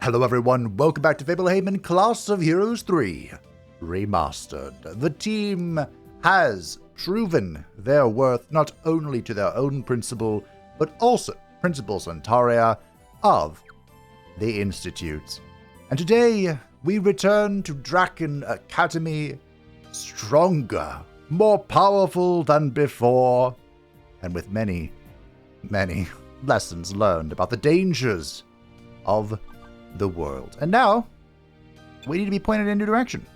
Hello everyone, welcome back to Fablehaven Class of Heroes 3 Remastered. The team has proven their worth not only to their own principal, but also Principal Santaria of the Institute. And today, we return to Dresden Academy stronger, more powerful than before, and with many, many lessons learned about the dangers of the world. And now, we need to be pointed in a new direction.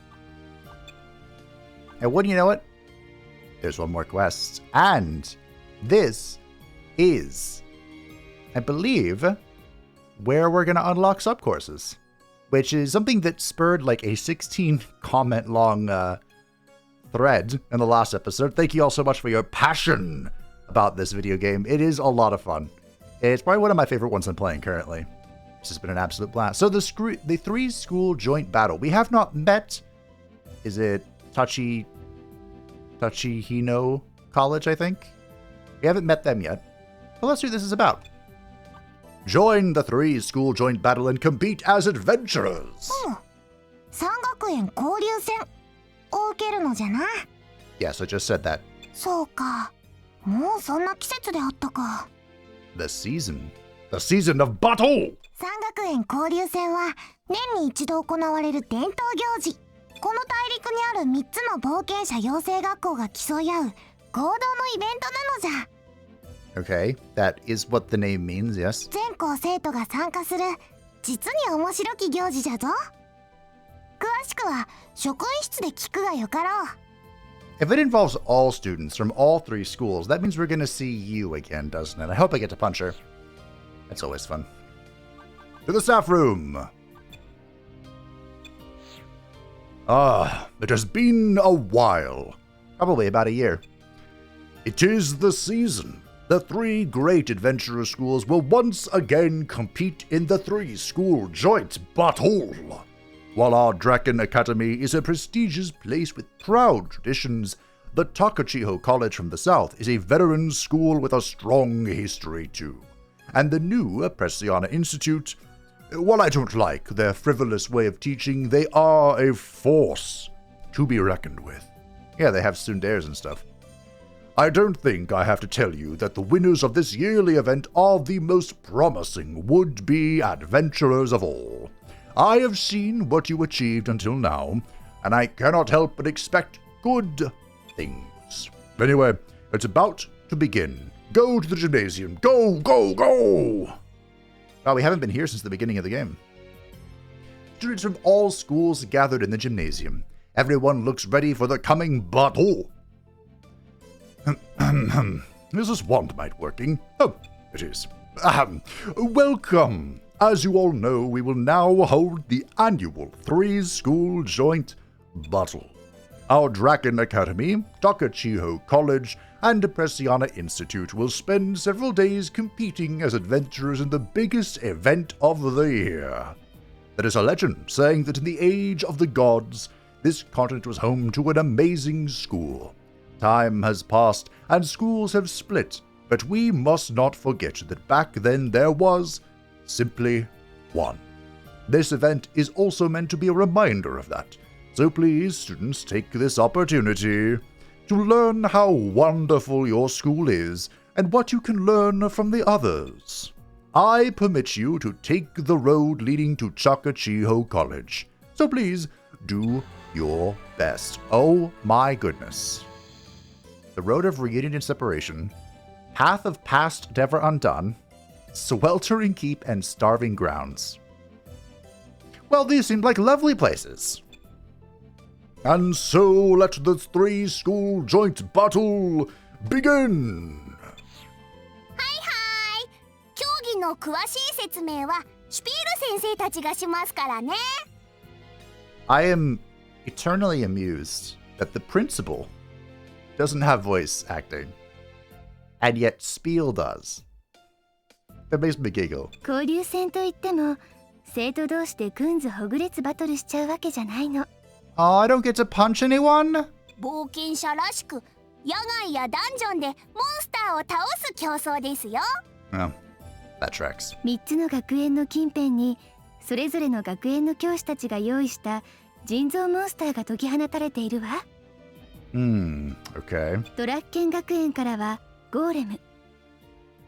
And wouldn't you know it? There's one more quest. And this is, I believe, where we're going to unlock subcourses, which is something that spurred like a 16 comment long thread in the last episode. Thank you all so much for your passion about this video game. It is a lot of fun. It's probably one of my favorite ones I'm playing currently. This has been an absolute blast. So the three school joint battle. We have not met. Is it Takachiho College, I think? We haven't met them yet. But let's see what this is about. Join the three school joint battle and compete as adventurers. Yes, I just said that. The season of battle! 三学園交流戦は年に一度行われる伝統行事。この大陸にある3つの冒険者養成学校が競い合う合同のイベントなのじゃ。Okay, that is what the name means, yes. 全校生徒が参加する実に面白き行事じゃぞ。詳しくは職員室で聞くがよかろう。If it involves all students from all three schools, that means we're gonna see you again, doesn't it? I hope I get to punch her. That's always fun. To the staff room! It has been a while. Probably about a year. It is the season. The three great adventurer schools will once again compete in the three-school joint battle. While our Dresden Academy is a prestigious place with proud traditions, the Takachiho College from the south is a veteran school with a strong history too. And the new Pressiana Institute, while I don't like their frivolous way of teaching, they are a force to be reckoned with. Yeah, they have tsunderes and stuff. I don't think I have to tell you that the winners of this yearly event are the most promising would-be adventurers of all. I have seen what you achieved until now, and I cannot help but expect good things. Anyway, it's about to begin. Go to the gymnasium. Go, go, go! Wow, we haven't been here since the beginning of the game. Students from all schools gathered in the gymnasium. Everyone looks ready for the coming battle. Is this wand might working? Oh, it is. Welcome. As you all know, we will now hold the annual three-school joint battle. Our Dresden Academy, Takachiho College, and Pressiana Institute will spend several days competing as adventurers in the biggest event of the year. There is a legend saying that in the age of the gods, this continent was home to an amazing school. Time has passed and schools have split, but we must not forget that back then there was simply one. This event is also meant to be a reminder of that, so please, students, take this opportunity to learn how wonderful your school is and what you can learn from the others. I permit you to take the road leading to Takachiho College, so please do your best. Oh my goodness. The road of reunion and separation, path of past never undone, sweltering keep and starving grounds. Well, these seem like lovely places. And so let the three-school joint battle begin! Hi hi! 競技の詳しい説明はシュピール先生たちがしますからね。I am eternally amused that the principal doesn't have voice acting, and yet Spiel does. That makes me giggle. 交流戦といっても生徒同士でくんずほぐれつバトルしちゃうわけじゃないの。Oh, I don't get to punch anyone? 冒険者らしく野外やダンジョンでモンスターを倒す競争ですよ。Oh, that tracks. 3つの学園の近辺にそれぞれの学園の教師たちが用意した人造モンスターが解き放たれているわ。Okay. ドラッケン学園からはゴーレム、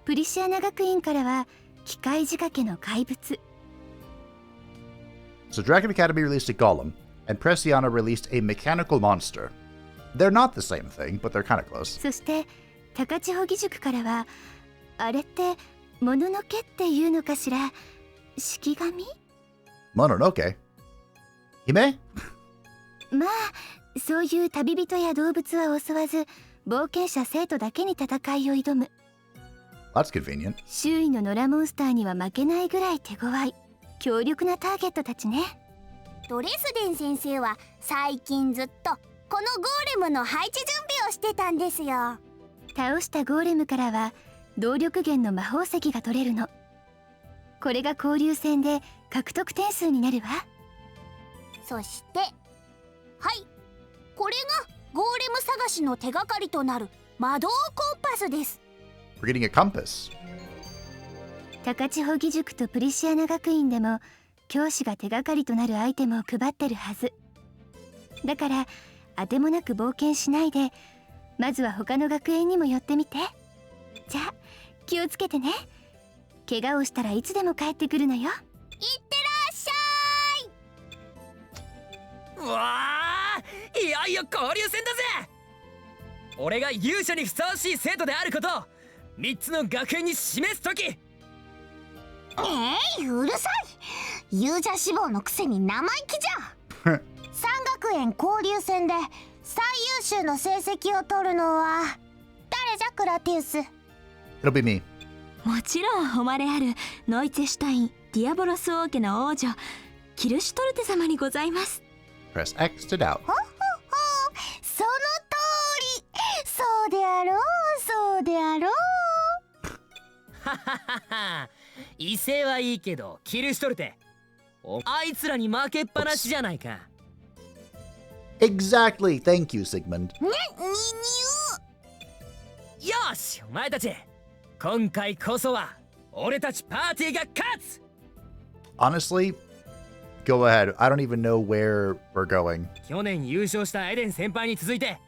プリシアナ学院からは機械仕掛けの怪物。 So Dragon Academy released a golem, and Pressiana released a mechanical monster. They're not the same thing, but they're kind of close. そして高千穂義塾からは、あれってもののけっていうのかしら、式神。 Mononoke. Hime? まあそういう旅人や動物は襲わず、冒険者生徒だけに戦いを挑む。 That's convenient. 周囲の野良モンスターには負けないぐらい手強い強力なターゲットたちね。ドレスデン先生は最近ずっとこのゴーレムの配置準備をしてたんですよ。倒したゴーレムからは動力源の魔法石が取れるの。これが交流戦で獲得点数になるわ。そしてはい、これがゴーレム探しの手がかりとなる魔導コンパスです。 We're getting a compass. 高千穂義塾とプリシアナ学院でも教師が手がかりとなるアイテムを配ってるはずだから、あてもなく冒険しないで、まずは他の学園にも寄ってみて。じゃあ気をつけてね。怪我をしたらいつでも帰ってくるのよ。いってらっしゃい。うわあ、いよいよ交流戦だぜ。俺が勇者にふさわしい生徒であることを3つの学園に示す時。うるさい。勇者志望のくせに生意気じゃ。三学園交流戦で最優秀の成績を取るのは誰じゃ、クラティウス。 It'll be me. もちろん誉れあるノイツェシュタイン・ディアボロス王家の王女キルシュトルテ様にございます。 Press X to doubt. ほほほ、その通り。そうであろう、そうであろう。はははは。威勢はいいけどキルシュトルテ、あいつらに負けっぱなしじゃないか。 Exactly. Thank you, Sigmund. よし、お前たち、今回こそは俺たちパーティーが勝つ。 Honestly, go ahead. I don't even know where we're going. 去年優勝したエデン先輩に続いて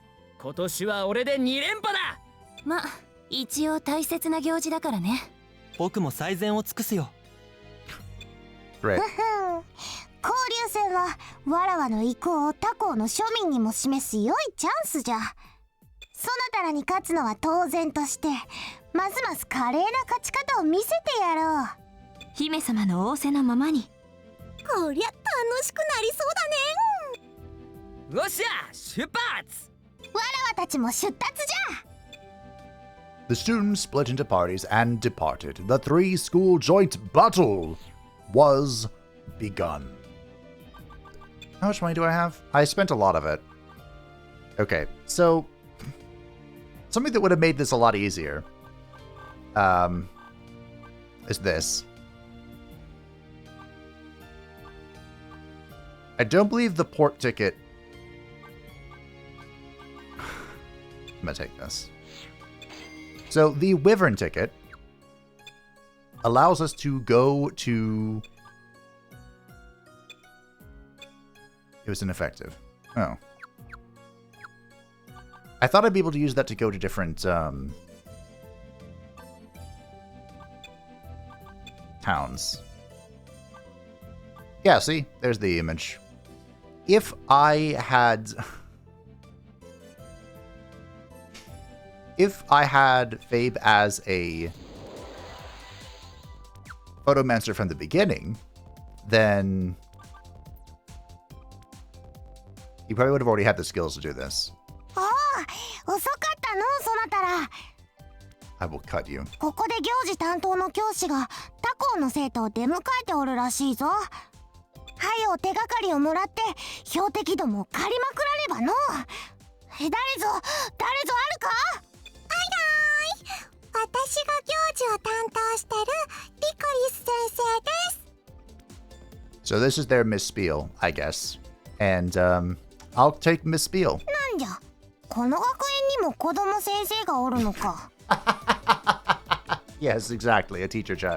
今年は俺で2連覇だ。ま、一応大切な行事だからね。僕も最善を尽くすよ。 Great. 交流戦はわらわの意向を他校の庶民にも示す良いチャンスじゃ。そなたらに勝つのは当然として、ますます華麗な勝ち方を見せてやろう。姫様の仰せのままに。こりゃ楽しくなりそうだね。よっしゃ、出発。わらわたちも出立じゃ。 The students split into parties and departed. The three-school joint battle was begun. How much money do I have? I spent a lot of it. Okay, so something that would have made this a lot easier is this. I don't believe the port ticket. I'm gonna take this. So the Wyvern ticket allows us to go to... It was ineffective. Oh. I thought I'd be able to use that to go to different towns. Yeah, see? There's the image. If I had... If I had Fabe as a photomancer from the beginning, then he probably would have already had the skills to do this. おお、遅かったの、そなたら。 I will cut you. ここで行事担当の教師が他校の生徒を出迎えておるらしいぞ。はよ手がかりをもらって標的どもを借りまくらねばの。誰ぞあるか。私が行事を担当してるリコリス先生です。 So this is their Miss Spiel, I guess. And I'll take Miss Spiel. なんじゃ、この学園にも子供先生がおるのか。Yes, exactly. A teacher child. 子供じゃ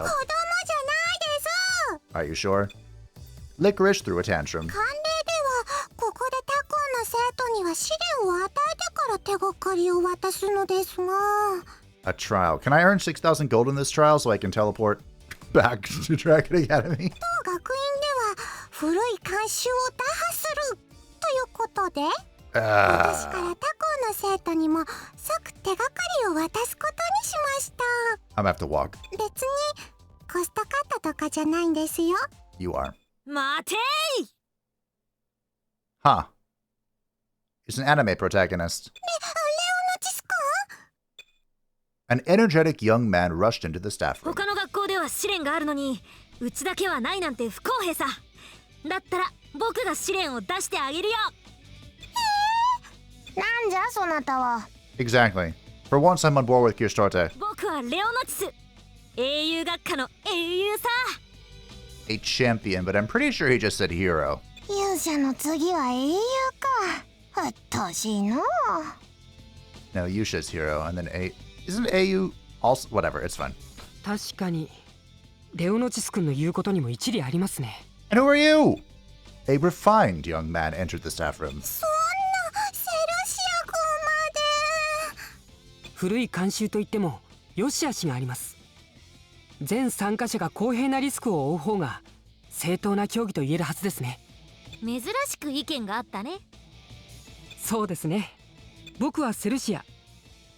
ないです。 Are you sure? Licorice threw a tantrum. 慣例ではここで他校の生徒には試練を与えてから手がかりを渡すのですが。 A trial. Can I earn 6,000 gold in this trial so I can teleport back to Dragon Academy? 当学院では古い慣習を打破するということで、私から他校の生徒にも即手がかりを渡すことにしました。 I'm gonna have to walk. 別にコストカットとかじゃないんですよ。 You are. 待てい。 Huh. He's an anime protagonist. レオノチス君？ An energetic young man rushed into the staff room. 他の学校では試練があるのにうちだけはないなんて不公平さ。だったら僕が試練を出してあげるよ。なんじゃそなたは。 Exactly. For once, I'm on board with Kirstorte. 僕はレオノチス、英雄学科の英雄さ。 A champion, but I'm pretty sure he just said hero. 勇者の次は英雄か。うっとうしいの。 No, Yusha's hero, and then Isn't AU also... Whatever, it's fine. 確かにレオノチス君の言うことにも一理ありますね。 And who are you? A refined young man entered the staff room. そんなセルシア君まで。古い慣習といっても良し悪しがあります。全参加者が公平なリスクを負う方が正当な競技と言えるはずですね。珍しく意見があったね。そうですね。僕はセルシアウ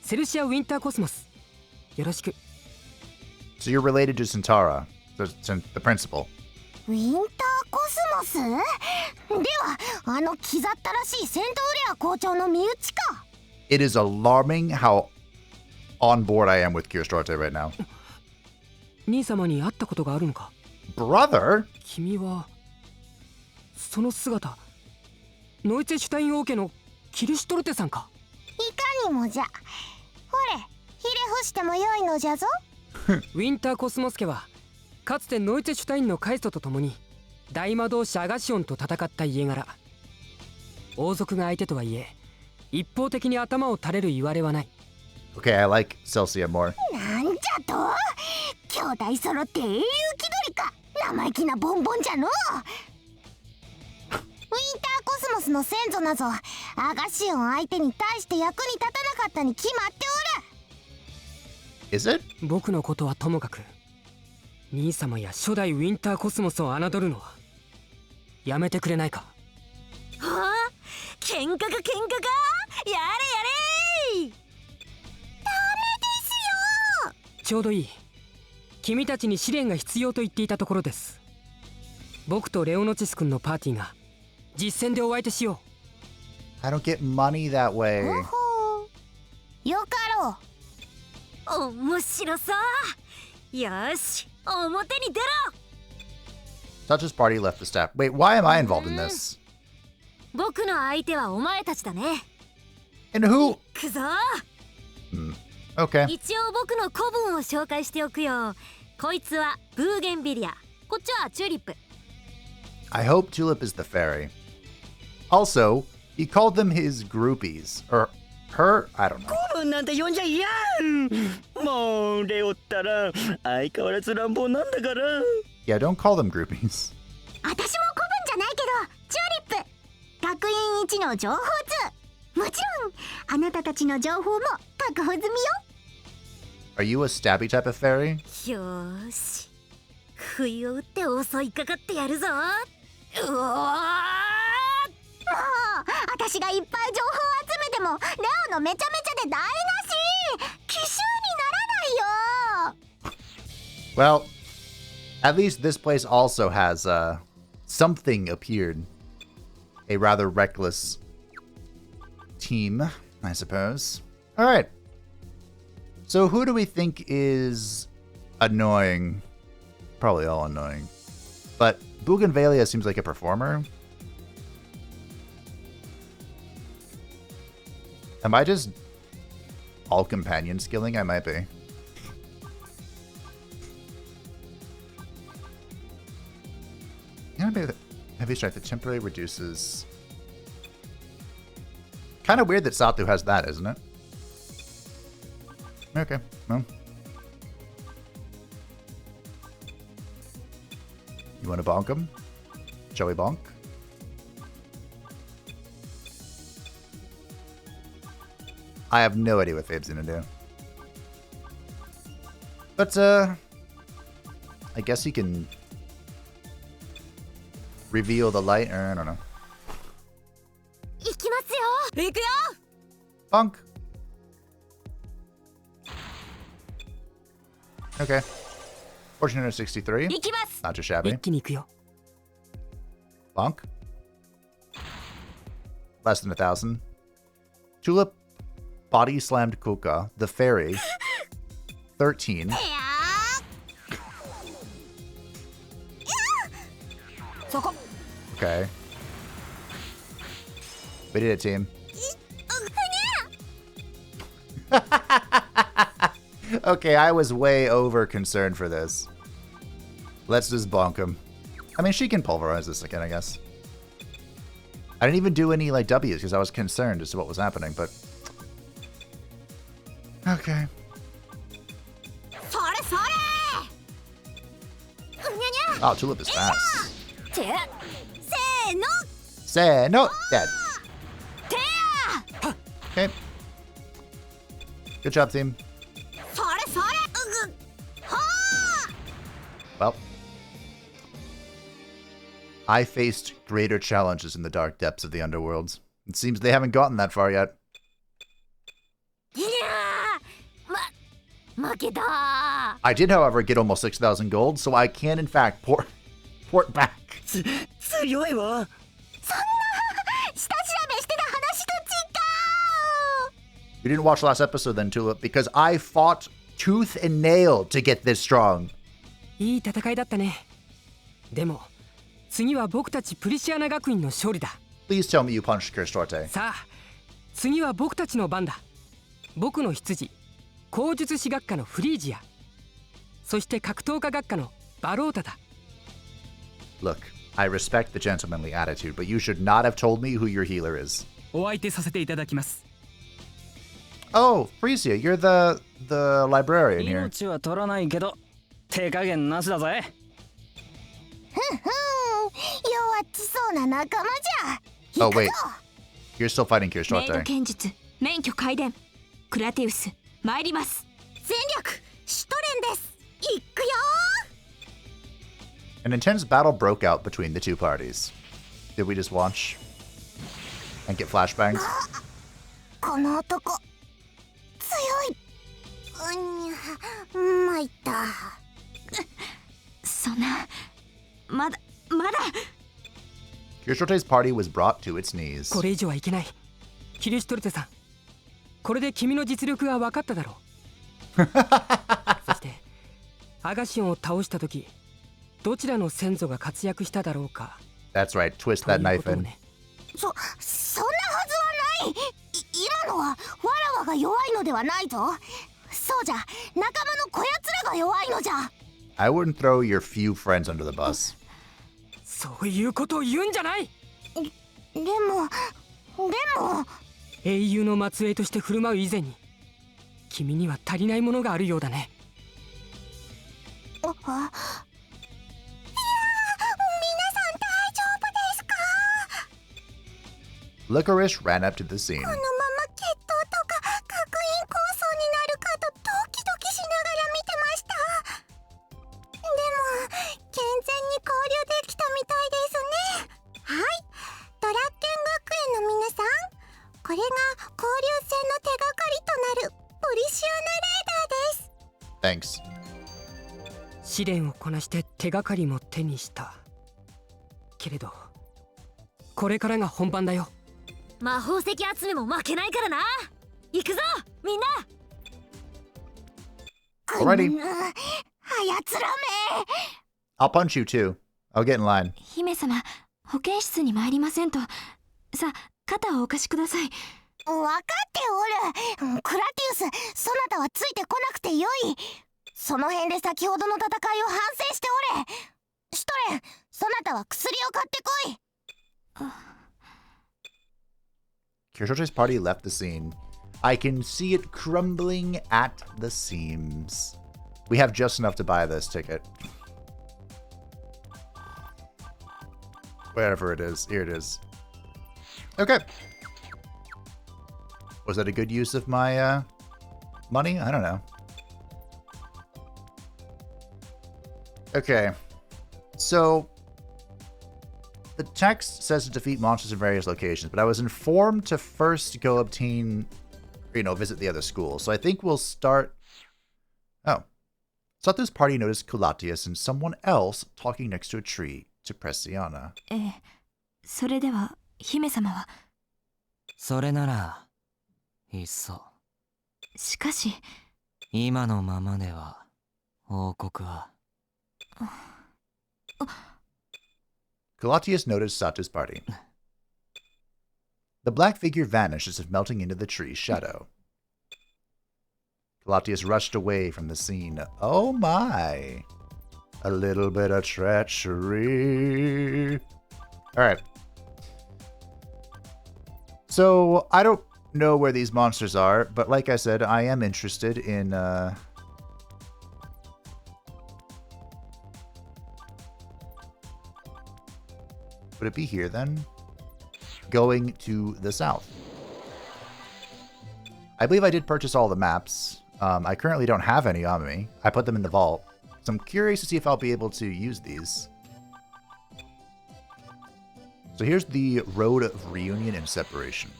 ィンターコスモス。よろしく。 So you're related to Centaura, the principal. ウィンターコスモス？ではあのキザったらしいセントウレア校長の身内か。 It is alarming how on board I am with Kirstorte right now. 兄様に会ったことがあるのか？ Brother? 君はその姿、ノイツェシュタイン王家のキルシュトルテさんか？いかにもじゃ。ほれ、ひれ伏してもよいのじゃぞ。ウィンターコスモス家はかつてノイツェシュタインのカイストと共に大魔導士アガシオンと戦った家柄。王族が相手とはいえ一方的に頭を垂れる言われはない。 Okay, I like Celsia more. なんじゃと？兄弟揃って英雄気取りか。生意気なボンボンじゃの。ウィンターコスモスの先祖なぞアガシオン相手に大して役に立たなかったに決まっておる。 Is it? 僕のことはともかく兄様や初代ウィンターコスモスを侮るのはやめてくれないか？はあ、喧嘩かやれやれ。ちょうどいい。君たちに試練が必要と言っていたところです。僕とレオノチス君のパーティーが実戦でお相手しよう。 I don't get money that way. ほほう。よかろう。面白そう。よし、表に出ろ。 Such's party left the staff. Wait, why am I involved in this? 僕の相手はお前たちだね。 And who? くぞ。 Okay. 一応僕の子分を紹介しておくよ。こいつはブーゲンビリア、こっちはチューリップ。 I hope Tulip is the fairy. Also, he called them his groupies. Or her? I don't know. 子分なんて呼んじゃいやん。もうレオったら相変わらず乱暴なんだから。 Yeah, don't call them groupies. 私も子分じゃないけどチューリップ。学院一の情報通。もちろんあなたたちの情報も確保済みよ。 Are you a stabby type of fairy? よーし、不意を打って襲いかかってやるぞ。うおー。もう私がいっぱい情報集めてもレオのめちゃめちゃで台無し。奇襲にならないよ。 Well, at least this place also has something appeared. A rather reckless team, I suppose. All right. So who do we think is annoying? Probably all annoying. But Bougainvillea seems like a performer. Am I just all companion skilling? I might be. Heavy strength that temporarily reduces. Kind of weird that Satu has that, isn't it? Okay, well. You want to bonk him? Shall we bonk? I have no idea what Fabe's gonna do. But, I guess he can reveal the light, or I don't know. 行きますよ。行くよ。 Bonk. Okay. 1463. 行きます。 Not too shabby. 一気に行くよ。 Bonk. Less than 1,000. Tulip. Body slammed Kuka. The fairy. 13. いやそこ。 Okay. We did it, team. Okay, I was way over concerned for this. Let's just bonk him. I mean, she can pulverize this again, I guess. I didn't even do any, like, W's because I was concerned as to what was happening, but... Okay. それそれ。ふにゃにゃ。 Oh, Tulip is fast. せーの。 Say no! Dead. てや。 Okay. Good job, team. それそれ。はあ。 Well, I faced greater challenges in the dark depths of the underworlds. It seems they haven't gotten that far yet. いや負けた。 I did, however, get almost 6,000 gold, so I can, in fact, port back. 強いわ。そんな下調べしてた話と違う。 You didn't watch last episode then, Tulip, because I fought tooth and nail to get this strong. いい戦いだったね。でも次は僕たちプリシアナ学院の勝利だ。 Please tell me you punched Kirstorte. さあ次は僕たちの番だ。僕の羊口術師学科のフリージア、そして格闘家学科のバロータだ。 Look, I respect the gentlemanly attitude, but you should not have told me who your healer is. お相手させていただきます。 Oh, Frisia, you're the librarian here. 命は取らないけど手加減なしだぜ。ふんふん、弱っちそうな仲間じゃ。 Oh, wait. You're still fighting メイド Kirstorte. 剣術免許開伝クラテウス参ります。全力シュトレンです。行くよ。 An intense battle broke out between the two parties. Did we just watch and get flashbangs? この男強い。うにゃ参った。そんなまだ Kirstorte's party was brought to its knees. これ以上はいけない。キリシュトルテさん、これで君の実力が分かっただろう。そしてアガシオンを倒した時、どちらの先祖が活躍しただろうか。 That's right, twist と that いう knife ことを in. ね。そんなはずはない。今のはわらわが弱いのではないぞ。そうじゃ、仲間のこやつらが弱いのじゃ。 I wouldn't throw your few friends under the bus. そういうことを言うんじゃない。でも英雄の末裔として振る舞う以前に、君には足りないものがあるようだね。あ、いや、皆さん大丈夫ですか。 Licorice ran up to the scene. このまま決闘とか学院構想になるかとドキドキしながら見てました。でも健全に交流できたみたいですね。はい、ドラッケン学園の皆さん、これが交流戦の手がかりとなるポリシアナレーダーです。 Thanks. 試練をこなして手がかりも手にしたけれど、これからが本番だよ。魔法石集めも負けないからな。行くぞみんな。 Alrighty. はやつらめ。 I'll punch you too. I'll get in line. 姫様、保健室に参りませんと。さあ肩をお貸しください。分かっておる。クラティウス、そなたはついてこなくてよい。その辺で先ほどの戦いを反省しておれ。シュトレン、そなたは薬を買ってこい。 Kirstorte's party left the scene. I can see it crumbling at the seams. We have just enough to buy this ticket. Wherever it is. Here it is. Okay. Was that a good use of my money? I don't know. Okay. So, the text says to defeat monsters in various locations, but I was informed to first go obtain, visit the other schools. So I think we'll start... Oh. Sato's party noticed Kulatius and someone else talking next to a tree to Pressiana. それでは姫様は。それならいっそしかし今のままでは王国は。Kulatius noticed Sato's party. The black figure vanished as if melting into the tree's shadow. Kulatius rushed away from the scene. Oh my! A little bit of treachery. Alright. So, I don't know where these monsters are, but like I said, I am interested in, would it be here then? Going to the south. I believe I did purchase all the maps. I currently don't have any on me. I put them in the vault. So I'm curious to see if I'll be able to use these. So here's the road of reunion and separation.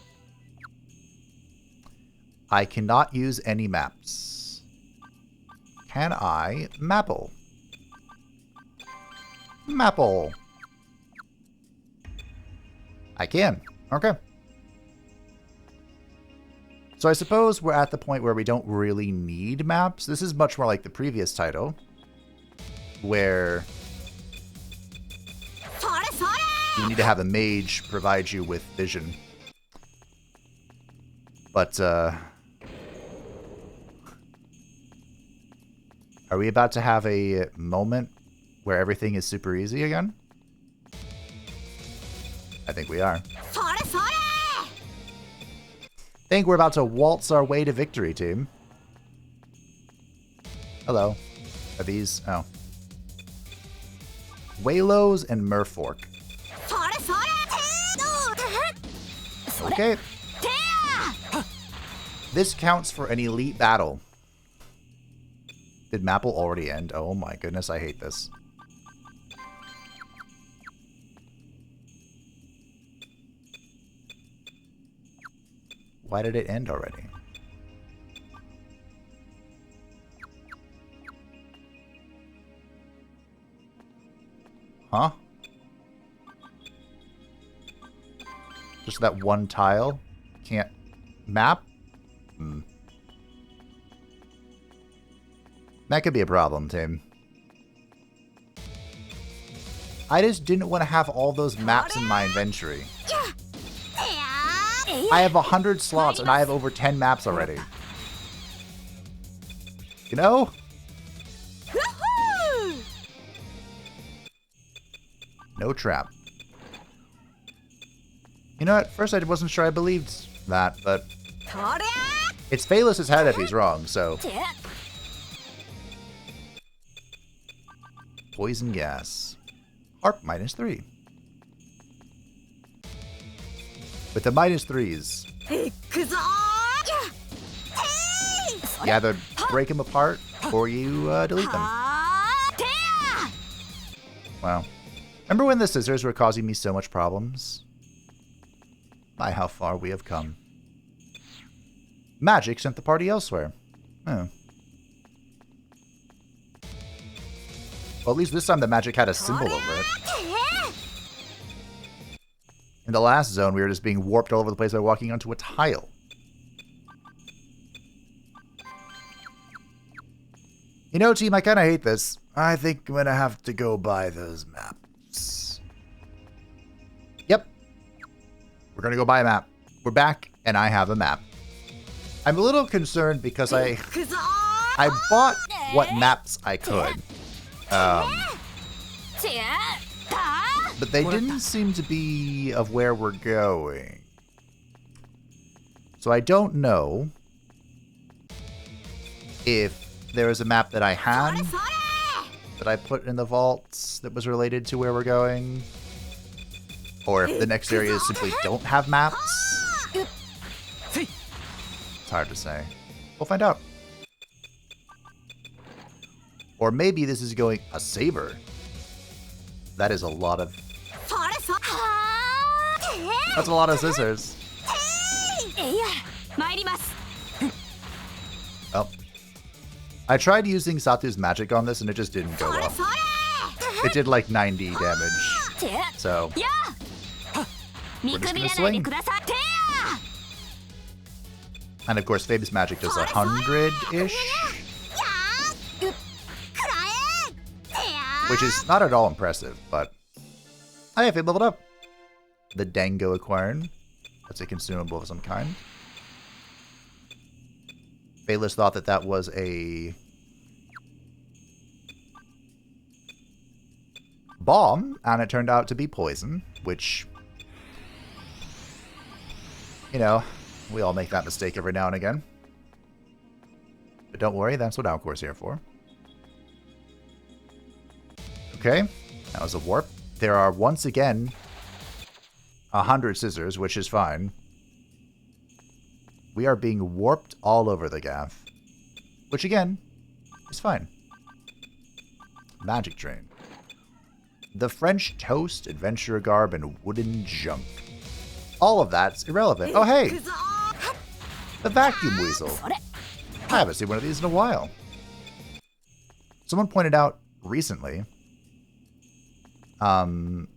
I cannot use any maps. Can I Mapple? Mapple. I can. Okay. So I suppose we're at the point where we don't really need maps. This is much more like the previous title, where you need to have a mage provide you with vision. But, are we about to have a moment where everything is super easy again? I think we are. I think we're about to waltz our way to victory, team. Hello. Are these... Oh. Waylos and Merfork. Okay. This counts for an elite battle. Did Mapple already end? Oh my goodness, I hate this. Why did it end already? Huh? Just that one tile? Can't map? Hmm. That could be a problem, Tim. I just didn't want to have all those maps in my inventory. I have 100 slots and I have over 10 maps already. You know? No trap. You know, at first I wasn't sure I believed that, but it's Phalos' head if he's wrong, so. Poison gas. Harp -3. With the -3s. You either break them apart or you delete them. Wow. Remember when the scissors were causing me so much problems? My, how far we have come. Magic sent the party elsewhere. Oh. Well, at least this time the magic had a symbol over it. In the last zone, we were just being warped all over the place by walking onto a tile. You know, team, I kind of hate this. I think I'm going to have to go buy those maps. Yep. We're going to go buy a map. We're back, and I have a map. I'm a little concerned because I bought what maps I could. But they didn't seem to be of where we're going. So I don't know if there was a map that I had that I put in the vaults that was related to where we're going. Or if the next areas simply don't have maps. It's hard to say. We'll find out. Or maybe this is going a saber. That is a lot of... That's a lot of scissors. Oh. I tried using Satu's magic on this and it just didn't go well. It did like 90 damage. So... we're just gonna swing. And of course, famous magic does 100-ish. Which is not at all impressive, but... I have it leveled up. The Dango acquired. That's a consumable of some kind. Bayless thought that that was a... bomb, and it turned out to be poison, which... you know, we all make that mistake every now and again. But don't worry, that's what Alcor's here for. Okay, that was a warp. There are, once again, 100 scissors, which is fine. We are being warped all over the gaff. Which, again, is fine. Magic Train. The French Toast, Adventurer Garb, and Wooden Junk. All of that's irrelevant. Oh, hey! The Vacuum Weasel. I haven't seen one of these in a while. Someone pointed out recently that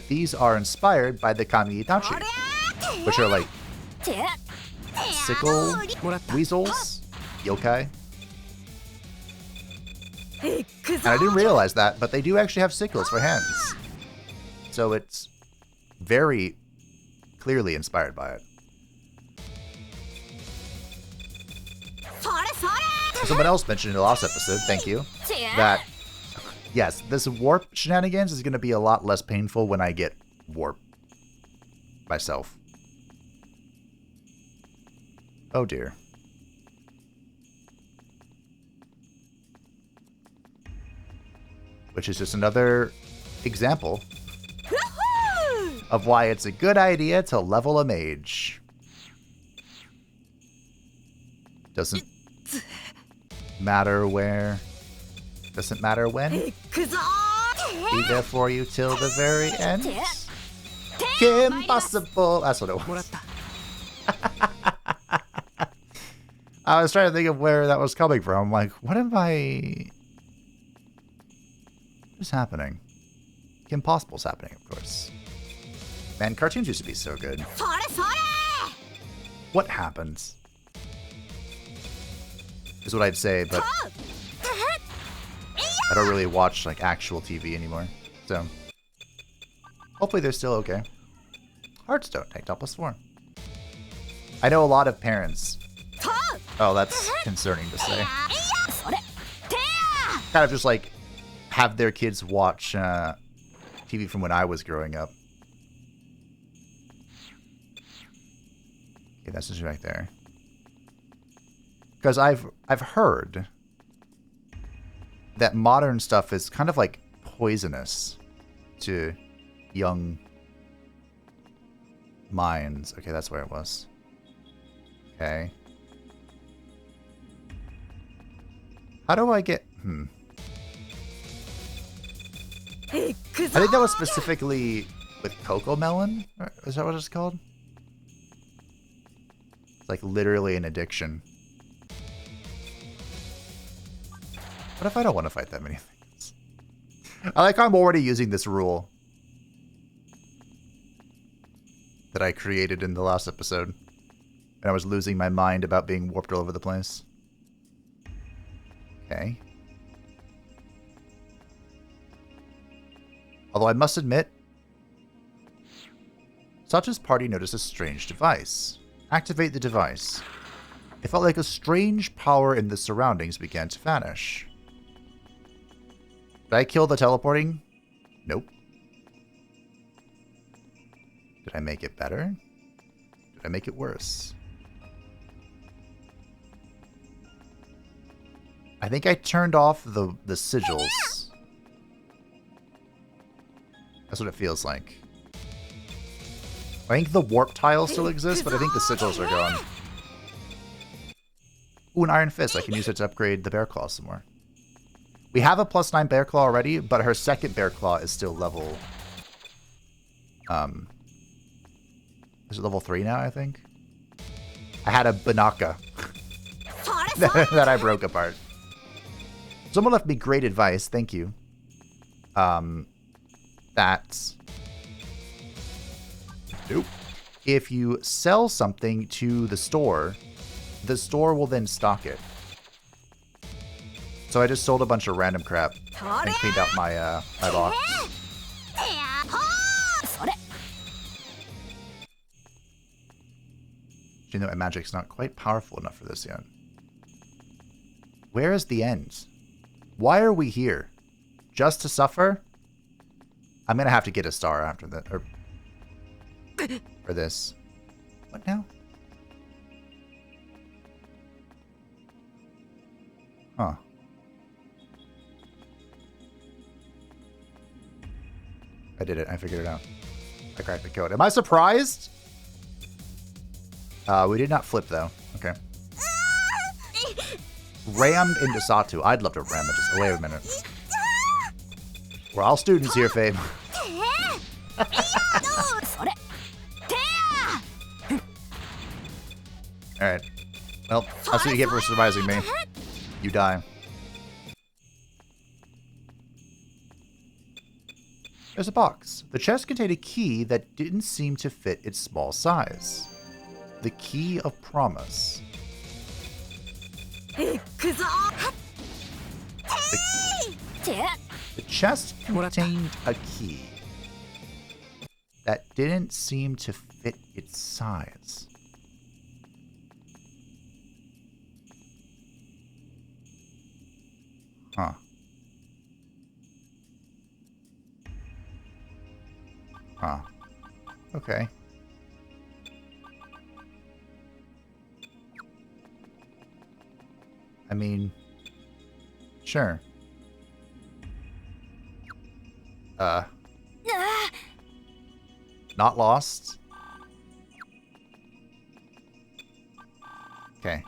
these are inspired by the Kami Itachi, which are like sickle weasels, yokai. And I didn't realize that, but they do actually have sickles for hands. So it's very clearly inspired by it. Someone else mentioned in the last episode, thank you, that yes, this warp shenanigans is going to be a lot less painful when I get warp myself. Oh dear. Which is just another example of why it's a good idea to level a mage. Doesn't matter where. Doesn't matter when. Be there for you till the very end. Impossible. That's what it was. I was trying to think of where that was coming from. I'm like, what am I... What's happening? Kim Possible's happening, of course. Man, cartoons used to be so good. What happens? Is what I'd say, but I don't really watch like actual TV anymore. So hopefully they're still okay. Hearthstone, tank top +4. I know a lot of parents. Oh, that's concerning to say. Kind of just like have their kids watch TV from when I was growing up. Okay, that's just right there. Because I've heard that modern stuff is kind of like poisonous to young minds. Okay, that's where it was. Okay. How do I get... I think that was specifically with Coco Melon. Is that what it's called? It's like literally an addiction. What if I don't want to fight that many things? I like how I'm already using this rule that I created in the last episode. And I was losing my mind about being warped all over the place. Okay. Although I must admit, Satu's party noticed a strange device. Activate the device. It felt like a strange power in the surroundings began to vanish. Did I kill the teleporting? Nope. Did I make it better? Did I make it worse? I think I turned off the sigils. That's what it feels like. I think the warp tile still exists, but I think the sigils are gone. Ooh, an Iron Fist. I can use it to upgrade the Bear Claw some more. We have a +9 Bear Claw already, but her second Bear Claw is still level... Is it level 3 now, I think? I had a Banaka that I broke apart. Someone left me great advice. Thank you. That's... Nope. If you sell something to the store will then stock it. So I just sold a bunch of random crap and cleaned out my my box. You know, my magic's not quite powerful enough for this yet. Where is the end? Why are we here? Just to suffer? I'm gonna have to get a star after that, or for this. What now? Huh. I did it. I figured it out. I cracked the code. Am I surprised? We did not flip, though. Okay. Rammed into Satu. I'd love to ram it. Just wait a minute. We're all students here, Fabe. Alright. Well, that's what you get for surprising me. You die. There's a box. The chest contained a key that didn't seem to fit its small size. The key of promise. The chest contained a key that didn't seem to fit its size. Huh. Huh. Okay. I mean, sure. Not lost. Okay.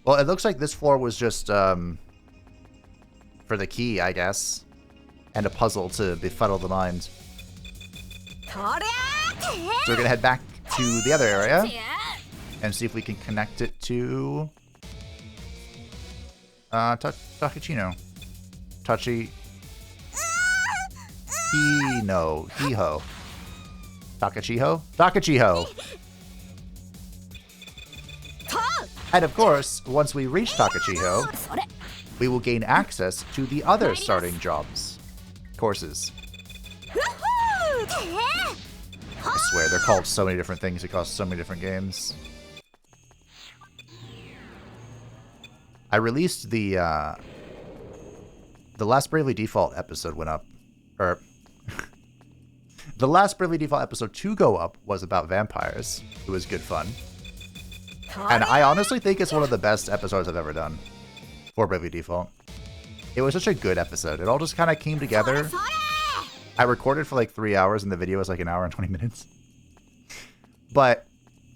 Well, it looks like this floor was just, for the key, I guess. And a puzzle to befuddle the mind. So we're gonna head back to the other area and see if we can connect it to Takachiho. Hiho. Takachiho. And of course, once we reach Takachiho, we will gain access to the other starting jobs. Courses. I swear, they're called so many different things across so many different games. I released the last Bravely Default episode went up, or the last Bravely Default episode to go up was about vampires. It was good fun. And I honestly think it's one of the best episodes I've ever done for Bravely Default. It was such a good episode. It all just kind of came together. I recorded for like 3 hours and the video was like 1 hour and 20 minutes. But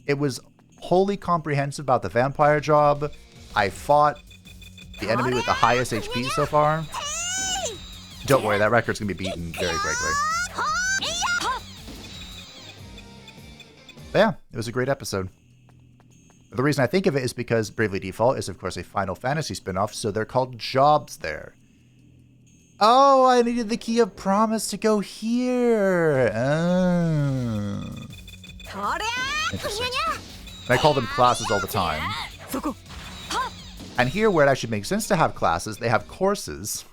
it was wholly comprehensive about the vampire job. I fought the enemy with the highest HP so far. Don't worry, that record's going to be beaten very quickly. But yeah, it was a great episode. The reason I think of it is because Bravely Default is, of course, a Final Fantasy spin-off, so they're called jobs there. Oh, I needed the Key of Promise to go here. Oh. Interesting. And I call them classes all the time. And here, where it actually makes sense to have classes, they have courses.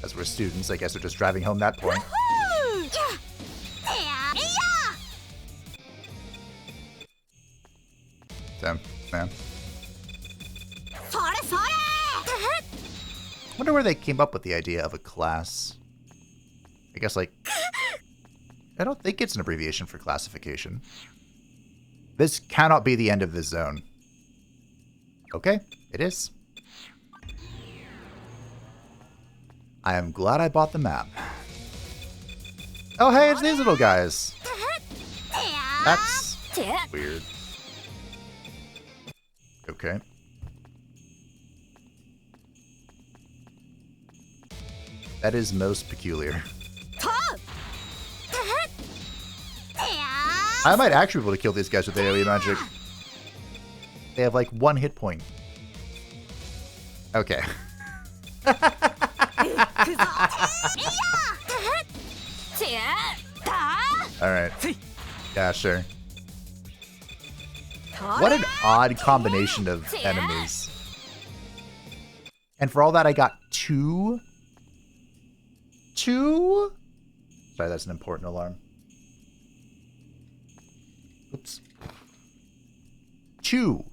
As we're students, I guess they're just driving home that point. Damn, man. Wonder where they came up with the idea of a class. I guess, like... I don't think it's an abbreviation for classification. This cannot be the end of this zone. Okay, it is. I am glad I bought the map. Oh, hey, it's these little guys. That's weird. Okay. That is most peculiar. I might actually be able to kill these guys with AoE magic. They have like 1 hit point. Okay. Alright. Yeah, sure. What an odd combination of enemies. And for all that, I got 2? 2? Sorry, that's an important alarm. Oops. 2.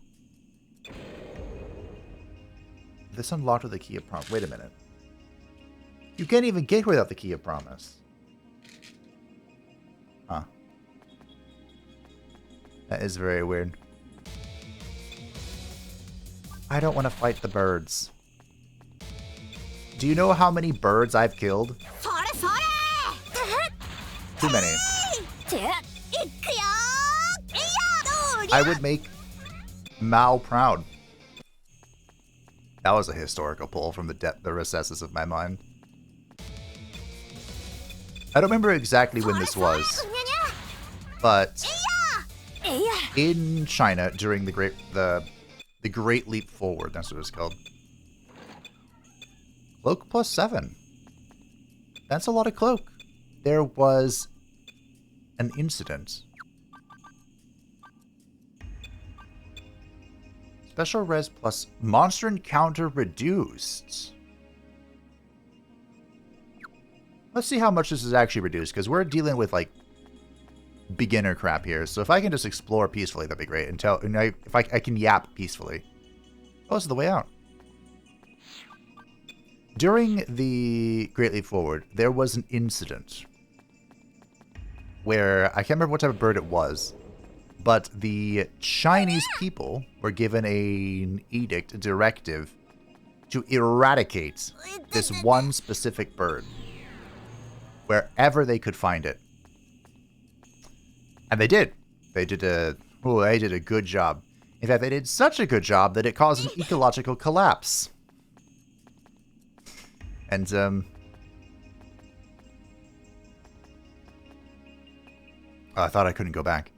This unlocked with the key of promise. Wait a minute. You can't even get without the key of promise. Huh. That is very weird. I don't want to fight the birds. Do you know how many birds I've killed? Too many. I would make Mao proud. That was a historical pull from the recesses of my mind. I don't remember exactly when this was, but in China during the Great Leap Forward, that's what it's called. Cloak plus 7. That's a lot of cloak. There was an incident. Special res plus monster encounter reduced. Let's see how much this is actually reduced, because we're dealing with like beginner crap here. So if I can just explore peacefully, that'd be great. If I can yap peacefully. Oh, this is the way out. During the Great Leap Forward, there was an incident where I can't remember what type of bird it was, but the Chinese people were given an edict, a directive, to eradicate this one specific bird wherever they could find it. And they did. They did a good job. In fact, they did such a good job that it caused an ecological collapse. And, oh, I thought I couldn't go back.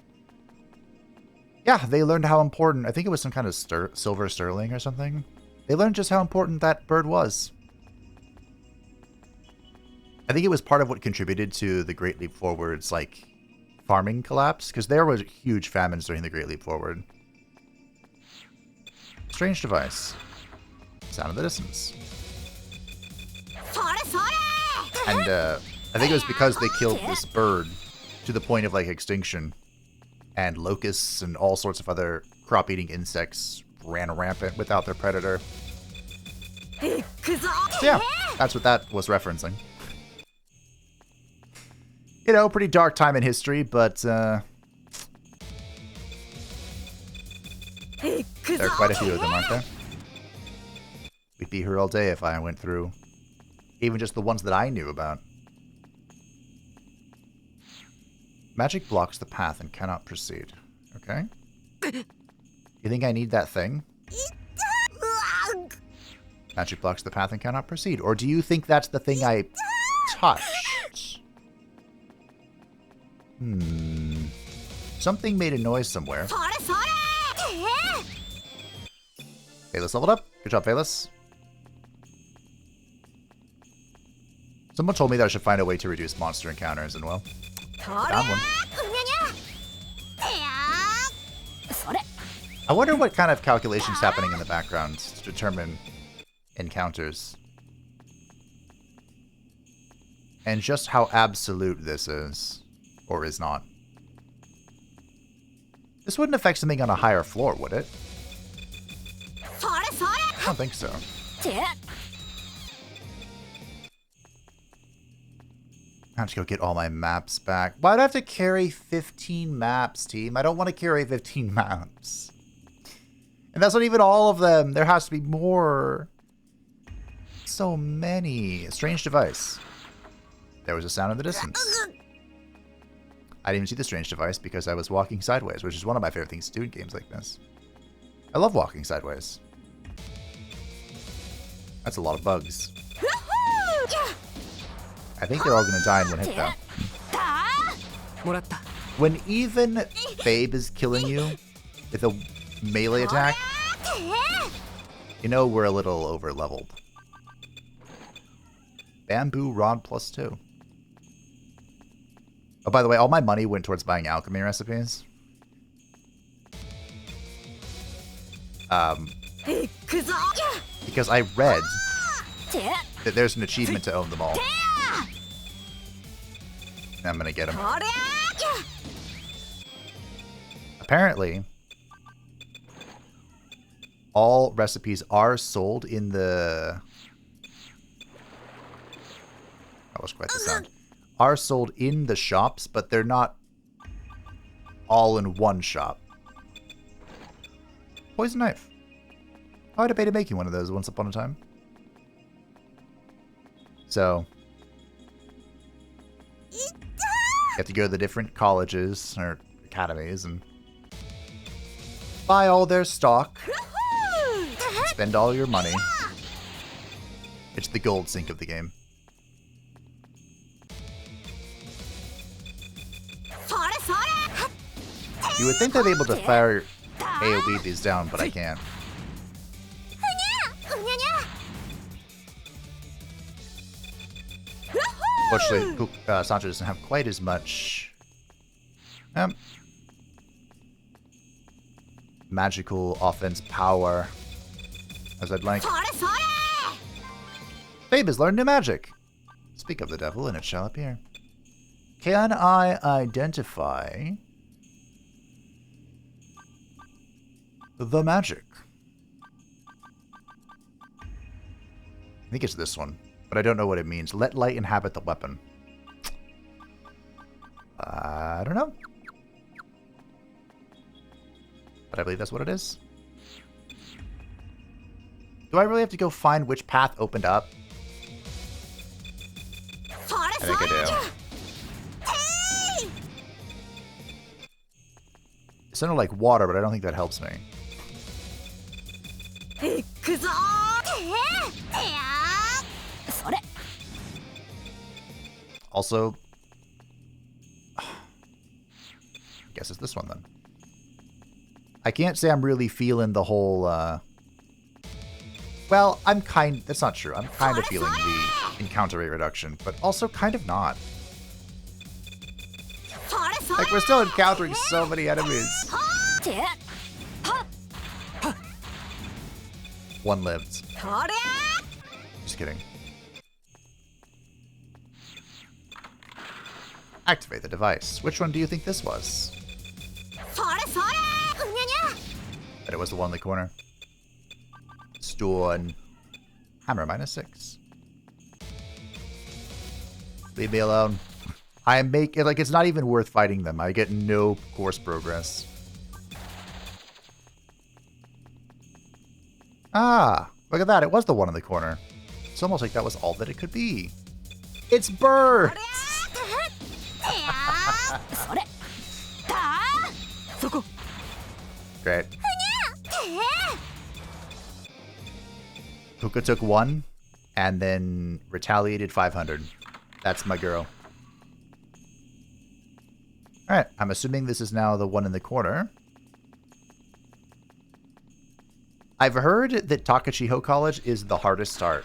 Yeah, they learned how important, I think it was some kind of silver sterling or something. They learned just how important that bird was. I think it was part of what contributed to the Great Leap Forward's, like, farming collapse, because there was huge famines during the Great Leap Forward. Strange device. Sound of the distance. And I think it was because they killed this bird to the point of like extinction, and locusts and all sorts of other crop-eating insects ran rampant without their predator. So yeah, that's what that was referencing. You know, pretty dark time in history, but there are quite a few of them, aren't there? We'd be here all day if I went through even just the ones that I knew about. Magic blocks the path and cannot proceed. Okay. You think I need that thing? Magic blocks the path and cannot proceed. Or do you think that's the thing I touched? Something made a noise somewhere. Phaelus leveled up. Good job, Phaelus. Someone told me that I should find a way to reduce monster encounters, and well, found one. I wonder what kind of calculations happening in the background to determine encounters. And just how absolute this is, or is not. This wouldn't affect something on a higher floor, would it? I don't think so. I have to go get all my maps back. Why'd I have to carry 15 maps, team? I don't want to carry 15 maps. And that's not even all of them. There has to be more. So many. A strange device. There was a sound in the distance. I didn't even see the strange device because I was walking sideways, which is one of my favorite things to do in games like this. I love walking sideways. That's a lot of bugs. I think they're all going to die in one hit, though. When even Fabe is killing you with a melee attack, you know we're a little over-leveled. Bamboo Rod +2. Oh, by the way, all my money went towards buying alchemy recipes. Because I read that there's an achievement to own them all. And I'm gonna get them. Apparently, all recipes are sold in the... That was quite the sound. Are sold in the shops, but they're not all in one shop. Poison knife. Oh, I debated making one of those once upon a time. So, you have to go to the different colleges or academies and buy all their stock. Spend all your money. It's the gold sink of the game. You would think I'd be able to fire AoE these down, but I can't. Fortunately, Sancho doesn't have quite as much magical offense power as I'd like. Fabe has learned new magic. Speak of the devil, and it shall appear. Can I identify the magic? I think it's this one, but I don't know what it means. Let light inhabit the weapon. I don't know. But I believe that's what it is. Do I really have to go find which path opened up? I think I do. It sounded like water, but I don't think that helps me. Also, I guess it's this one then. I can't say I'm really feeling the whole, well, that's not true. I'm kind of feeling the encounter rate reduction, but also kind of not. Like, we're still encountering so many enemies. One lived. Just kidding. Activate the device. Which one do you think this was? But it was the one in the corner. Stone. Hammer -6. Leave me alone. It's not even worth fighting them. I get no course progress. Ah, look at that. It was the one in the corner. It's almost like that was all that it could be. It's birds! Great. Puka took 1 and then retaliated 500. That's my girl. Alright, I'm assuming this is now the one in the corner. I've heard that Takachiho College is the hardest start.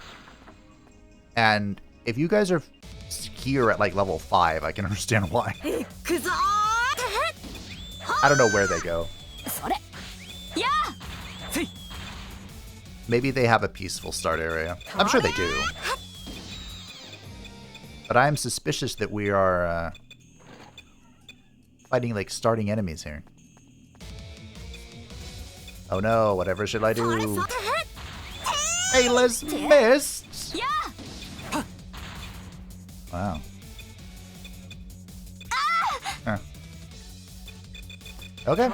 And if you guys are here at like level 5, I can understand why. I don't know where they go. Maybe they have a peaceful start area. I'm sure they do. But I'm suspicious that we are fighting like starting enemies here. Oh no, whatever should I do? Ayla's missed! Wow. Huh. Okay.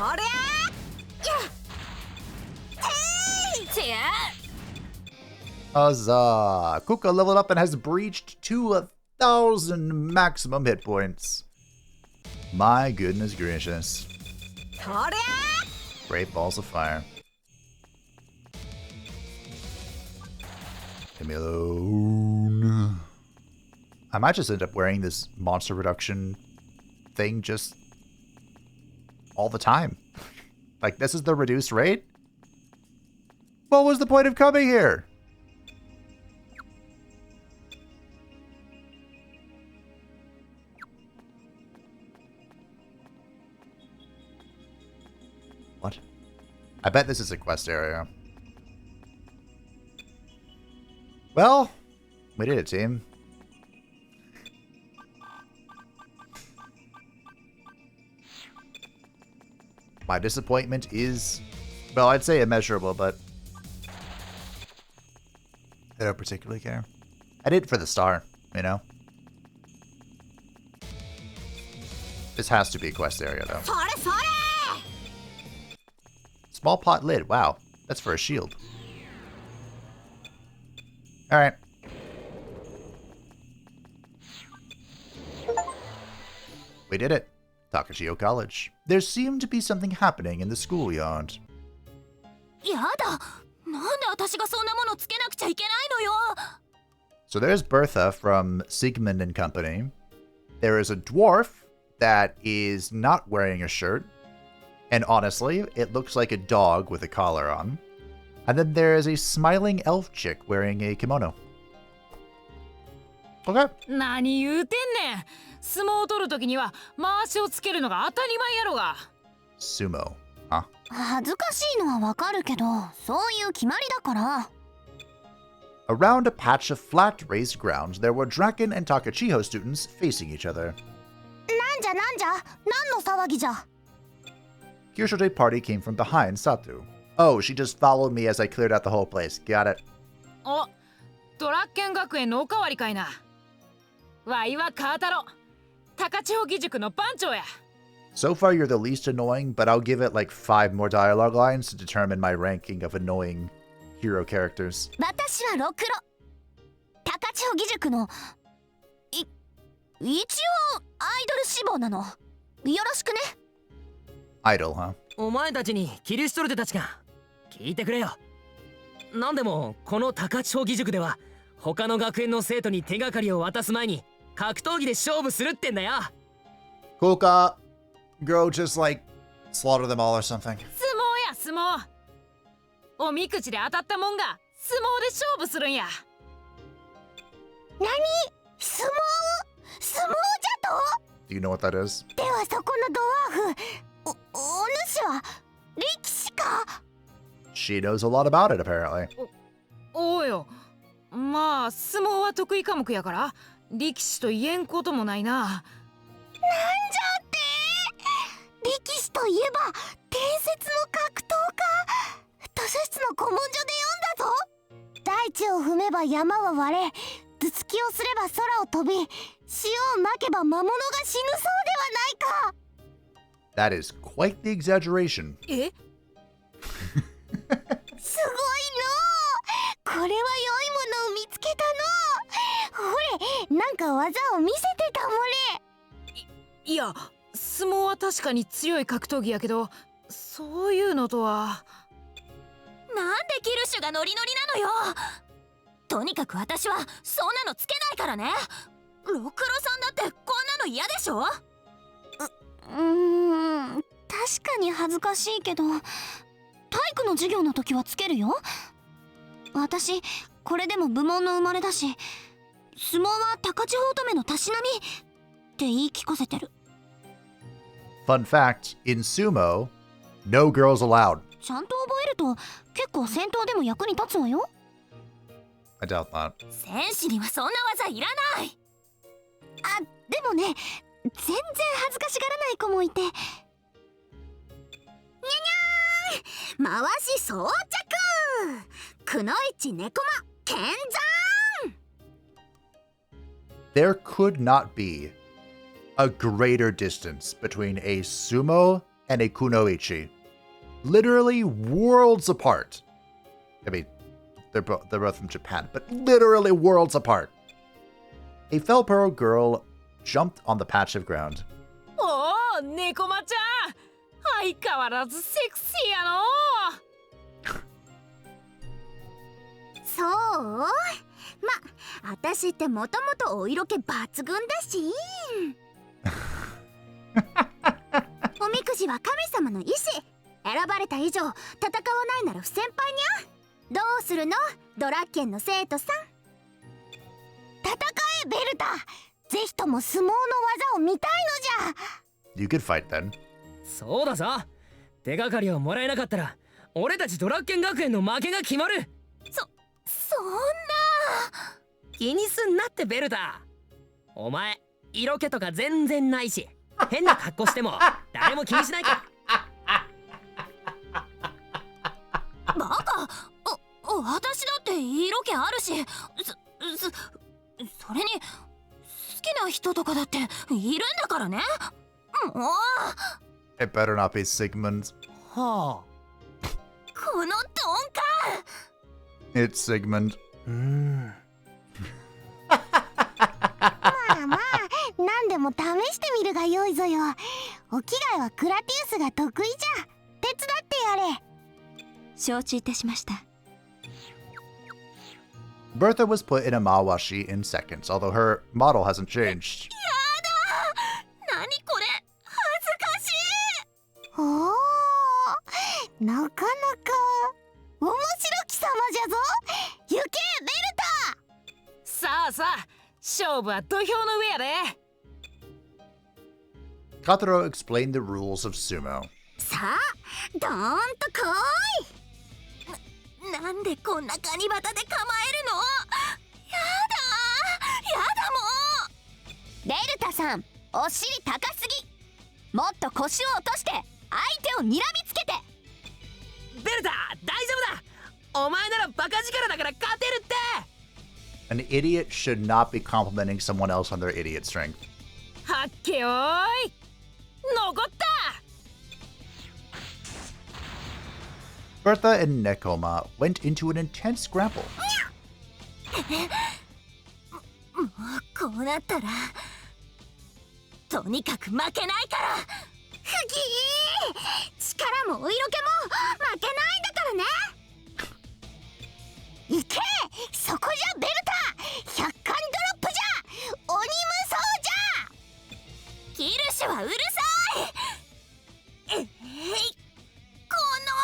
Huzzah! Kuka leveled up and has breached 2,000 maximum hit points. My goodness gracious. そりゃ Great balls of fire. Leave me alone. I might just end up wearing this monster reduction thing just all the time. Like, this is the reduced rate? What was the point of coming here? What? I bet this is a quest area. Well, we did it, team. My disappointment is, well, I'd say immeasurable, but I don't particularly care. I did it for the star, you know? This has to be a quest area, though. それそれ Small pot lid. Wow. That's for a shield. Alright. We did it. Takachiho College. There seemed to be something happening in the schoolyard. やだなんで私がそんなものつけなくちゃいけないのよ So there's Bertha from Sigmund and Company. There is a dwarf that is not wearing a shirt. And honestly, it looks like a dog with a collar on. And then there is a smiling elf chick wearing a kimono. Okay. 何言うてんねん相撲を取るときには回しをつけるのが当たり前やろが Sumo. Huh? 恥ずかしいのはわかるけど、そういう決まりだから。 Around a patch of flat raised ground, there were Draken and Takachiho students facing each other. なんじゃなんじゃ何の騒ぎじゃ Kyoshote's party came from behind Satu. Oh, she just followed me as I cleared out the whole place. Got it. おドラッケン学園のおかわりかいなわいはカータロ高千穂義塾の番長や So far, you're the least annoying, but I'll give it like 5 more dialogue lines to determine my ranking of annoying hero characters. 私はロクロ高千穂義塾の一応アイドル志望なのよろしくね Idol, huh? お前たちにキリシュトルテたちが聞いてくれよ。なんでもこの高千穂義塾では他の学園の生徒に手がかりを渡す前に格闘技で勝負するってんだよ。 Koka, go just like slaughter them all or something. 相撲や相撲おみくじで当たったもんが相撲で勝負するんや何相撲じゃと Do you know what that is? ではそこのドワーフお主は力士か She knows a lot about it, apparently. おうよまあ相撲は得意科目やから力士と言えんこともないななんじゃって力士といえば伝説の格闘家図書室の古文書で読んだぞ大地を踏めば山は割れ頭突きをすれば空を飛び塩をまけば魔物が死ぬそうではないか That is quite the exaggeration. えすごいのこれは良いものを見つけたのほれなんか技を見せてたもれいや相撲は確かに強い格闘技やけどそういうのとはなんでキルシュがノリノリなのよとにかく私はそんなのつけないからねロクロさんだってこんなの嫌でしょ確かに恥ずかしいけど体育の授業の時はつけるよ私これでも部門の生まれだし相撲は高千穂乙女のたしなみって言い聞かせてる Fun fact, in sumo, no girls allowed. ちゃんと覚えると結構戦闘でも役に立つわよ I doubt that. 戦士にはそんな技いらないあでもね全然恥ずかしがらない子もいてにゃにゃーん回し装着くのいち猫間剣山 There could not be a greater distance between a sumo and a kunoichi. Literally worlds apart. I mean, they're both from Japan, but literally worlds apart. A Felpero girl jumped on the patch of ground. お猫マちゃん、相変わらずセクシーやの。そうま、私ってもともとお色気抜群だしおみくじは神様の意志、選ばれた以上戦わないなら不先輩にゃ。どうするのドラッケンの生徒さん。戦えベルタ、ぜひとも相撲の技を見たいのじゃ。 You could fight then. そうだぞ。手がかりをもらえなかったら俺たちドラッケン学園の負けが決まる。そんな。気にすんなってベルタ。お前色気とか全然ないし、変な格好しても誰も気にしないから。バカ、私だって色気あるし、それに好きな人とかだっているんだからね。もう It better not be Sigmund. はあ。この鈍感。 It's Sigmund. まあまあ、何でも試してみるがよいぞよ。お着替えはクラティウスが得意じゃ。手伝ってやれ。承知いたしました。Bertha was put in a Mawashi in seconds, although her model hasn't changed. 何これ、恥ずかしい。おお、なかなか面白き様じゃぞ。行けベルタ。さあさあ、勝負は土俵の上やで。 Katsuro explained the rules of sumo. さあ、どーんと来い。なんでこんなガニ股で構えるの。やだもう。ベルタさん、お尻高すぎ。もっと腰を落として相手を睨みつけて。ベルタ大丈夫だ。お前ならバカ力だから勝てるって。 An idiot should not be complimenting someone else on their idiot strength. はっけよーい。残った。 Bertha and Nekoma went into an intense grapple. こうなったらとにかく負けないから。ふぎー、力もお色気も負けないんだからね。いけ、そこじゃベルタ。100貫ドロップじゃ。鬼無双じゃ。キルシュはうるさい。この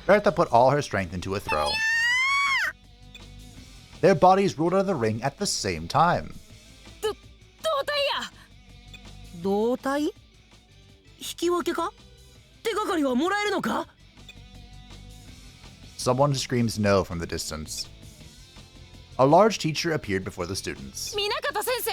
Bertha put all her strength into a throw. Their bodies rolled out of the ring at the same time. 胴体や。胴体？引き分けか？手がかりはもらえるのか？ Someone screams no from the distance. A large teacher appeared before the students. 南方先生。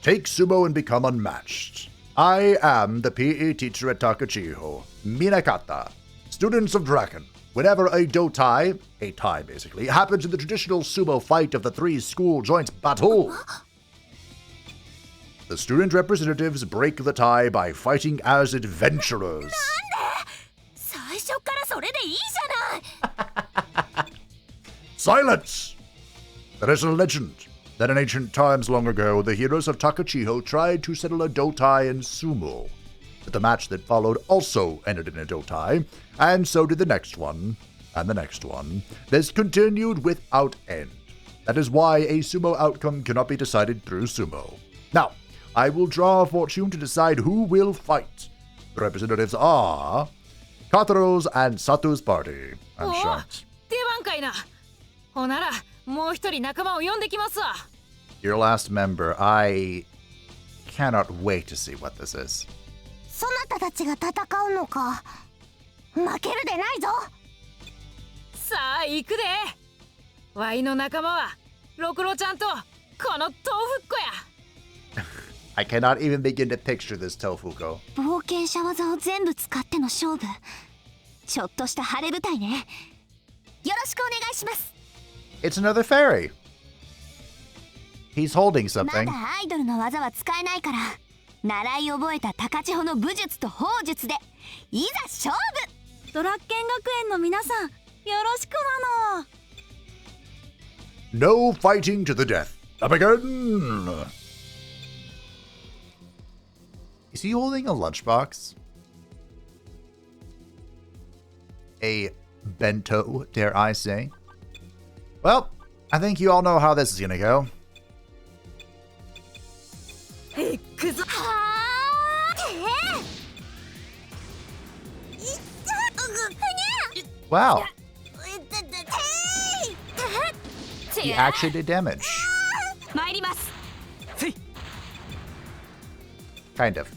Take sumo and become unmatched. I am the PE teacher at Takachiho, Minakata. Students of Draken, whenever a dotai, a tie basically, happens in the traditional sumo fight of the three school joints battle, the student representatives break the tie by fighting as adventurers. 最初からそれでいいじゃない。 Silence! There is a legend that in ancient times long ago, the heroes of Takachiho tried to settle a dotai in sumo. But the match that followed also ended in a dotai, and so did the next one, and the next one. This continued without end. That is why a sumo outcome cannot be decided through sumo. Now, I will draw a fortune to decide who will fight. The representatives are Kataro's and Satu's party. I'm shocked. 出番かいな。ほならもう一人仲間を呼んできますわ。 Your last member, I cannot wait to see what this is. そなたたちが戦うのか。負けるでないぞ。さあ行くで。ワイの仲間はロクロちゃんとこの豆腐っ子や。 I cannot even begin to picture this Tofuko. 冒険者技を全部使っての勝負。ちょっとした晴れ舞台ね。よろしくお願いします。 It's another fairy. He's holding ま something. だアイドルの技は使えないから、習い覚えた高千穂の武術と砲術でいざ勝負。ドラッケン学園の皆さん、よろしくなの。 No fighting to the death. Up again! Is he holding a lunchbox? A bento, dare I say? Well, I think you all know how this is gonna go. Wow. He actually did damage. Kind of.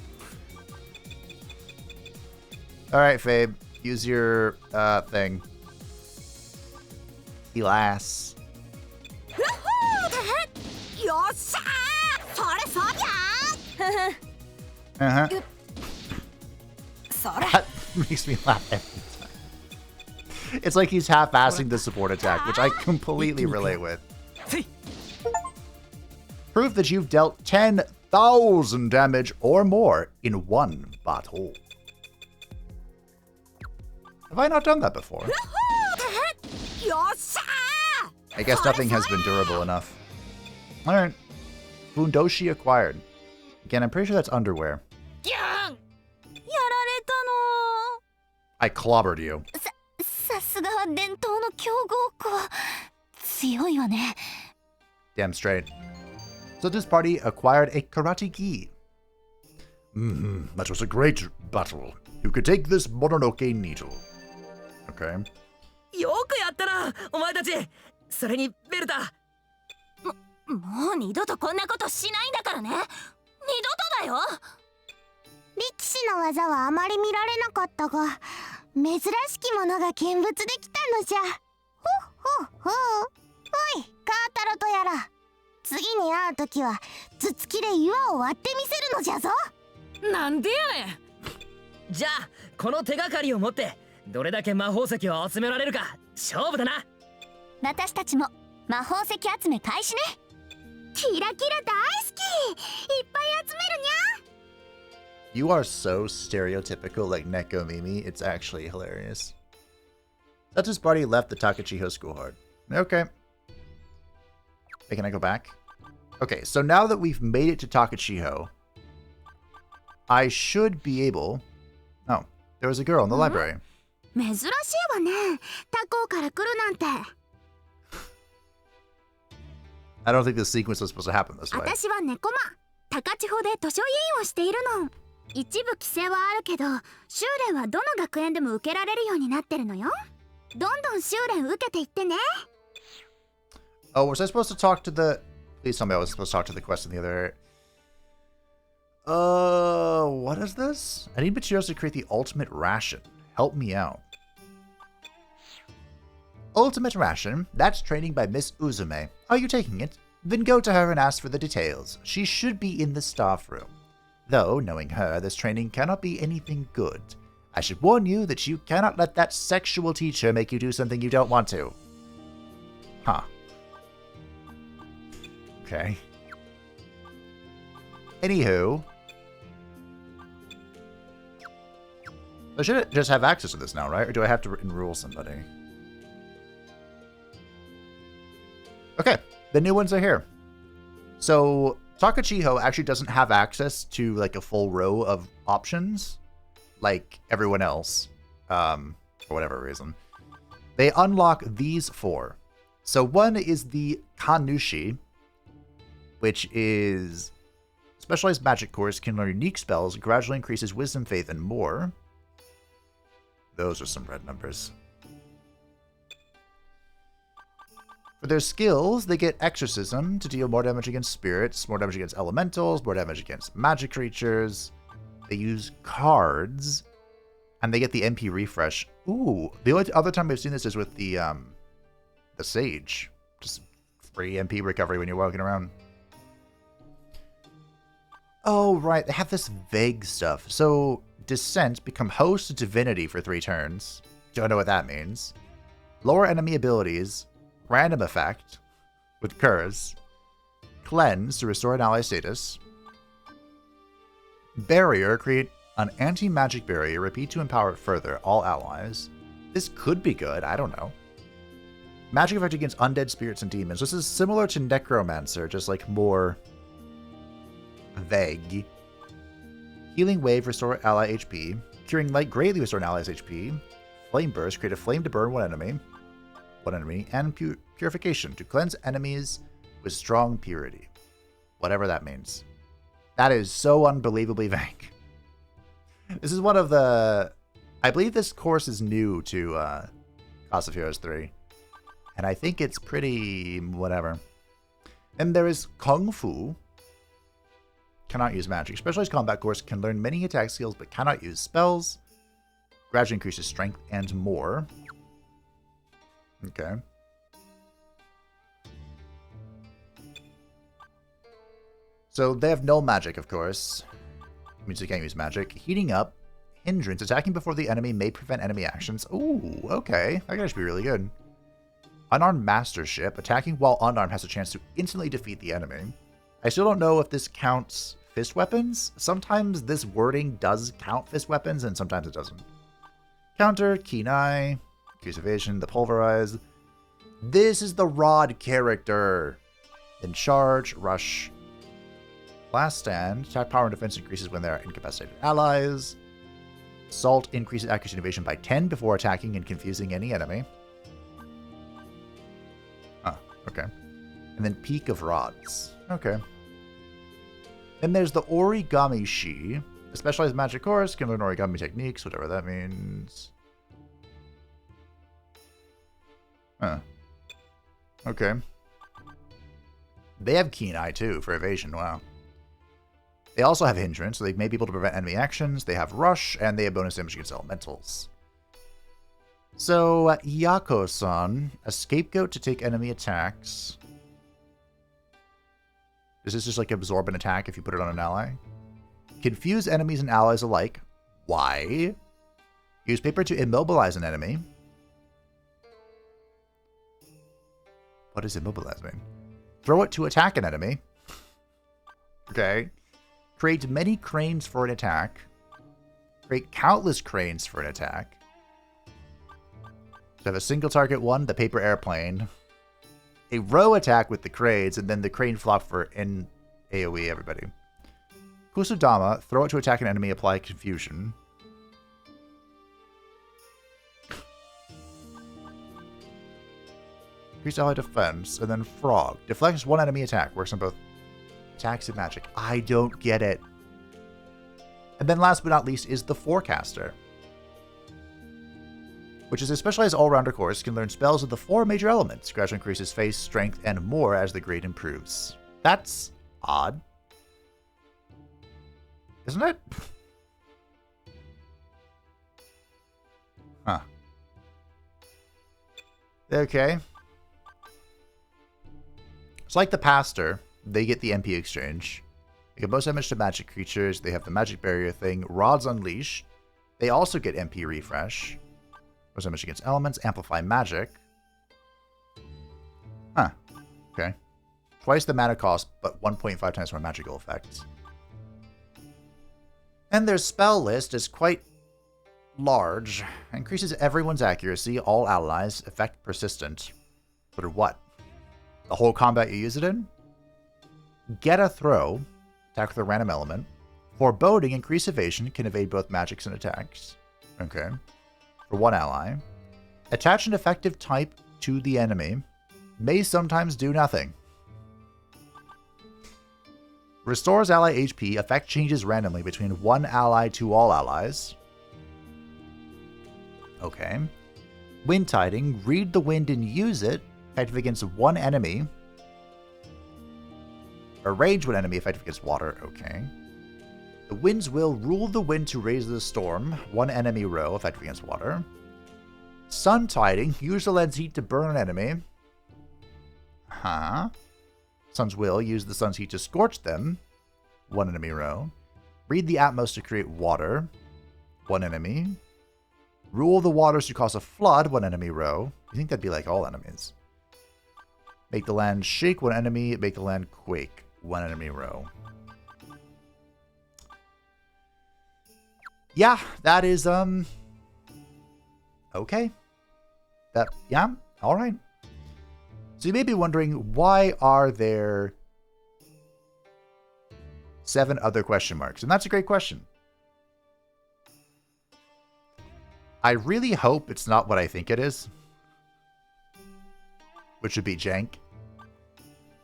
Alright, Fabe. Use your thing. Elas. Uh-huh. That makes me laugh every time. It's like he's half-assing the support attack, which I completely relate with. Prove that you've dealt 10,000 damage or more in one battle. Have I not done that before? I guess nothing has been durable enough. Alright. Fundoshi acquired. Again, I'm pretty sure that's underwear. I clobbered you. Damn straight. So this party acquired a karate gi. That was a great battle. You could take this Mononoke needle. Okay. よくやったな、お前たち。それにベルタ。もう二度とこんなことしないんだからね。二度とだよ。力士の技はあまり見られなかったが、珍しきものが見物できたのじゃ。ほっほっほ。おい、カータロとやら。次に会うときは頭突きで岩を割ってみせるのじゃぞ。なんでやねん。じゃあこの手がかりを持ってどれだけ魔法石を集められるか勝負だな。私たちも魔法石集め開始ね。キラキラ大好き。いっぱい集めるにゃ。You are so stereotypical like Neko Mimi, it's actually hilarious. Satu's party left the Takachiho school hard. Okay. Wait, can I go back? Okay, so now that we've made it to Takachiho, I should be able... Oh, there was a girl in the library. 珍しいわね。他校から来るなんて。I don't think this sequence was supposed to happen this way. 私は猫間。高千穂で図書委員をしているの。一部規制はあるけど、修練はどの学園でも受けられるようになってるのよ。どんどん修練受けていってね。Oh, was I supposed to talk to the... Please tell me I was supposed to talk to the quest in the other... what is this? I need materials to create the ultimate ration. Help me out. Ultimate ration? That's training by Miss Uzume. Are you taking it? Then go to her and ask for the details. She should be in the staff room. Though, knowing her, this training cannot be anything good. I should warn you that you cannot let that sexual teacher make you do something you don't want to. Huh. Okay. Anywho. I should just have access to this now, right? Or do I have to enroll somebody? Okay, the new ones are here. So, Takachiho actually doesn't have access to, like, a full row of options, like everyone else, for whatever reason. They unlock these four. So one is the Kanushi, which is specialized magic course, can learn unique spells, gradually increases wisdom, faith, and more. Those are some red numbers. For their skills, they get exorcism to deal more damage against spirits, more damage against elementals, more damage against magic creatures. They use cards, and they get the MP refresh. Ooh, the only other time I've seen this is with the Sage. Just free MP recovery when you're walking around. Oh, right, they have this vague stuff. So, Descent, become host to Divinity for 3 turns. Don't know what that means. Lower enemy abilities. Random effect with Curse. Cleanse to restore an ally status. Barrier, create an anti-magic barrier. Repeat to empower it further, all allies. This could be good, I don't know. Magic effect against undead spirits and demons. This is similar to Necromancer, just like more vague. Healing Wave, restore ally HP. Curing Light greatly restore an ally's HP. Flame Burst, create a flame to burn one enemy. And Purification, to cleanse enemies with strong purity. Whatever that means. That is so unbelievably vague. This is one of the... I believe this course is new to Cost of Heroes 3. And I think it's pretty... whatever. And there is Kung Fu. Cannot use magic. Specialized combat course can learn many attack skills but cannot use spells. Gradually increases strength and more. Okay. So they have no magic, of course. Means they can't use magic. Heating up. Hindrance. Attacking before the enemy may prevent enemy actions. Ooh, okay. That could actually be really good. Unarmed Mastership. Attacking while unarmed has a chance to instantly defeat the enemy. I still don't know if this counts fist weapons. Sometimes this wording does count fist weapons, and sometimes it doesn't. Counter, Keen Eye, Increase Evasion, the Pulverize. This is the Rod character. In Charge, Rush. Last Stand. Attack power and defense increases when there are incapacitated allies. Assault increases accuracy and evasion by 10 before attacking and confusing any enemy. Oh, okay. And then Peak of Rods. Okay. Then there's the Origami Shi. A specialized magic course can learn origami techniques, whatever that means. Huh. Okay. They have Keen Eye too for evasion, wow. They also have Hindrance, so they may be able to prevent enemy actions. They have Rush, and they have bonus damage against elementals. So, Yako-san, a scapegoat to take enemy attacks. Does this just like absorb an attack if you put it on an ally? Confuse enemies and allies alike. Why? Use paper to immobilize an enemy. What does immobilize mean? Throw it to attack an enemy. Okay. Create many cranes for an attack. Create countless cranes for an attack. So have a single target one, the paper airplane. A row attack with the cranes, and then the crane flop for an AoE everybody. Kusudama, throw it to attack an enemy, apply confusion. Increase ally defense, and then Frog. Deflects one enemy attack, works on both attacks and magic. I don't get it. And then last but not least is the Forecaster, which is a specialized all-rounder course, can learn spells of the 4 major elements, gradually increases face, strength, and more as the grade improves. That's odd. Isn't it? Huh. Okay. It's like the Pastor. They get the MP exchange. They get most damage to magic creatures. They have the magic barrier thing. Rods Unleash. They also get MP refresh. Most damage against elements. Amplify magic. Huh. Okay. Twice the mana cost, but 1.5 times more magical effects. And their spell list is quite large. Increases everyone's accuracy, all allies, effect persistent. For what? The whole combat you use it in? Get a throw, attack with a random element. Foreboding, increase evasion, can evade both magics and attacks. Okay. For one ally. Attach an effective type to the enemy. May sometimes do nothing. Restores ally HP, effect changes randomly between one ally to all allies. Okay. Wind Tiding, read the wind and use it, effective against one enemy. Or rage one enemy, effective against water. Okay. The winds will rule the wind to raise the storm, one enemy row, effective against water. Sun Tiding, use the lens heat to burn an enemy. Huh. Sun's Will, use the sun's heat to scorch them, one enemy row. Read the Atmos to create water, one enemy. Rule the waters to cause a flood, one enemy row. You think that'd be like all enemies. Make the land shake, one enemy. Make the land quake, one enemy row. Yeah, that is, okay. Yeah, alright. So you may be wondering, why are there 7 other question marks? And that's a great question. I really hope it's not what I think it is, which would be jank.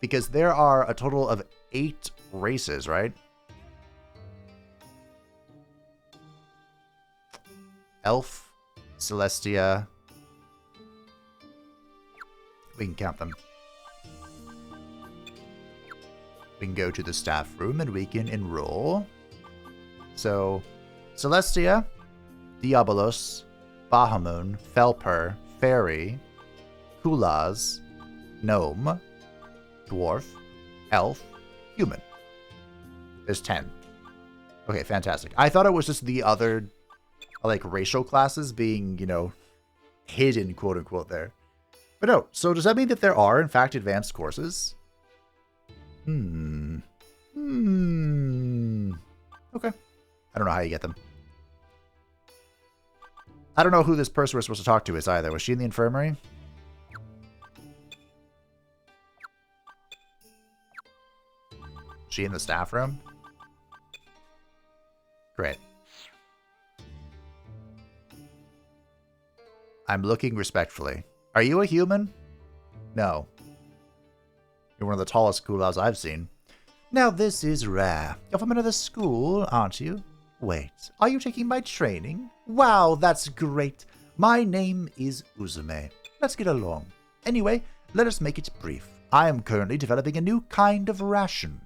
Because there are a total of 8 races, right? Elf, Celestia. We can count them. We can go to the staff room and we can enroll. So, Celestia, Diabolos, Bahamon, Felper, Fairy, Kulaz, Gnome, Dwarf, Elf, Human. There's 10. Okay, fantastic. I thought it was just the other, like, racial classes being, you know, hidden, quote-unquote, there. But no, so does that mean that there are, in fact, advanced courses? Okay. I don't know how you get them. I don't know who this person we're supposed to talk to is either. Was she in the infirmary? She in the staff room? Great. I'm looking respectfully. Are you a human? No. You're one of the tallest Kulaz I've seen. Now this is rare. You're from another school, aren't you? Wait, are you taking my training? Wow, that's great. My name is Uzume. Let's get along. Anyway, let us make it brief. I am currently developing a new kind of ration.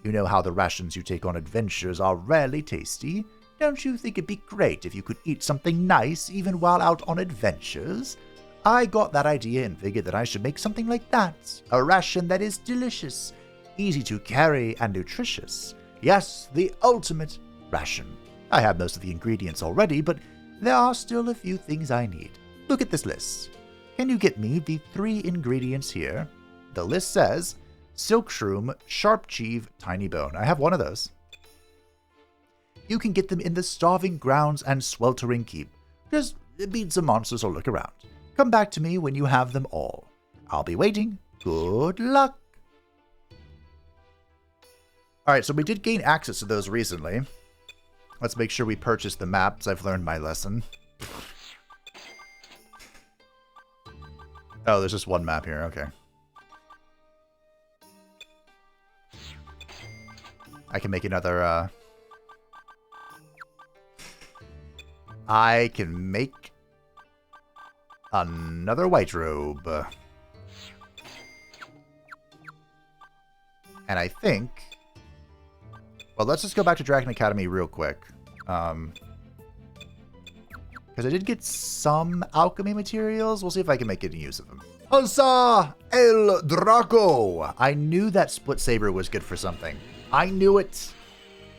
You know how the rations you take on adventures are rarely tasty? Don't you think it'd be great if you could eat something nice even while out on adventures? I got that idea and figured that I should make something like that. A ration that is delicious, easy to carry, and nutritious. Yes, the ultimate ration. I have most of the ingredients already, but there are still a few things I need. Look at this list. Can you get me the 3 ingredients here? The list says Silk Shroom, Sharp Cheeve, Tiny Bone. I have one of those. You can get them in the Starving Grounds and Sweltering Keep. Just beat some monsters or look around. Come back to me when you have them all. I'll be waiting. Good luck. Alright, so we did gain access to those recently. Let's make sure we purchase the maps. I've learned my lesson. Oh, there's just one map here. Okay. I can make another, I can make another white robe. And I think... Well, let's just go back to Dragon Academy real quick. Because I did get some alchemy materials. We'll see if I can make any use of them. Huzzah! El Draco! I knew that split saber was good for something. I knew it.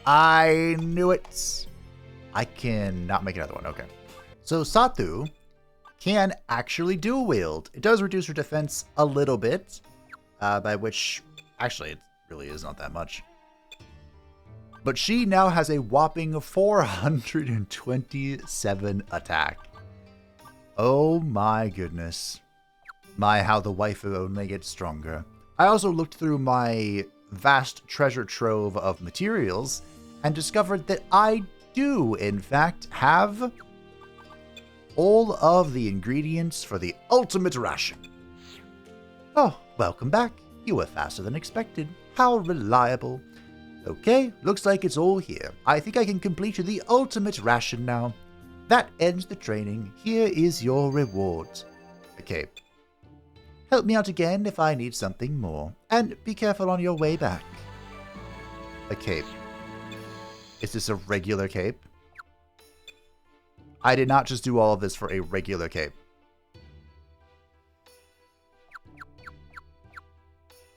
I knew it. I cannot make another one. Okay. So Satu can actually dual wield. It does reduce her defense a little bit. By which, actually, it really is not that much. But she now has a whopping 427 attack. Oh my goodness. My, how the waifu only gets stronger. I also looked through my vast treasure trove of materials and discovered that I do, in fact, have all of the ingredients for the ultimate ration. Oh, welcome back. You were faster than expected. How reliable. Okay, looks like it's all here. I think I can complete the ultimate ration now. That ends the training. Here is your reward. Okay. Help me out again if I need something more. And be careful on your way back. A cape. Is this a regular cape? I did not just do all of this for a regular cape.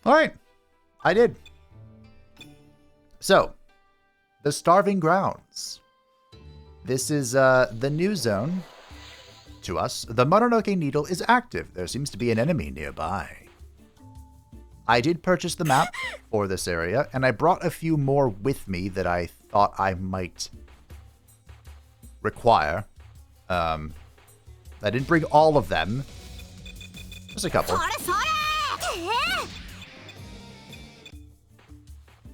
Alright. I did. So, the Starving Grounds. This is the new zone to us. The Mononoke Needle is active. There seems to be an enemy nearby. I did purchase the map for this area, and I brought a few more with me that I thought I might require. I didn't bring all of them. Just a couple.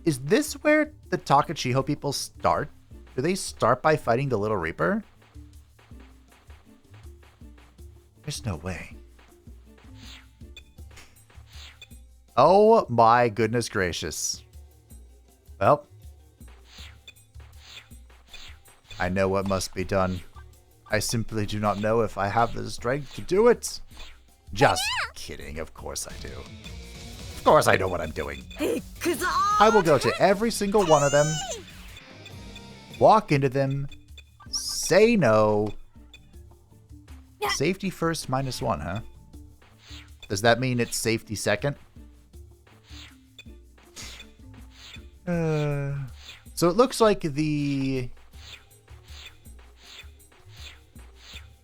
Is this where the Takachiho people start? Do they start by fighting the Little Reaper? There's no way. Oh my goodness gracious. Well, I know what must be done. I simply do not know if I have the strength to do it. Just kidding, of course I do. Of course I know what I'm doing. I will go to every single one of them, walk into them, say no. Safety first -1, huh? Does that mean it's safety second? So it looks like the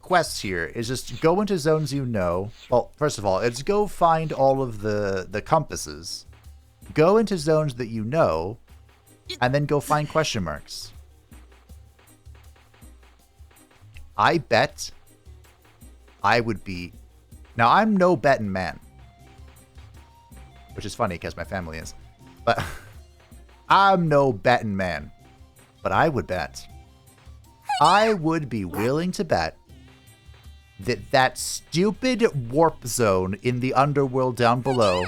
quest here is just go into zones you know. Well, first of all, it's go find all of the compasses. Go into zones that you know, and then go find question marks. I bet I would be... Now, I'm no betting man. Which is funny, because my family is. But I'm no betting man. But I would bet. I would be willing to bet that stupid warp zone in the underworld down below,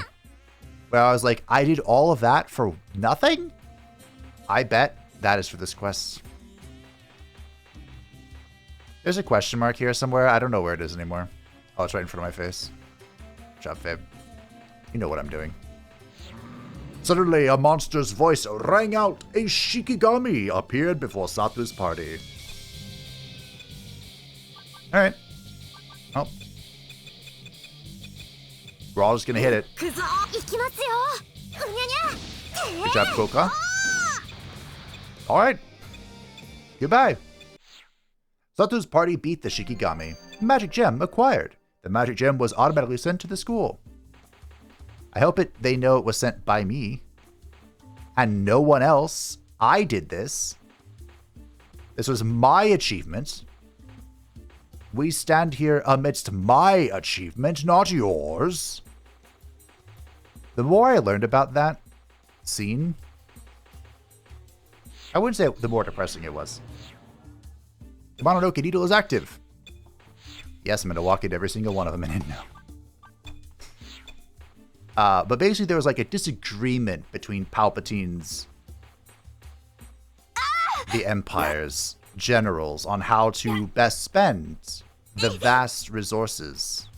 where I was like, I did all of that for nothing? I bet that is for this quest. There's a question mark here somewhere. I don't know where it is anymore. Oh, it's right in front of my face. Good job, Fib. You know what I'm doing. Suddenly, a monster's voice rang out. A Shikigami appeared before Satu's party. Alright. Oh. We're all just gonna hit it. Good job, Koka. Alright. Goodbye. Satu's party beat the Shikigami. Magic gem acquired. The magic gem was automatically sent to the school. I hope they know it was sent by me. And no one else. I did this. This was my achievement. We stand here amidst my achievement, not yours. The more I learned about that scene, I wouldn't say the more depressing it was. The Mononoke Needle is active. Yes, I'm going to walk into every single one of them in now. But basically there was like a disagreement between Palpatine's, the Empire's generals on how to best spend the vast resources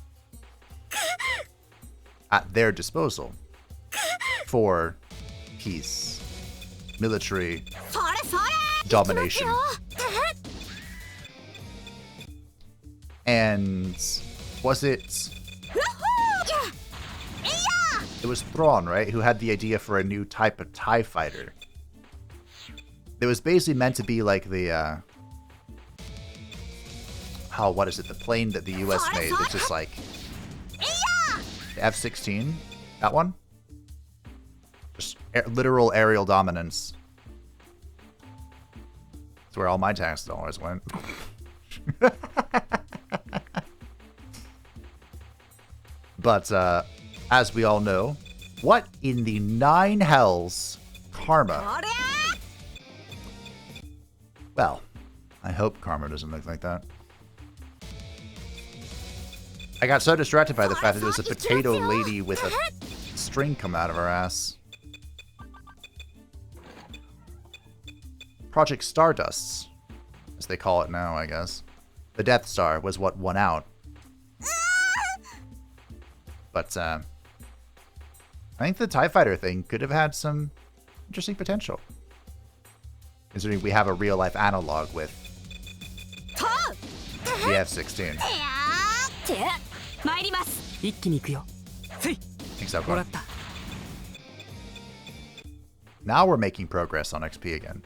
at their disposal for peace, military domination. And was it... It was Thrawn, right? Who had the idea for a new type of TIE fighter. It was basically meant to be like the, what is it? The plane that the US made that's just like... The F-16? That one? Just literal aerial dominance. That's where all my tax dollars went. But, as we all know, what in the 9 hells karma? Well, I hope karma doesn't look like that. I got so distracted by the fact that there was a potato lady with a string come out of her ass. Project Stardust, as they call it now, I guess. The Death Star was what won out. But, I think the TIE Fighter thing could have had some interesting potential. Considering we have a real-life analog with the F-16. Thanks, everyone. Now we're making progress on XP again.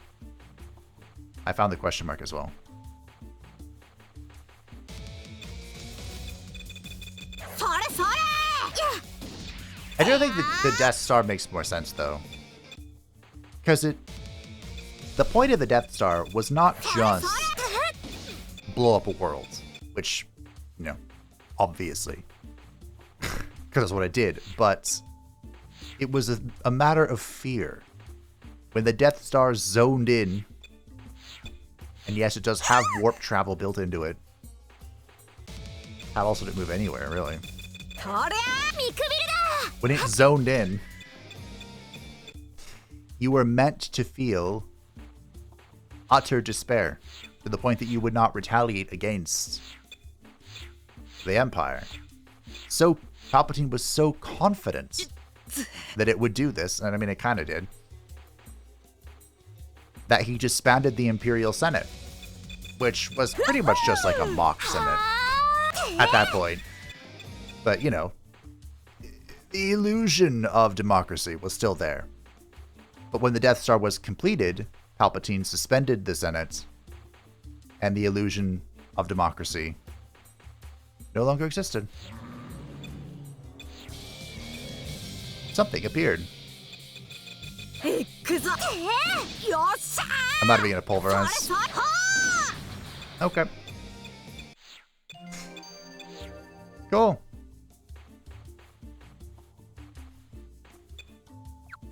I found the question mark as well. I do think the Death Star makes more sense, though. Because the point of the Death Star was not just blow up a world, which, you know, obviously, because that's what it did, but it was a matter of fear. when the Death Star zoned in, and yes, it does have warp travel built into it. How else would it move anywhere, really? When it zoned in, you were meant to feel utter despair to the point that you would not retaliate against the Empire. So Palpatine was so confident that it would do this, and I mean, it kind of did, that he disbanded the Imperial Senate, which was pretty much just like a mock Senate at that point. But, you know, the illusion of democracy was still there. But when the Death Star was completed, Palpatine suspended the Senate, and the illusion of democracy no longer existed. Something appeared. I'm about to be gonna pulverize. Okay. Cool.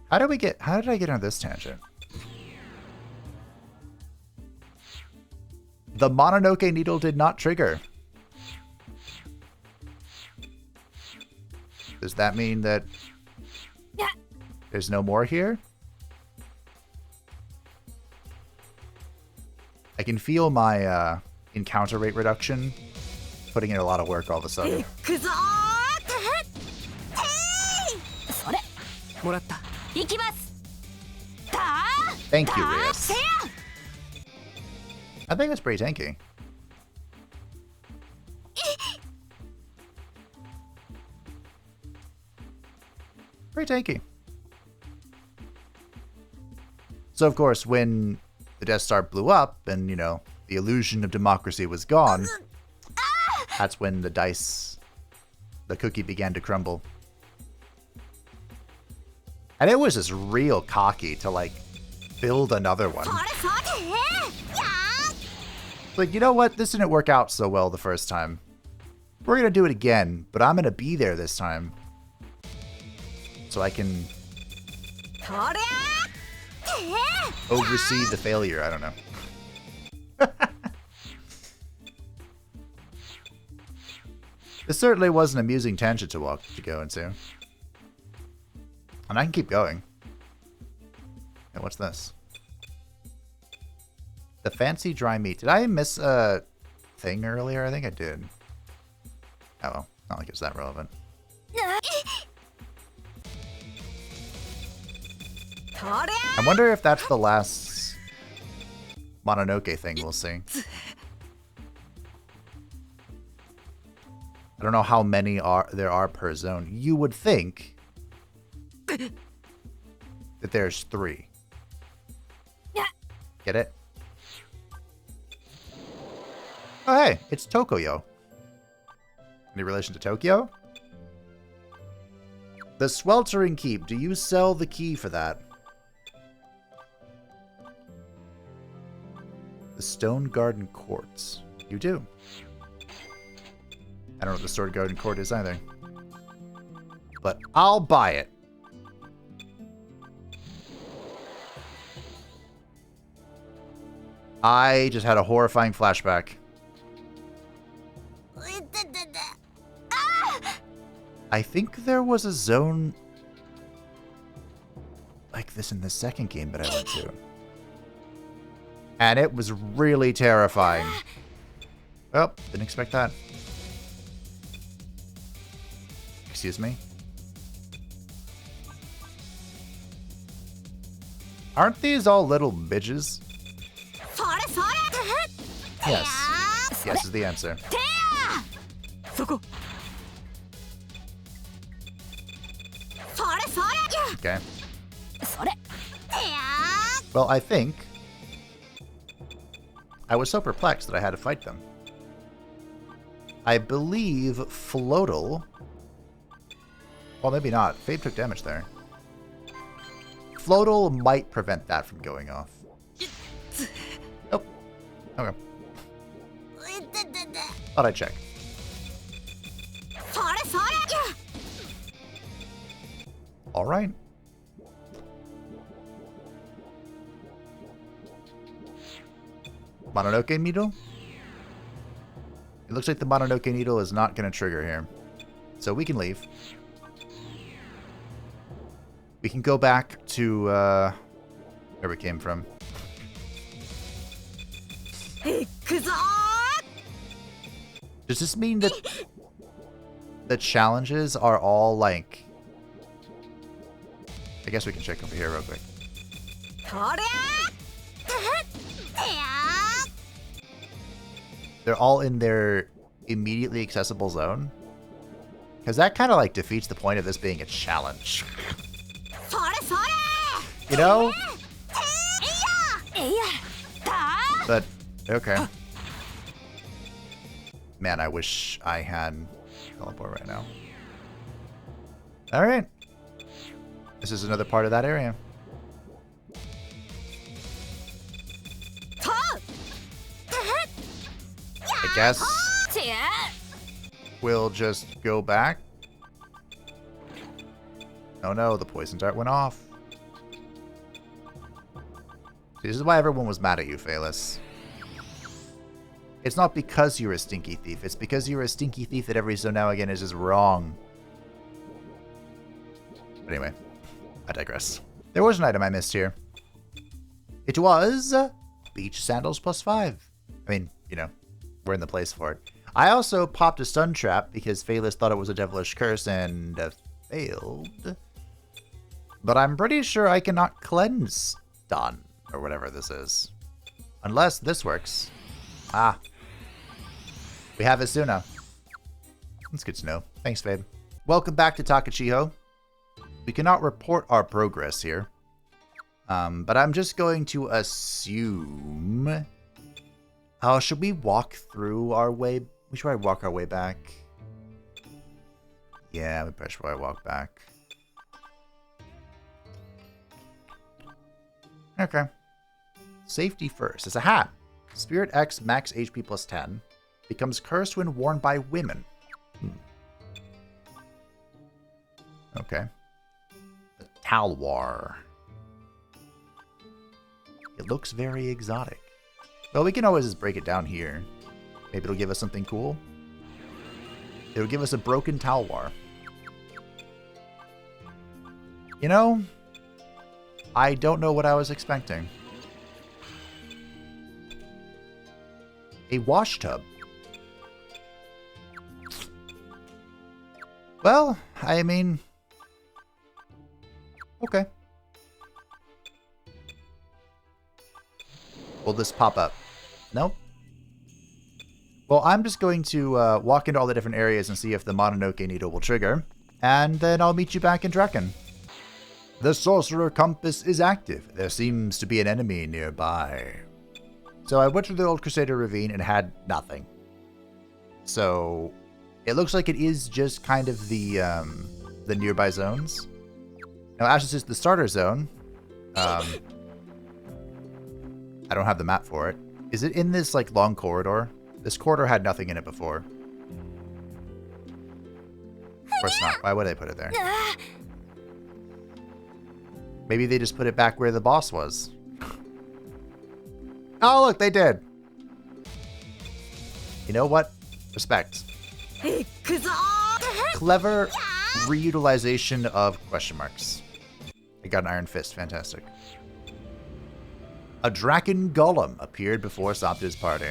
How did I get on this tangent? The Mononoke needle did not trigger. Does that mean that there's no more here? I can feel my encounter rate reduction putting in a lot of work all of a sudden. Thank you, Rias. I think that's pretty tanky. Pretty tanky. So, of course, when the Death Star blew up and, you know, the illusion of democracy was gone, that's when the cookie began to crumble. And it was just real cocky to, like, build another one. Like, you know what? This didn't work out so well the first time. We're gonna do it again, but I'm gonna be there this time. So I can oversee the failure. I don't know. This certainly was an amusing tangent to go into. And I can keep going. And what's this? The fancy dry meat. Did I miss a thing earlier? I think I did. Oh well, not like it's that relevant. I wonder if that's the last Mononoke thing we'll see. I don't know how many there are per zone. You would think that there's 3. Get it? Oh hey, it's Tokoyo. Any relation to Tokyo? The Sweltering Keep. Do you sell the key for that? The Stone Garden Quartz. You do. I don't know what the Stone Garden Court is either. But I'll buy it. I just had a horrifying flashback. I think there was a zone like this in the second game that I went to. And it was really terrifying. Oh, didn't expect that. Excuse me. Aren't these all little midges? Yes. Yes is the answer. Okay. Well, I think I was so perplexed that I had to fight them. I believe Floatle... Well, maybe not. Fade took damage there. Floatle might prevent that from going off. Nope. Okay. Thought I'd check. Alright. Mononoke needle? It looks like the Mononoke needle is not going to trigger here. So we can leave. We can go back to where we came from. Does this mean that the challenges are all like... I guess we can check over here real quick. They're all in their immediately accessible zone? Because that kind of like defeats the point of this being a challenge. You know? But, okay. Man, I wish I had teleport right now. Alright. This is another part of that area. I guess we'll just go back. Oh no, the poison dart went off. See, this is why everyone was mad at you, Phaelus. It's not because you're a stinky thief. It's because you're a stinky thief that every so now and again is just wrong. But anyway, I digress. There was an item I missed here. It was beach sandals +5. I mean, you know, we're in the place for it. I also popped a stun trap because Phaelus thought it was a devilish curse and failed. But I'm pretty sure I cannot cleanse stun or whatever this is. Unless this works. Ah. We have Asuna. That's good to know. Thanks, Fabe. Welcome back to Takachiho. We cannot report our progress here. But I'm just going to assume... should we walk through our way? We should probably walk our way back. Yeah, we should probably walk back. Okay. Safety first. It's a hat. Spirit X max HP +10. Becomes cursed when worn by women. Okay. The Talwar. It looks very exotic. Well, we can always just break it down here. Maybe it'll give us something cool. It'll give us a broken Talwar. You know, I don't know what I was expecting. A wash tub. Well, I mean... Okay. Will this pop up? Nope. Well, I'm just going to walk into all the different areas and see if the Mononoke needle will trigger. And then I'll meet you back in Dresden. The sorcerer compass is active. There seems to be an enemy nearby. So I went through the Old Crusader Ravine and had nothing. So it looks like it is just kind of the nearby zones. Now, as this is the starter zone, I don't have the map for it. Is it in this like long corridor? This corridor had nothing in it before. Of course not. Why would they put it there? Maybe they just put it back where the boss was. Oh, look, they did. You know what? Respect. Clever reutilization of question marks. I got an Iron Fist. Fantastic. A Draken Golem appeared before Sopta's party.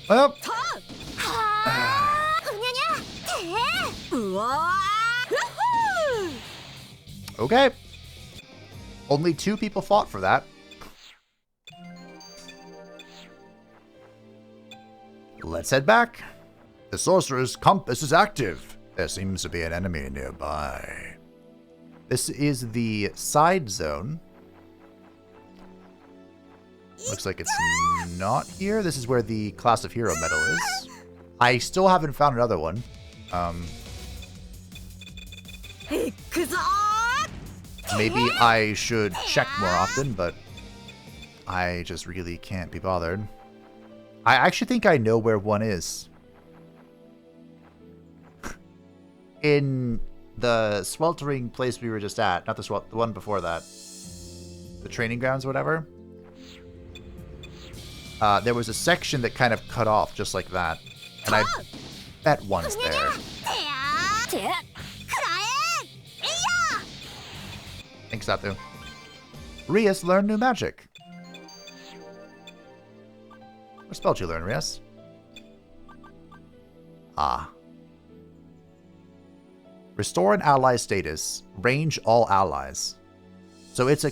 Well. Okay. Only 2 people fought for that. Let's head back. The sorcerer's compass is active. There seems to be an enemy nearby. This is the side zone. Looks like it's not here. This is where the Class of Hero medal is. I still haven't found another one. Maybe I should check more often, but I just really can't be bothered. I actually think I know where one is. In the sweltering place we were just at. Not the one before that. The training grounds or whatever. there was a section that kind of cut off just like that. And I bet one's there. Thanks, Satu. Rias learned new magic. What spell did you learn, Rias? Ah. Restore an ally status. Range all allies. So it's a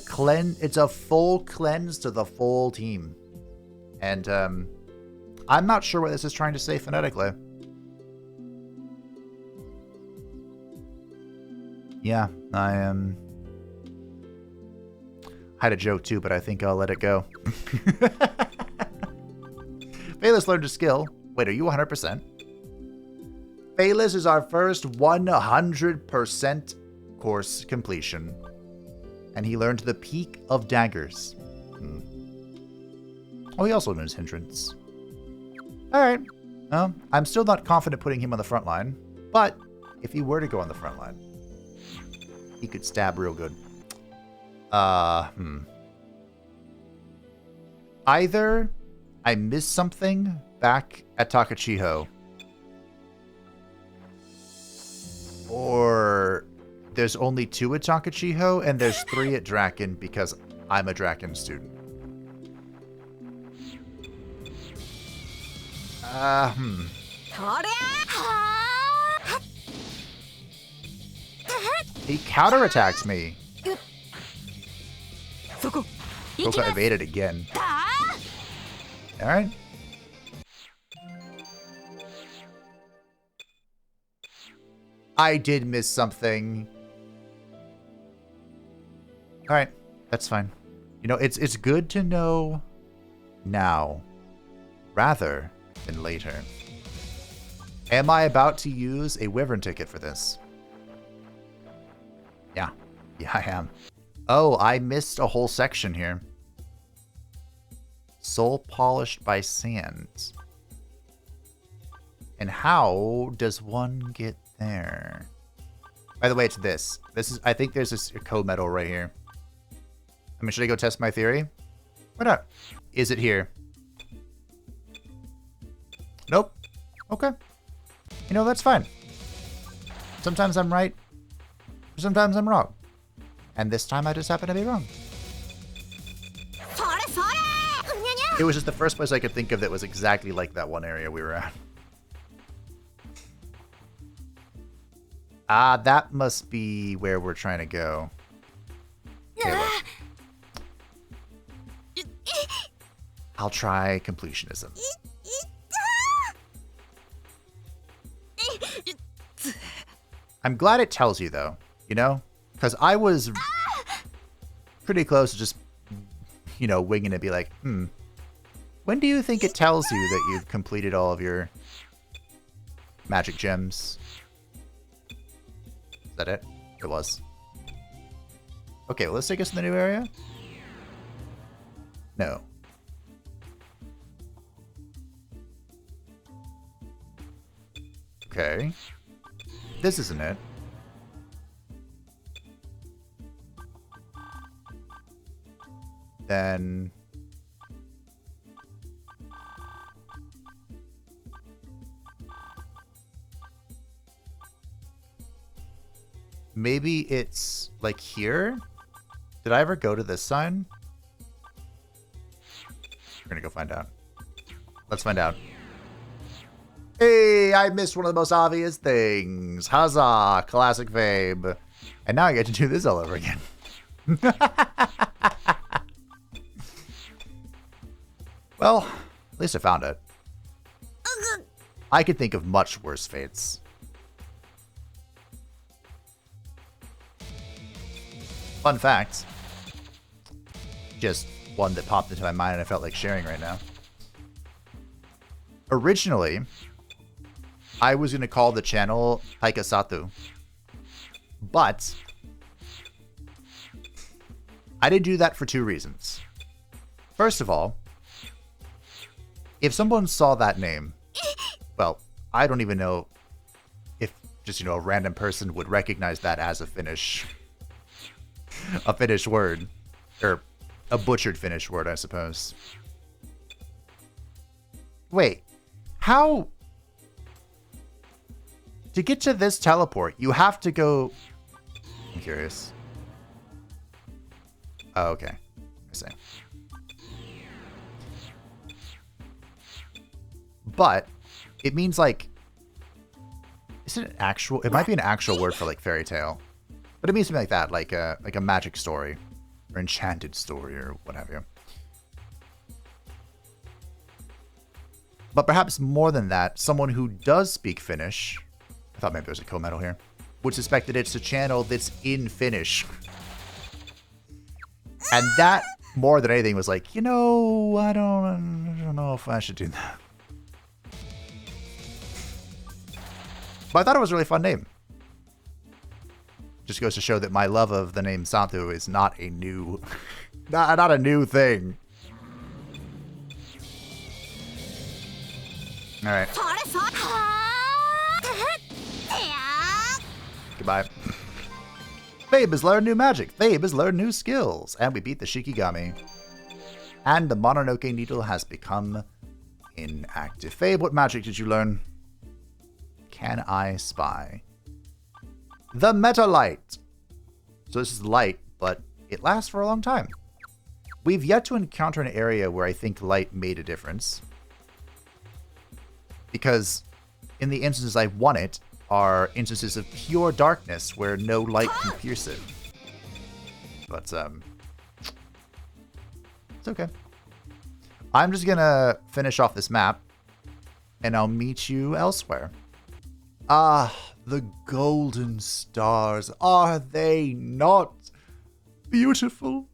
full cleanse to the full team. And I'm not sure what this is trying to say phonetically. Yeah, I had a joke too, but I think I'll let it go. Phaelus learned a skill. Wait, are you 100%? Phaelus is our first 100% course completion. And he learned the Peak of Daggers. Oh, he also knows Hindrance. Alright. Well, I'm still not confident putting him on the front line. But if he were to go on the front line, he could stab real good. Either I missed something back at Takachiho, or there's only 2 at Takachiho and there's 3 at Draken because I'm a Draken student. He counterattacked me. Goka evaded again. Alright. I did miss something. Alright, that's fine. You know, it's good to know now rather than later. Am I about to use a Wyvern ticket for this? Yeah. Yeah, I am. Oh, I missed a whole section here. Soul polished by sand. And how does one get there? By the way, it's this. I think there's a code medal right here. I mean, should I go test my theory? Why not? Is it here? Nope. Okay. You know, that's fine. Sometimes I'm right. Sometimes I'm wrong. And this time I just happen to be wrong. It was just the first place I could think of that was exactly like that one area we were at. Ah, that must be where we're trying to go. Okay, I'll try completionism. I'm glad it tells you, though, you know? Because I was pretty close to just, you know, winging it, be like, when do you think it tells you that you've completed all of your magic gems? Is that it? It was. Okay, well, let's take us to the new area. No. Okay. This isn't it. Then... maybe it's like here? Did I ever go to this sign? We're gonna go find out. Let's find out. Hey, I missed one of the most obvious things. Huzzah! Classic Vabe. And now I get to do this all over again. Well, at least I found it. I could think of much worse fates. Fun fact. Just one that popped into my mind and I felt like sharing right now. Originally, I was going to call the channel Haikasatu. But I didn't do that for 2 reasons. First of all, if someone saw that name, well, I don't even know if just, you know, a random person would recognize that as a Finnish word. Or a butchered Finnish word, I suppose. Wait. How... To get to this teleport, you have to go... I'm curious. Oh, okay. I see. But it means like... Is it an actual... It might be an actual word for like fairy tale. But it means something like that, like a magic story. Or enchanted story or what have you. But perhaps more than that, someone who does speak Finnish... I thought maybe there was a co-medal here. Would suspect that it's a channel that's in Finnish. And that, more than anything, was like, you know, I don't know if I should do that. But I thought it was a really fun name. Just goes to show that my love of the name Santu is not a new... not a new thing. Alright. Goodbye. Fabe has learned new magic. Fabe has learned new skills. And we beat the Shikigami. And the Mononoke Needle has become inactive. Fabe, what magic did you learn? Can I spy? The Meta Light. So this is light, but it lasts for a long time. We've yet to encounter an area where I think light made a difference. Because in the instances I won it, are instances of pure darkness where no light can pierce it. But, it's okay. I'm just gonna finish off this map, and I'll meet you elsewhere. Ah, the golden stars, are they not beautiful?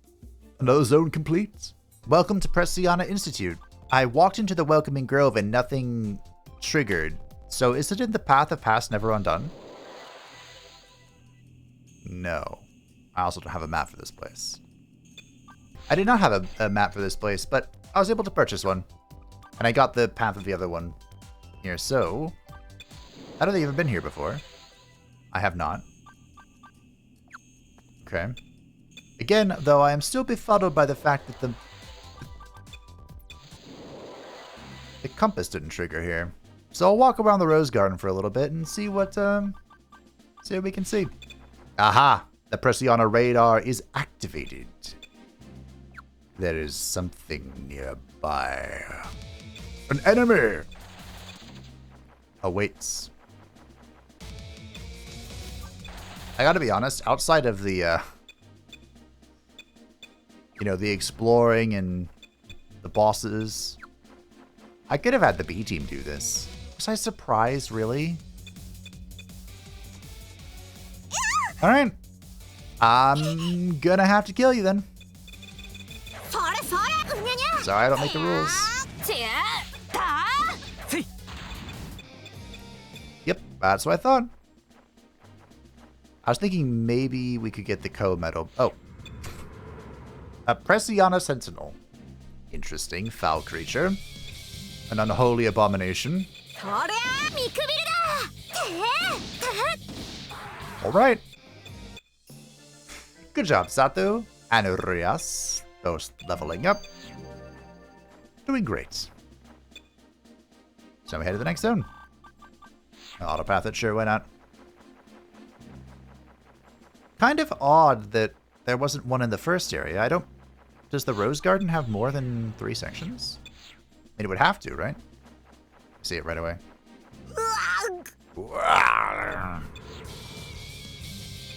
Another zone complete. Welcome to Pressiana Institute. I walked into the welcoming grove and nothing triggered. So is it in the path of past never undone? No. I also don't have a map for this place. I did not have a map for this place, but I was able to purchase one. And I got the path of the other one here, so... I don't think I've ever been here before. I have not. Okay. Again, though, I am still befuddled by the fact that the compass didn't trigger here. So I'll walk around the Rose Garden for a little bit and see what we can see. Aha! The Pressiana radar is activated. There is something nearby. An enemy awaits. I gotta be honest, outside of the, you know, the exploring and the bosses, I could have had the B team do this. Was I surprised, really? Alright. I'm gonna have to kill you then. Sorry, I don't make the rules. Yep, that's what I thought. I was thinking maybe we could get the co-medal. Oh. A Pressiana Sentinel. Interesting, foul creature. An unholy abomination. Alright. Good job, Sato and Urias. Both leveling up. Doing great. So we head to the next zone. Autopath it, sure, why not? Kind of odd that there wasn't one in the first area. Does the Rose Garden have more than 3 sections? I mean, it would have to, right? See it right away.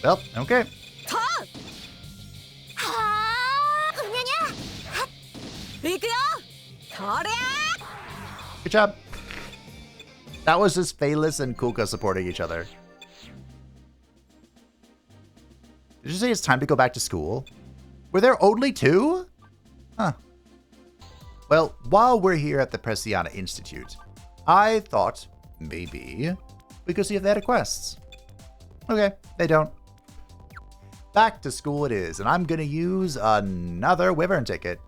Well, okay. Good job. That was just Phaelus and Kulka supporting each other. Did you say it's time to go back to school? Were there only 2? Huh. Well, while we're here at the Pressiana Institute, I thought maybe we could see if they had quests. Okay, they don't. Back to school it is, and I'm gonna use another Wyvern ticket.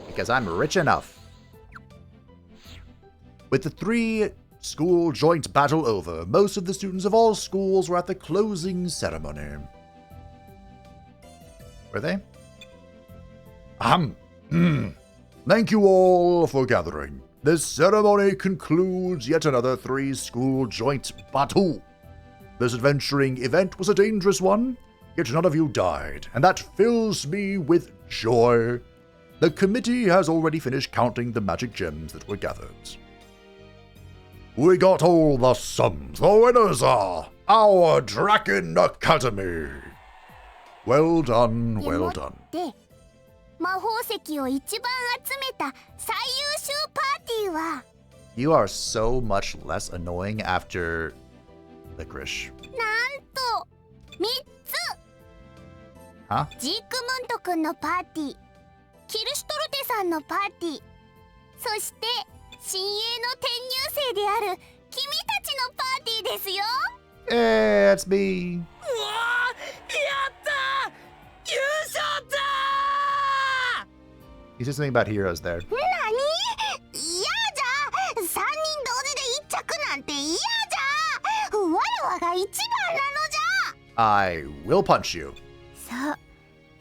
Because I'm rich enough. With the 3-school joint battle over, most of the students of all schools were at the closing ceremony. Were they? Thank you all for gathering. This ceremony concludes yet another 3-school joint battle. This adventuring event was a dangerous one, yet none of you died, and that fills me with joy. The committee has already finished counting the magic gems that were gathered. We got all the sums. The winners are our Draken Academy. Well done, well done. で、魔法石を一番集めた最優秀パーティーは You are so much less annoying after licorice. なんと3つ Huh? ジークムント君のパーティー、キルシュトルテさんのパーティー、そして新鋭の転入生である君たちのパーティーですよ。 Hey, it's me. うわー、やったー、優勝だー。 You said something about heroes there. なに？嫌じゃ。3人同時で1着なんて嫌じゃ。我々が一番なのじゃ。 I will punch you. そう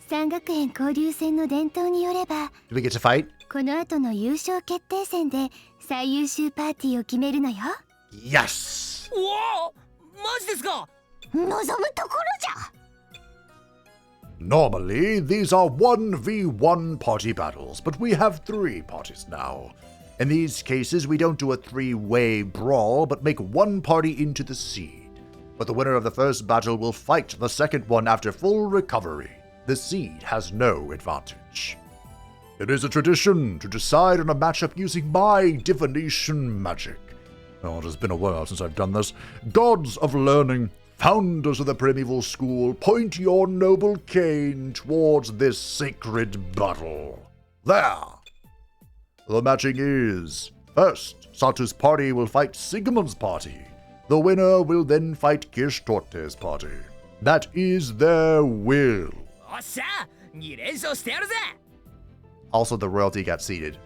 三学園交流戦の伝統によれば Do we get to fight? この後の優勝決定戦で最優秀パーティーを決めるのよ。 Yes! おお、マジですか。望むところじゃ。 Normally, these are 1v1 party battles, but we have 3 parties now. In these cases, we don't do a 3-way brawl, but make one party into the seed. But the winner of the first battle will fight the second one after full recovery. The seed has no advantage. It is a tradition to decide on a matchup using my divination magic. Oh, it has been a while since I've done this. Gods of learning, founders of the primeval school, point your noble cane towards this sacred battle. There! The matching is: first, Satu's party will fight Sigmund's party. The winner will then fight Kirschtorte's party. That is their will. おっしゃ、2連勝してやるぜ。 Also, the royalty got seated.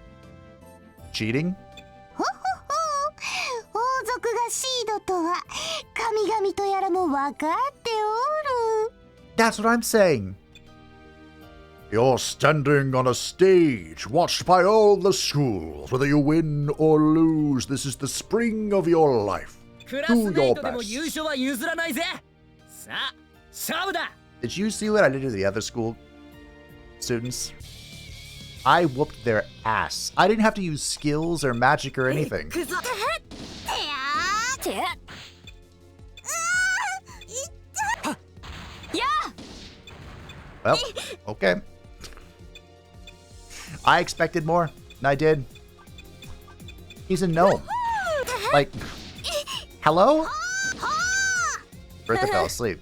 Cheating? ほほほ。王族がシードとは神々とやらも分かっておる。 That's what I'm saying. You're standing on a stage, watched by all the schools. Whether you win or lose, this is the spring of your life. クラスメイトでも優勝は譲らないぜ。さあ、勝負だ。 Did you see what I did to the other school students? I whooped their ass. I didn't have to use skills or magic or anything. Well, okay. I expected more, and I did. He's a gnome. Like, hello? Bertha fell asleep.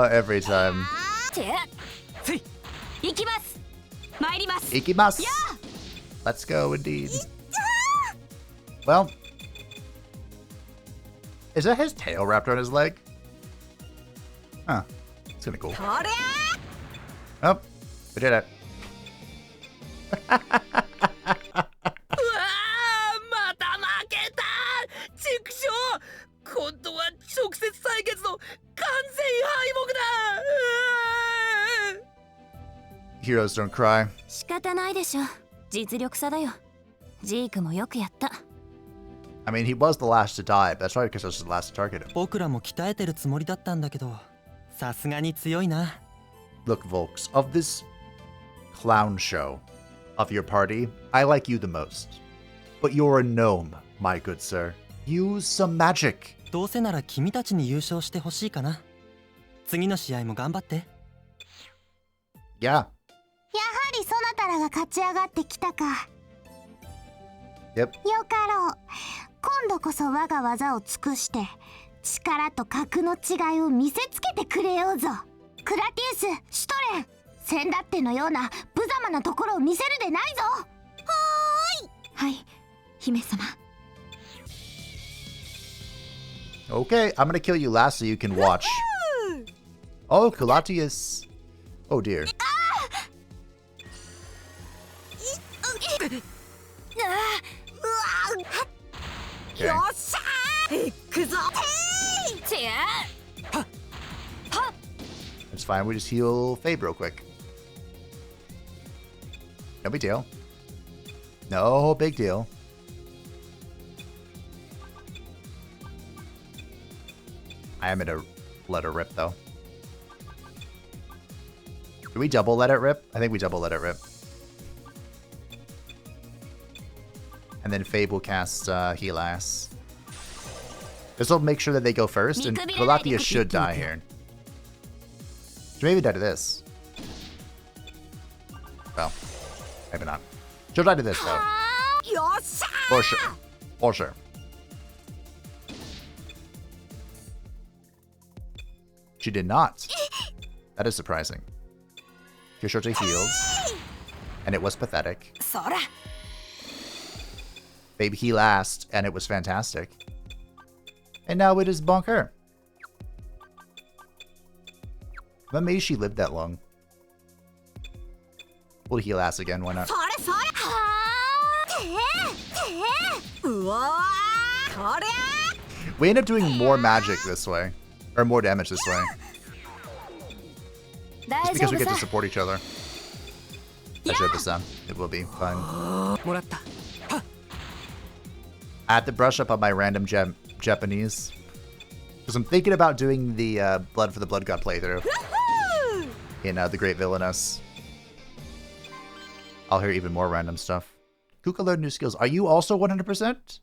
Every time. 行きます。参ります。 Ikimasu. Let's go, indeed. Well, is that his tail wrapped around his leg? Huh. It's kinda cool. Oh, we did it. うわあ、また負けた。畜生。今度は直接対決の完全敗北だ。 Heroes don't cry. 仕方ないでしょ。実力差だよ。ジークもよくやった。 I mean, he was the last to die, but that's probably because I was the last to target him. 僕らも鍛えてるつもりだったんだけど、さすがに強いな。 Look, Volks, of this clown show of your party, I like you the most. But you're a gnome, my good sir. Use some magic. どうせなら君たちに優勝してほしいかな。次の試合も頑張って。Yeah. やはりそなたらが勝ち上がってきたか。 Yep. よかろう。今度こそ我が技を尽くして力と格の違いを見せつけてくれようぞ。クラティウス、シュトレン、先だってのような無様なところを見せるでないぞ。はーい。はい、姫様。 Okay, I'm gonna kill you last so you can watch. Oh, Kulatius. Oh dear. Okay. よっしゃー。行くぞ。fine. We just heal Fabe real quick. No big deal. No big deal. I am gonna let her rip though. Do we double let it rip? I think we double let it rip. And then Fabe will cast Helas. This will make sure that they go first, and Velathia should die here. She maybe die to this. Well, maybe not. She'll die to this though. For sure. For sure. She did not. That is surprising. Kyoshota heals. And it was pathetic. Baby he last, and it was fantastic. And now it is Bonker. But maybe she lived that long. We'll heal ass again, why not? We end up doing more magic this way. Or more damage this way. Just because we get to support each other. It will be fun. I have to brush up on my random Japanese. Because I'm thinking about doing the Blood for the Blood God playthrough. In The Great Villainess. I'll hear even more random stuff. Kuka learned new skills. Are you also 100%?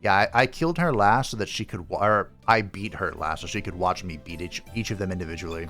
Yeah, I killed her last so that she could, or I beat her last so she could watch me beat each of them individually.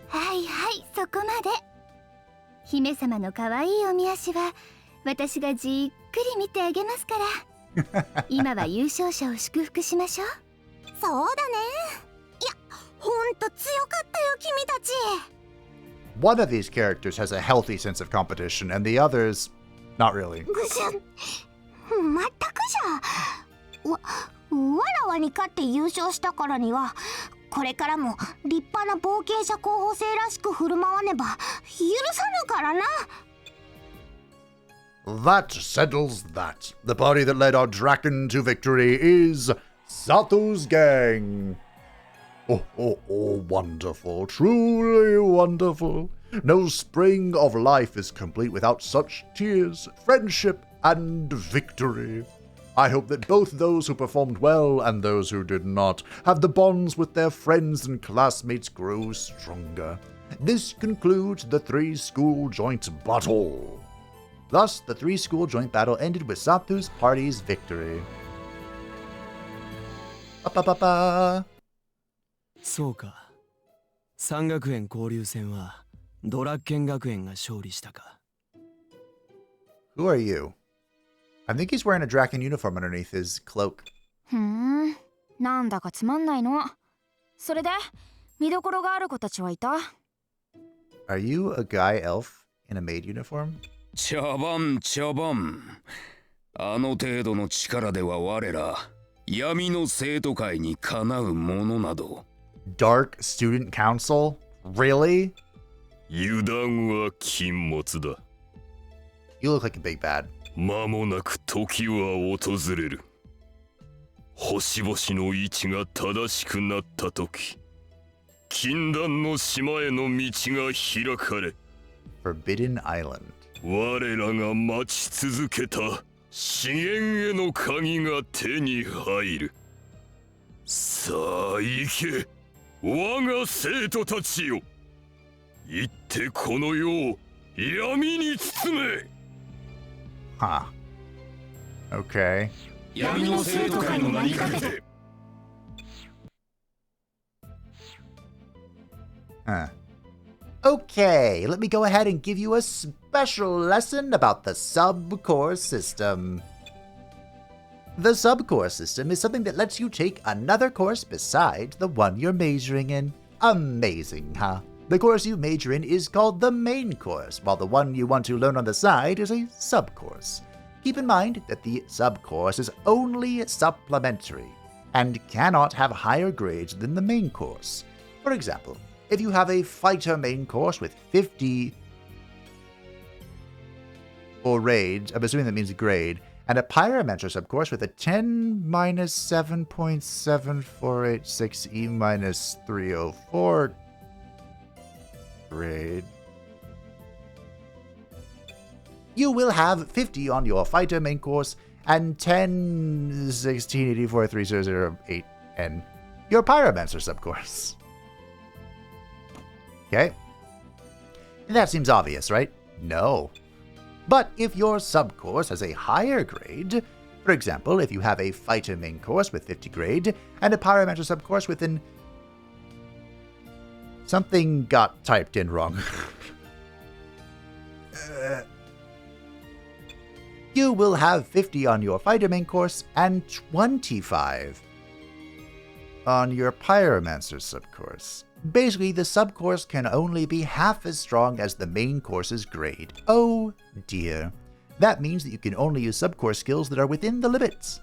はいはい、そこまで。姫様の可愛いおみ足は私がじっくり見てあげますから。今は優勝者を祝福しましょう。そうだね。いや、ほんと強かったよ、君たち。One of these characters has a healthy sense of competition, and the others, not really. ぐしゅん。まったくじゃ。わらわに勝って優勝したからには、これからも立派な冒険者候補生らしく振る舞わねば許さぬからな。That settles that. The party that led our Draken to victory is Sato's gang. Oh, wonderful, truly wonderful. No spring of life is complete without such tears, friendship, and victory. I hope that both those who performed well and those who did not have the bonds with their friends and classmates grow stronger. This concludes the 3-school joint battle. Thus, the 3-school joint battle ended with Sato's party's victory. Ba-ba-ba-ba. そうか。三学園交流戦はドラッケン学園が勝利したか。Who are you? I think he's wearing a Draken uniform underneath his cloak. なんだかつまんないの。それで見どころがある子たちはいた？ Are you a guy elf in a maid uniform? 茶番。あの程度の力では我ら闇の生徒会にかなうものなど。Dark Student Council? Really? 油断は禁物だ。You look like a big bad. 間もなく時は訪れる。星々の位置が正しくなった時、禁断の島への道が開かれ、Forbidden Island. 我らが待ち続けた資源への鍵が手に入る。さあ行け、我が生徒たちよ。行ってこの世を闇に包め。Huh. Okay. 闇の生徒会の名にかけて。 Huh. Okay, let me go ahead and give you a special lesson about the subcore system. The subcore system is something that lets you take another course besides the one you're majoring in. Amazing, huh? The course you major in is called the main course, while the one you want to learn on the side is a subcourse. Keep in mind that the subcourse is only supplementary and cannot have higher grades than the main course. For example, if you have a fighter main course with 50 or grade, I'm assuming that means grade, and a pyromancer subcourse with a 10 minus 7.7486 E minus 304 grade, you will have 50 on your fighter main course and 10 1684 3008 and your pyromancer subcourse. Okay? That seems obvious, right? No. But if your subcourse has a higher grade, for example, if you have a fighter main course with 50 grade and a pyromancer subcourse with an... Something got typed in wrong. You will have 50 on your fighter main course and 25 on your pyromancer subcourse. Basically, the subcourse can only be half as strong as the main course's grade. Oh dear. That means that you can only use subcourse skills that are within the limits.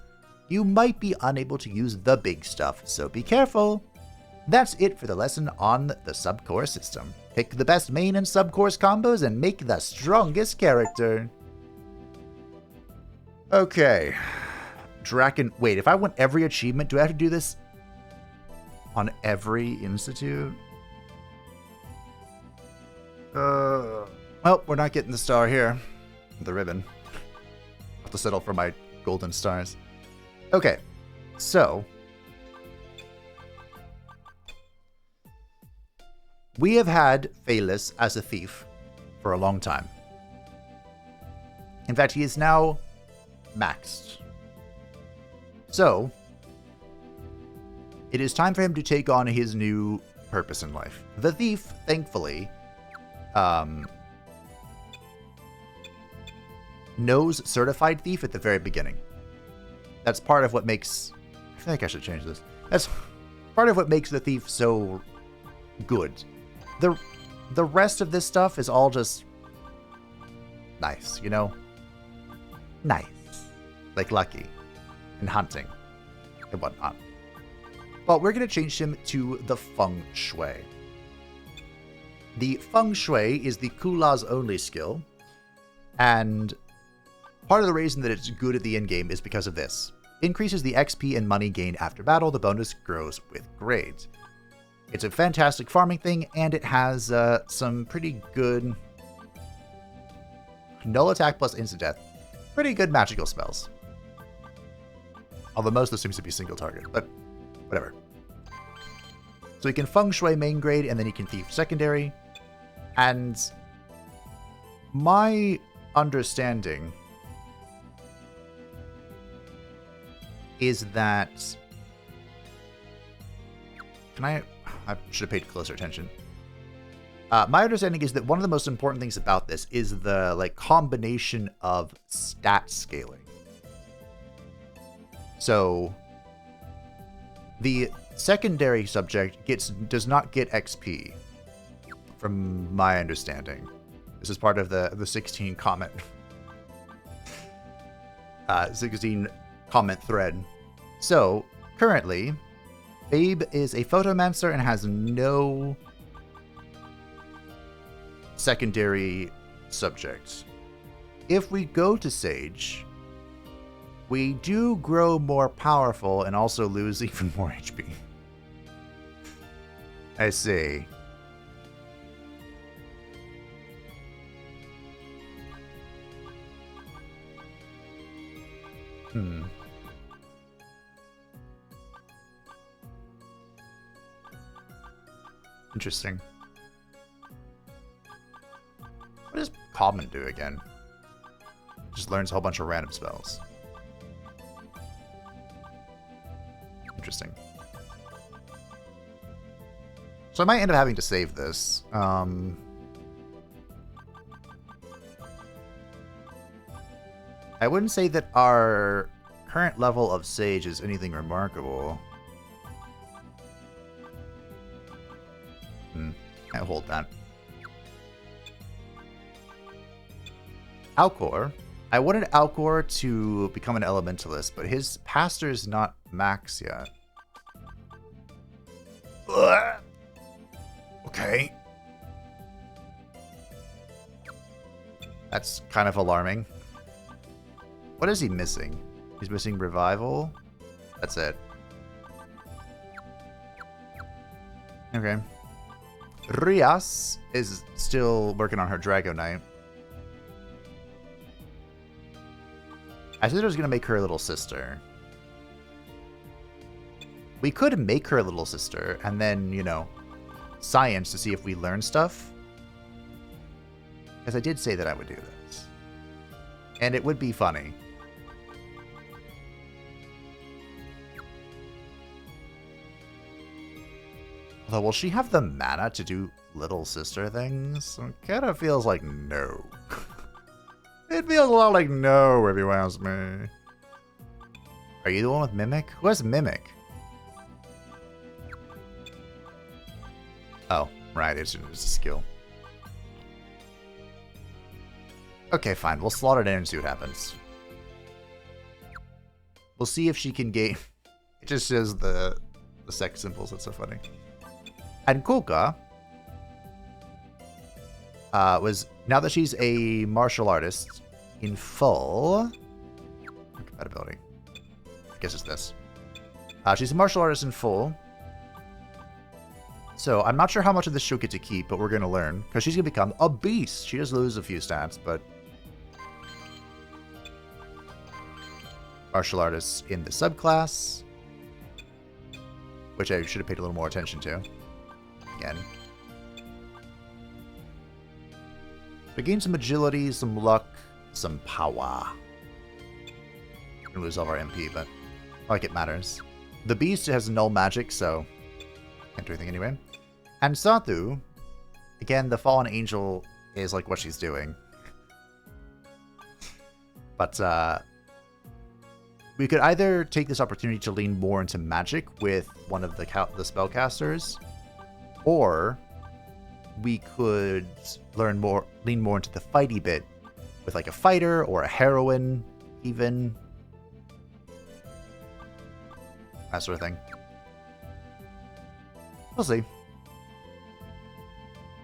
You might be unable to use the big stuff, so be careful. That's it for the lesson on the subcourse system. Pick the best main and subcourse combos and make the strongest character. Okay. Draken... Wait, if I want every achievement, do I have to do this on every institute? Well, we're not getting the star here. The ribbon. I'll have to settle for my golden stars. Okay, so... we have had Phaelus as a thief for a long time. In fact, he is now maxed. So, it is time for him to take on his new purpose in life. The thief, thankfully, knows certified thief at the very beginning. That's part of what makes... I think I should change this. That's part of what makes the thief so good. The rest of this stuff is all just nice, you know? Nice. Like Lucky and hunting and whatnot. But we're going to change him to the Feng Shui. The Feng Shui is the Kula's only skill, and part of the reason that it's good at the end game is because of this. Increases the XP and money gained after battle. The bonus grows with grades. It's a fantastic farming thing, and it has some pretty good null attack plus instant death. Pretty good magical spells. Although most of this seems to be single target, but whatever. So he can Feng Shui main grade, and then he can Thief secondary. And my understanding is that... I should have paid closer attention. My understanding is that one of the most important things about this is the combination of stat scaling. So the secondary subject does not get XP, from my understanding. This is part of the 16 comment 16 comment thread. So currently, Babe is a photomancer and has no secondary subjects. If we go to Sage, we do grow more powerful and also lose even more HP. I see. Interesting. What does Common do again? Just learns a whole bunch of random spells. Interesting. So I might end up having to save this. I wouldn't say that our current level of Sage is anything remarkable. Can't hold that. Alcor. I wanted Alcor to become an elementalist, but his pastor is not max yet. Ugh. Okay. That's kind of alarming. What is he missing? He's missing revival? That's it. Okay. Rias is still working on her Drago Knight. I said I was going to make her a little sister. We could make her a little sister and then, you know, science to see if we learn stuff. Because I did say that I would do this. And it would be funny. Although, will she have the mana to do little sister things? It kind of feels like no. It feels a lot like no, if you ask me. Are you the one with Mimic? Who has Mimic? Oh, right, it's a skill. Okay, fine. We'll slot it in and see what happens. We'll see if she can gain... It just says the sex symbols. That's so funny. And Kulka was... Now that she's a martial artist in full... Compatibility. I guess it's this. She's a martial artist in full. So, I'm not sure how much of this she'll get to keep, but we're going to learn. Because she's going to become a beast. She does lose a few stats, but... Martial artists in the subclass. Which I should have paid a little more attention to. Again. We gain some agility, some luck, some power. We're going to lose all of our MP, but... like it matters. The beast has null magic, so... can't do anything anyway. And Sathu, again, the fallen angel is like what she's doing. But we could either take this opportunity to lean more into magic with one of the spellcasters, or we could learn more, lean more into the fighty bit with like a fighter or a heroine, even that sort of thing. We'll see.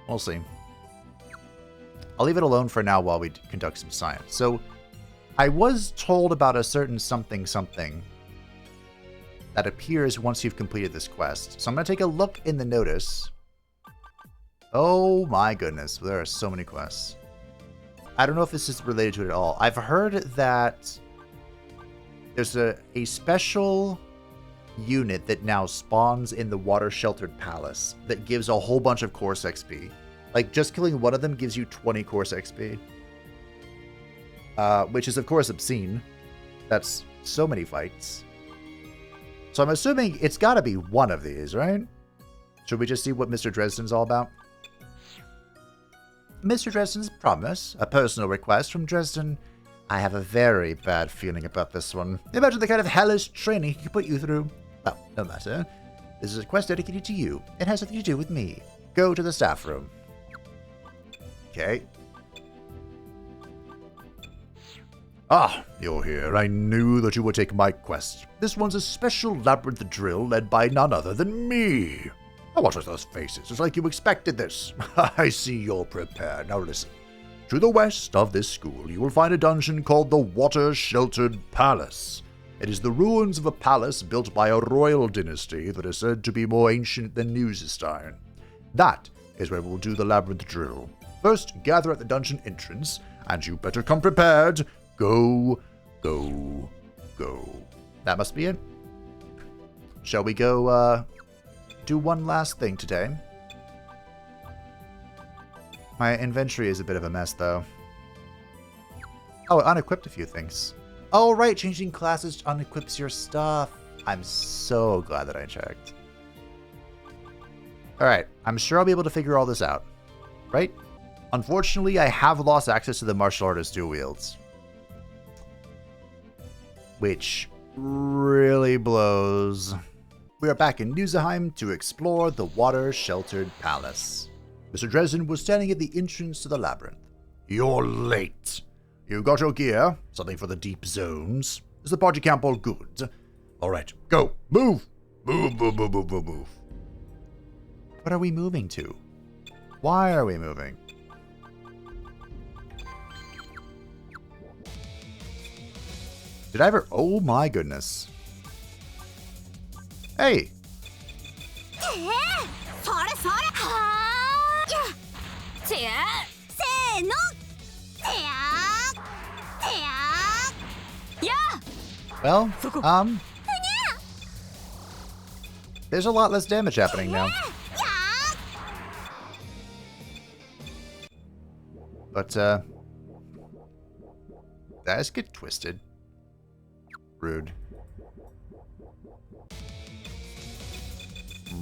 We'll see. I'll leave it alone for now while we conduct some science. So, I was told about a certain something something that appears once you've completed this quest. So I'm going to take a look in the notice. Oh my goodness, there are so many quests. I don't know if this is related to it at all. I've heard that there's a special unit that now spawns in the water-sheltered palace that gives a whole bunch of course XP. Like, just killing one of them gives you 20 course XP. Which is, of course, obscene. That's so many fights. So I'm assuming it's got to be one of these, right? Should we just see what Mr. Dresden's all about? Mr. Dresden's promise, a personal request from Dresden. I have a very bad feeling about this one. Imagine the kind of hellish training he could put you through. Well, no matter. This is a quest dedicated to you. It has nothing to do with me. Go to the staff room. Okay. Ah, you're here. I knew that you would take my quest. This one's a special labyrinth drill led by none other than me. Now watch those faces. It's like you expected this. I see you're prepared. Now listen. To the west of this school, you will find a dungeon called the Water-Sheltered Palace. It is the ruins of a palace built by a royal dynasty that is said to be more ancient than Newsestein. That is where we'll do the labyrinth drill. First, gather at the dungeon entrance, and you better come prepared. Go, go, go. That must be it. Shall we go, do one last thing today? My inventory is a bit of a mess, though. Oh, it unequipped a few things. Oh, right, changing classes unequips your stuff. I'm so glad that I checked. Alright, I'm sure I'll be able to figure all this out. Right? Unfortunately, I have lost access to the martial artist dual wields. Which really blows. We are back in Nusheim to explore the water-sheltered palace. Mr. Dresden was standing at the entrance to the labyrinth. You're late. You got your gear? Something for the deep zones? Is the party camp all good? Alright, go. Move! Move, move, move, move, move, move. What are we moving to? Why are we moving? Did I ever... Oh my goodness. Hey! Well, there's a lot less damage happening now. But, guys get twisted. Rude.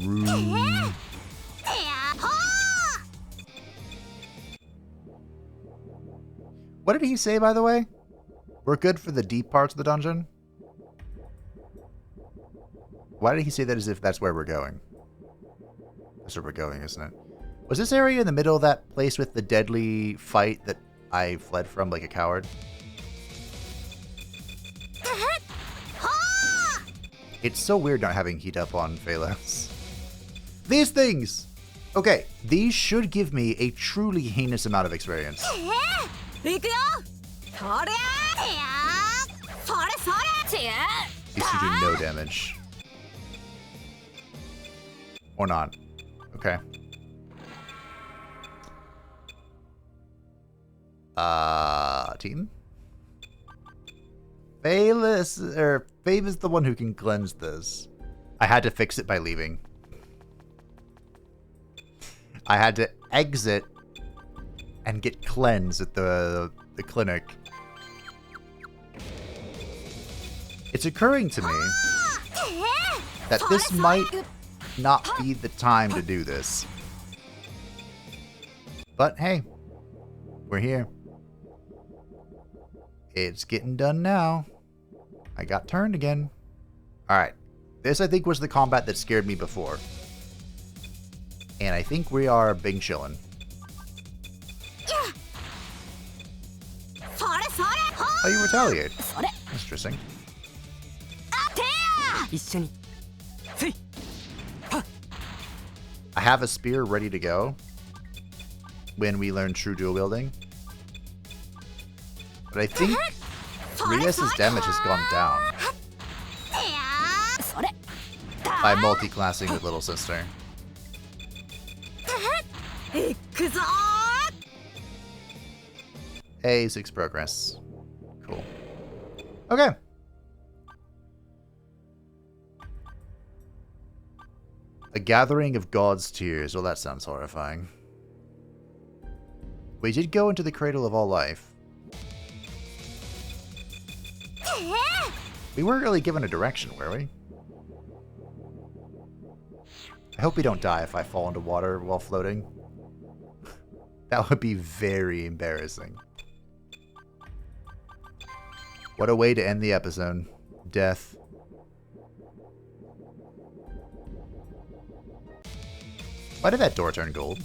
Rude. What did he say, by the way? We're good for the deep parts of the dungeon? Why did he say that as if that's where we're going? That's where we're going, isn't it? Was this area in the middle of that place with the deadly fight that I fled from like a coward? It's so weird not having heat up on Phalos. These things! Okay, these should give me a truly heinous amount of experience. These two do no damage. Or not. Okay. Team? Phalos, or Fabe is the one who can cleanse this. I had to fix it by leaving. I had to exit and get cleansed at the clinic. It's occurring to me that this might not be the time to do this. But hey, we're here. It's getting done now. I got turned again. Alright. This, I think, was the combat that scared me before. And I think we are big chillin'. Oh, you retaliate. Interesting. I have a spear ready to go when we learn true dual wielding. But I think 3S's damage has gone down by multi-classing with Little Sister. Hey, 6 progress. Cool. Okay. A gathering of God's tears. Well, that sounds horrifying. We did go into the cradle of all life. We weren't really given a direction, were we? I hope we don't die if I fall into water while floating. That would be very embarrassing. What a way to end the episode. Death. Why did that door turn gold?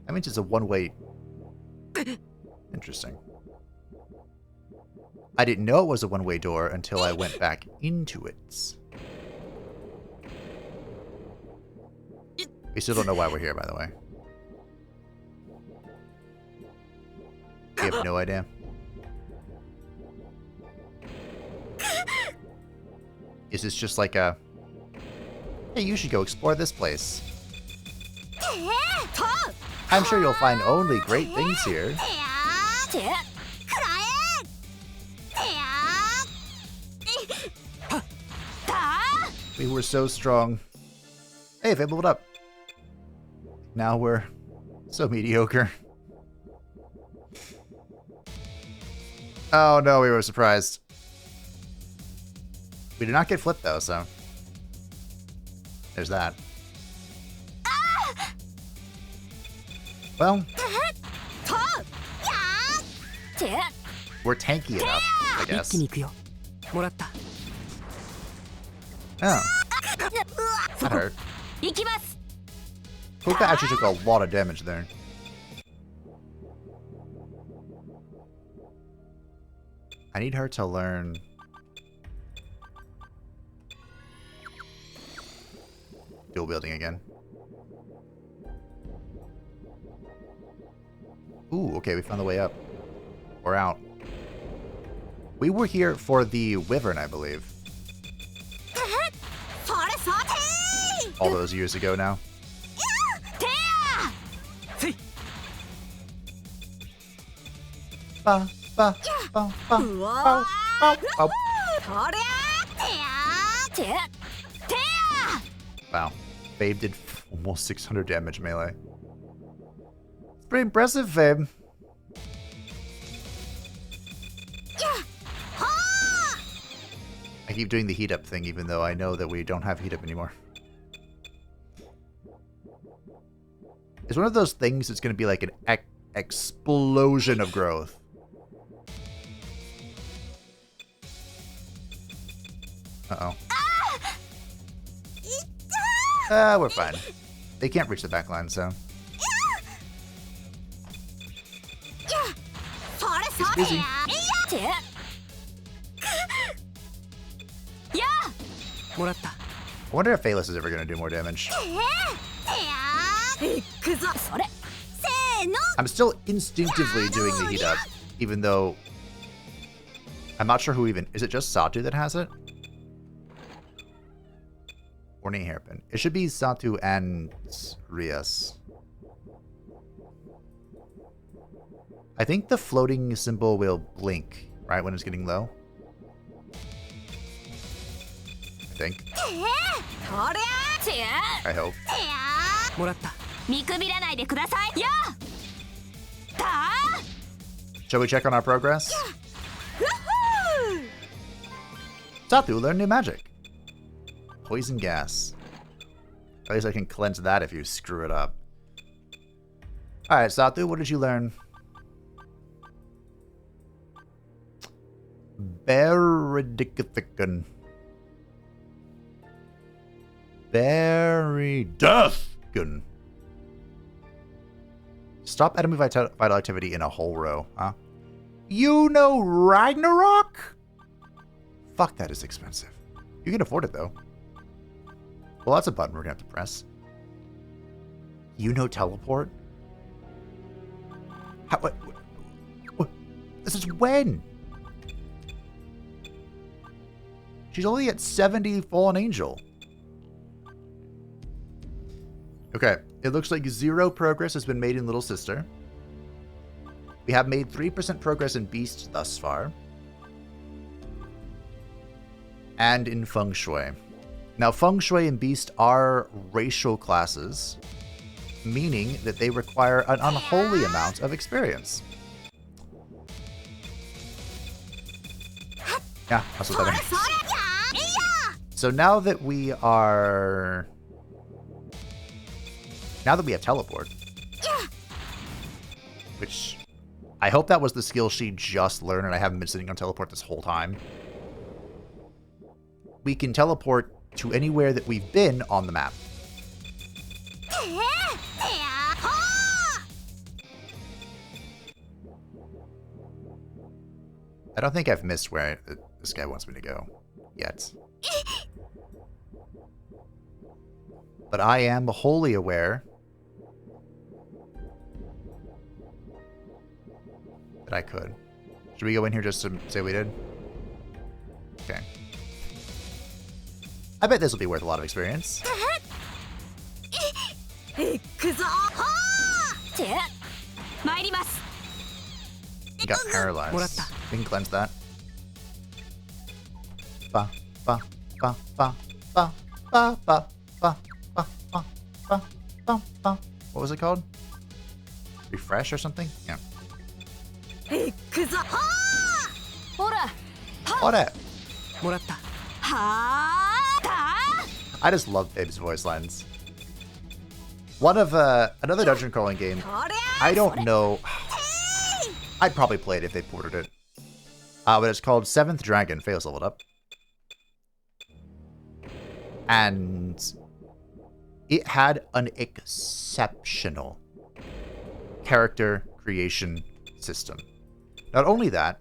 That means it's a one-way... Interesting. I didn't know it was a one-way door until I went back into it. We still don't know why we're here, by the way. We have no idea. Is this just like a... Hey, you should go explore this place. I'm sure you'll find only great things here. We were so strong. Hey, Fabe leveled up. Now we're so mediocre. Oh no, we were surprised. We did not get flipped though, so there's that. Well, we're tanky enough, I guess. 一気に行くよ。もらった。 Oh, that hurt. Puka actually took a lot of damage there. I need her to learn. Dual wielding again. Ooh, okay, we found the way up. We're out. We were here for the Wyvern, I believe. All those years ago now. Ba, ba, ba, ba, ba, ba, ba. Wow. Fabe did almost 600 damage melee. It's pretty impressive, Fabe. I keep doing the heat up thing even though I know that we don't have heat up anymore. It's one of those things that's going to be like an explosion of growth. Uh-oh. We're fine. They can't reach the back line, so. He's busy. I wonder if Phalus is ever going to do more damage. I'm still instinctively doing the heat up, even though I'm not sure who even... Is it just Satu that has it? Warning hairpin. It should be Satu and Rias. I think the floating symbol will blink, right, when it's getting low? I think. I hope. Shall we check on our progress? Satu learned new magic. Poison gas. At least I can cleanse that if you screw it up. Alright, Satu, what did you learn? Beridicathican. Deathgun. Stop enemy vital activity in a whole row, huh? You know Ragnarok? Fuck, that is expensive. You can afford it, though. Well, that's a button we're gonna have to press. You know teleport? How, what? This is when? She's only at 70 Fallen Angel. Okay, it looks like 0 progress has been made in Little Sister. We have made 3% progress in Beast thus far. And in Feng Shui. Now, Feng Shui and Beast are racial classes, meaning that they require an unholy amount of experience. Yeah, that's what that means. So now that we are... Now that we have teleport, which I hope that was the skill she just learned and I haven't been sitting on teleport this whole time. We can teleport to anywhere that we've been on the map. I don't think I've missed where this guy wants me to go yet. But I am wholly aware that I could. Should we go in here just to say we did? Okay. I bet this will be worth a lot of experience. He got paralyzed. We can cleanse that. Ba ba ba ba ba ba ba ba ba ba ba ba ba. What was it called? Refresh or something? Yeah. What? もらった。 I just love Abe's voice lines. One of another dungeon crawling game. I don't know. I'd probably play it if they ported it. But it's called Seventh Dragon. Fails leveled up. And it had an exceptional character creation system. Not only that,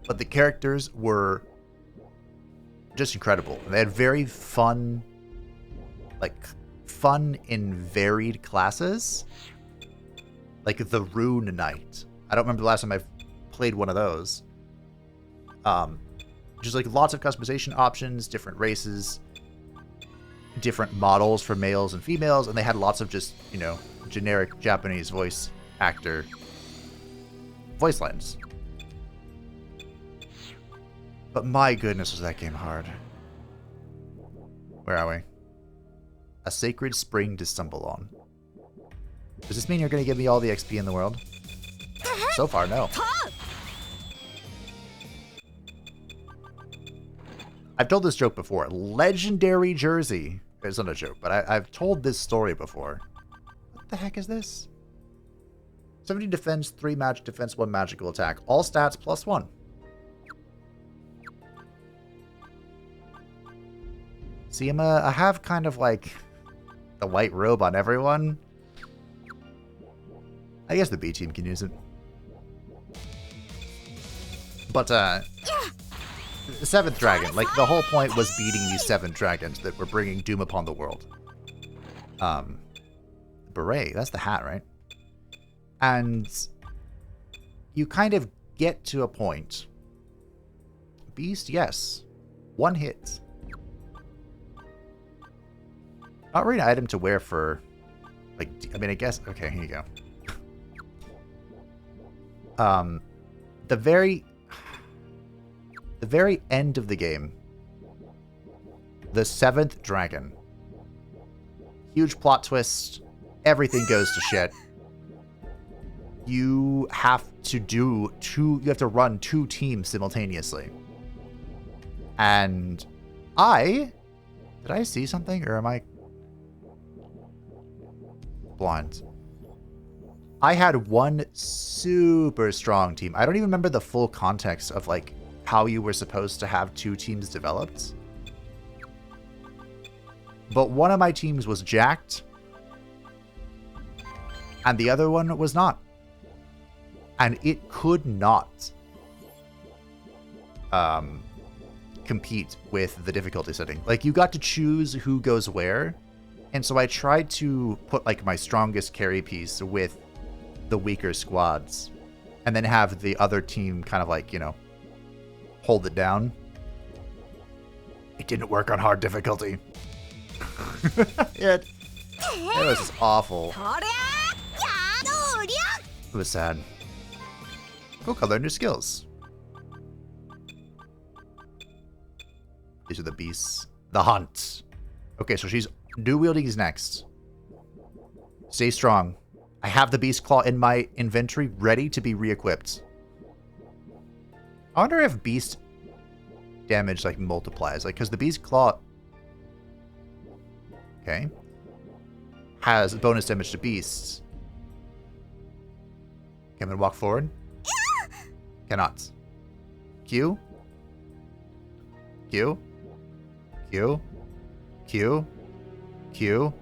but the characters were just incredible. They had very fun, like, fun and varied classes. Like the Rune Knight. I don't remember the last time I've played one of those. Just like lots of customization options, different races, different models for males and females, and they had lots of just, you know, generic Japanese voice actor voice lines. But my goodness, was that game hard. Where are we? A sacred spring to stumble on. Does this mean you're going to give me all the XP in the world? So far, no. I've told this joke before. Legendary jersey. It's not a joke, but I've told this story before. What the heck is this? 17 defense, 3 magic defense, 1 magical attack. All stats +1. See, I have kind of like the white robe on everyone. I guess the B team can use it. But, Seventh Dragon, like, the whole point was beating these 7 dragons that were bringing doom upon the world. Beret, that's the hat, right? And you kind of get to a point. Beast, yes. 1 hit. Not really an item to wear for, like, I mean, I guess, okay, here you go. The very end of the game, the 7th dragon. Huge plot twist. Everything goes to shit. You have to run 2 teams simultaneously. And did I see something, or am I blind? I had 1 super strong team. I don't even remember the full context of, like, how you were supposed to have 2 teams developed. But one of my teams was jacked, and the other one was not. And it could not compete with the difficulty setting. Like, you got to choose who goes where, and so I tried to put, like, my strongest carry piece with the weaker squads, and then have the other team kind of, like, you know, hold it down. It didn't work on hard difficulty. It was just awful. It was sad. Go color new skills. These are the beasts. The hunt. Okay, so she's dual wielding is next. Stay strong. I have the beast claw in my inventory ready to be re-equipped. I wonder if beast damage, like, multiplies. Like, because the beast claw, okay, has bonus damage to beasts. Okay, I'm gonna walk forward. Cannot. Q. Q. Q. Q. Q.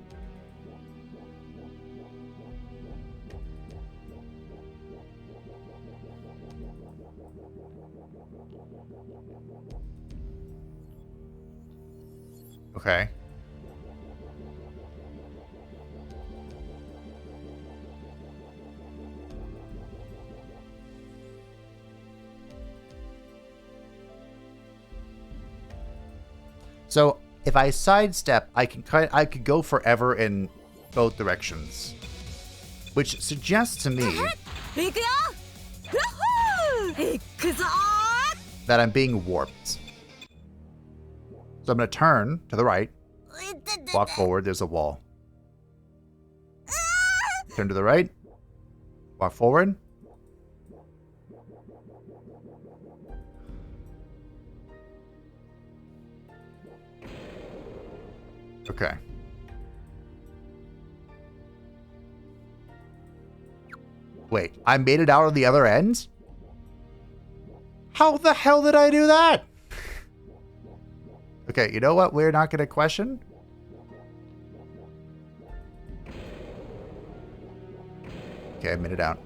Okay. So if I sidestep, I could go forever in both directions, which suggests to me that I'm being warped. So I'm going to turn to the right, walk forward, there's a wall. Turn to the right, walk forward. Okay. Wait, I made it out on the other end? How the hell did I do that? Okay, you know what we're not going to question? Okay, I made it out.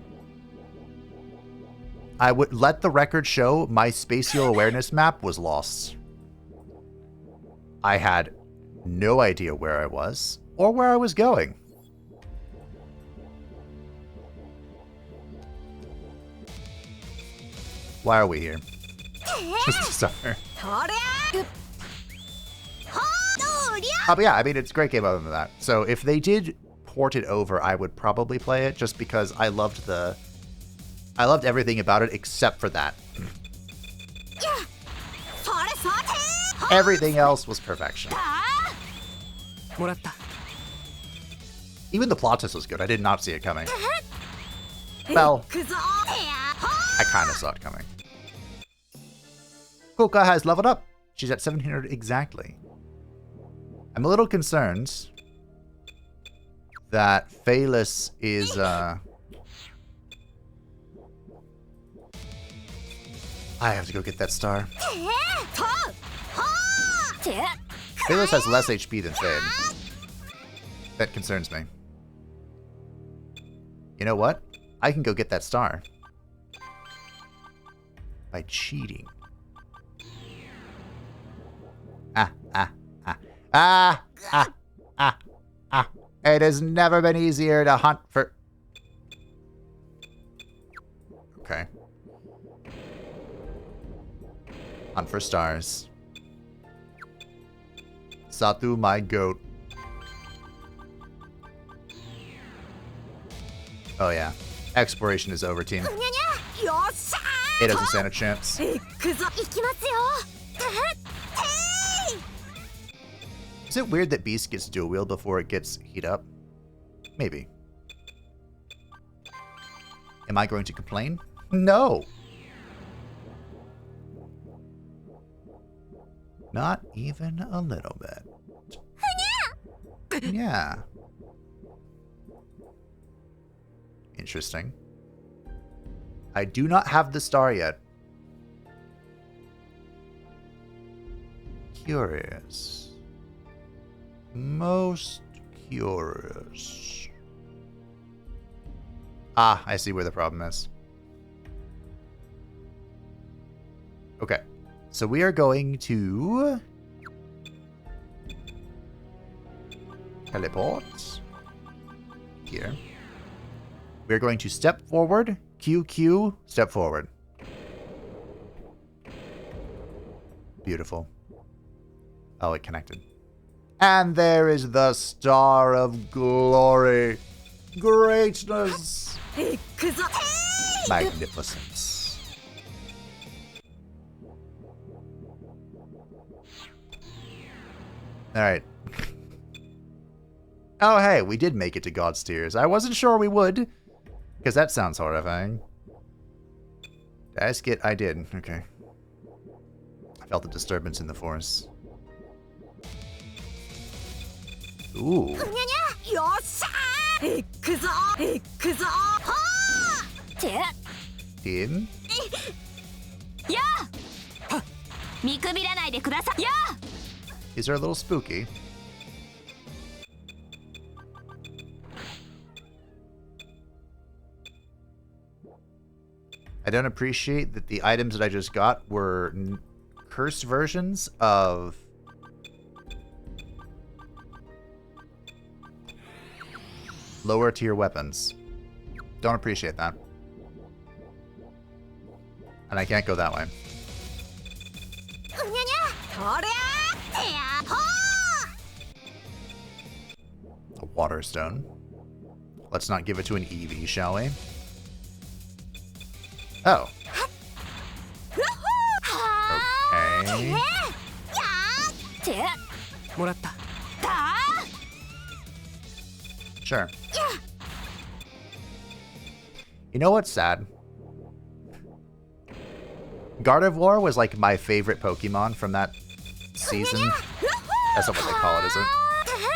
I would let the record show my spatial awareness map was lost. I had no idea where I was or where I was going. Why are we here? Just to suffer. But yeah, I mean, it's a great game other than that. So if they did port it over, I would probably play it just because I loved everything about it except for that. Everything else was perfection. Even the plot twist was good. I did not see it coming. Well, I kind of saw it coming. Kuka has leveled up. She's at 1700 exactly. I'm a little concerned that Phaelus is, I have to go get that star. Phaelus has less HP than Fade. That concerns me. You know what? I can go get that star. By cheating. It has never been easier to hunt for... Okay. Hunt for stars. Satu, my goat. Oh yeah. Exploration is over, team. It doesn't stand a chance. Is it weird that Beast gets dual wield before it gets heat up? Maybe. Am I going to complain? No! Not even a little bit. Yeah. Interesting. I do not have the star yet. Curious. Most curious. Ah, I see where the problem is. Okay. So we are going to teleport here. We're going to step forward, QQ, step forward. Beautiful. Oh, it connected. And there is the Star of Glory. Greatness. Magnificence. Alright. Oh, hey, we did make it to God's Tears. I wasn't sure we would, because that sounds horrifying. Did I skip? I did. Okay. I felt the disturbance in the force. Ooh. Team? These are a little spooky. I don't appreciate that the items that I just got were cursed versions of lower tier weapons. Don't appreciate that. And I can't go that way. A water stone. Let's not give it to an Eevee, shall we? Oh. Okay. Sure. You know what's sad? Gardevoir was like my favorite Pokemon from that season. That's not what they call it, is it?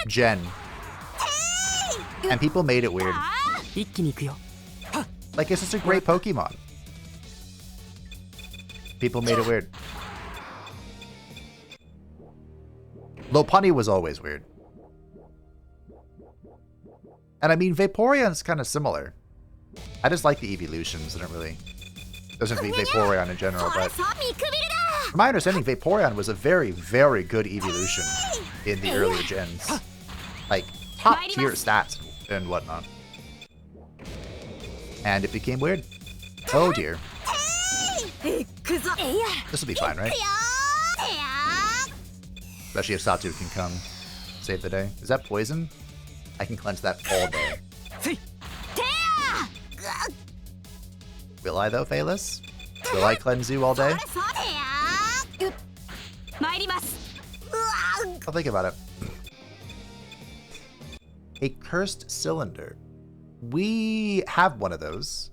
gen. And people made it weird. 一気に行くよ。 Like, it's just a great Pokemon. People made it weird. Lopunny was always weird. And I mean, Vaporeon's kind of similar. I just like the evolutions. I don't really... Doesn't have to be Vaporeon in general, but... From my understanding, Vaporeon was a very, very good evolution in the earlier gens. Like, top-tier stats and whatnot. And it became weird. Oh dear. This will be fine, right? Especially if Satu can come save the day. Is that poison? I can cleanse that all day. Will I though, Phaelus? Will I cleanse you all day? I'll think about it. A cursed cylinder. We have one of those.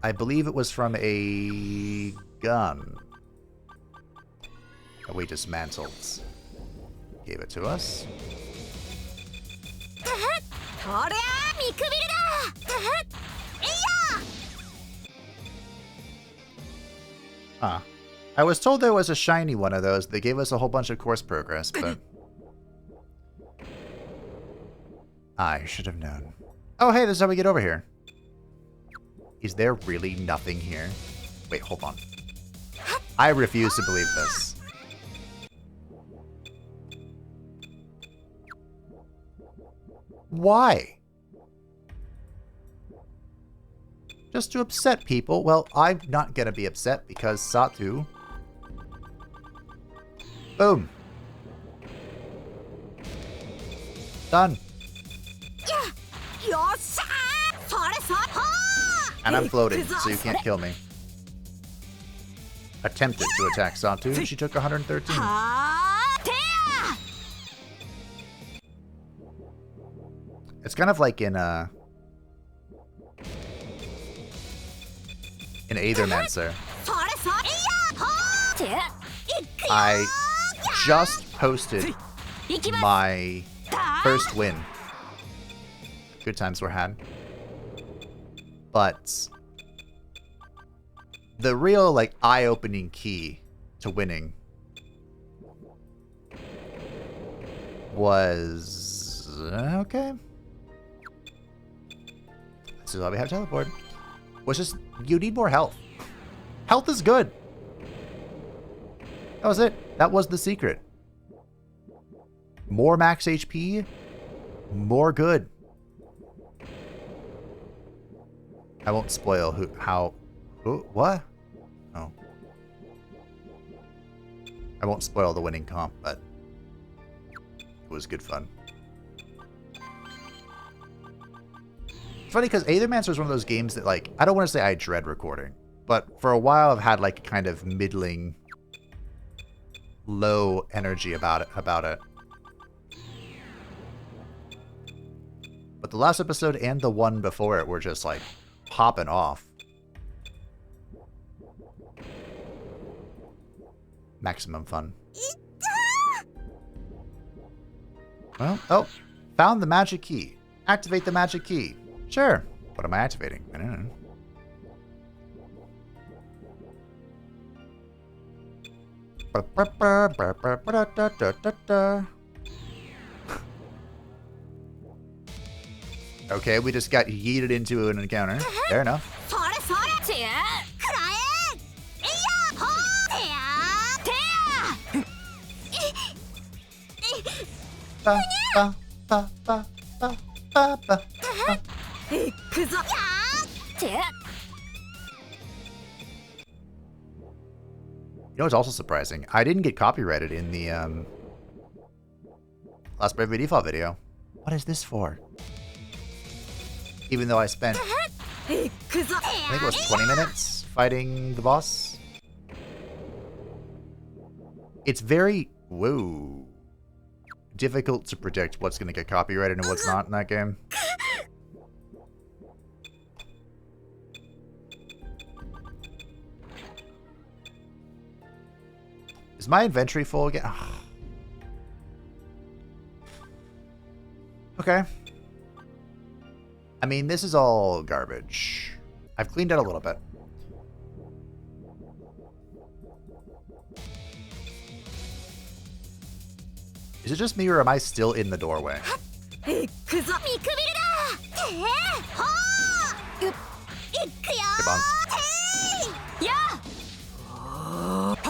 I believe it was from a gun that we dismantled. Gave it to us. Huh. I was told there was a shiny one of those. They gave us a whole bunch of course progress, but... I should have known. Oh, hey, this is how we get over here. Is there really nothing here? Wait, hold on. I refuse to believe this. Why? Just to upset people? Well, I'm not gonna be upset because Satu... Boom. Done. And I'm floating, so you can't kill me. Attempted to attack Satu, and she took 113. It's kind of like in Aethermancer. I just posted my first win. Good times were had. But the real, like, eye-opening key to winning was... okay. This is why we have teleport. Was just, you need more health. Health is good. That was it. That was the secret. More max HP, more good. I won't spoil what? Oh. I won't spoil the winning comp, but it was good fun. It's funny because Aethermancer is one of those games that, like, I don't want to say I dread recording, but for a while I've had like a kind of middling, low energy about it. But the last episode and the one before it were just like popping off. Maximum fun. Well, oh, found the magic key. Activate the magic key. Sure. What am I activating? I don't know. Okay, we just got yeeted into an encounter. Fair enough. You know what's also surprising? I didn't get copyrighted in the last Brave by Default video. What is this for? Even though I spent, I think it was 20 minutes fighting the boss. It's very, whoa, difficult to predict what's going to get copyrighted and what's not in that game. Is my inventory full again? Oh. Okay. I mean, this is all garbage. I've cleaned it a little bit. Is it just me or am I still in the doorway? Hey,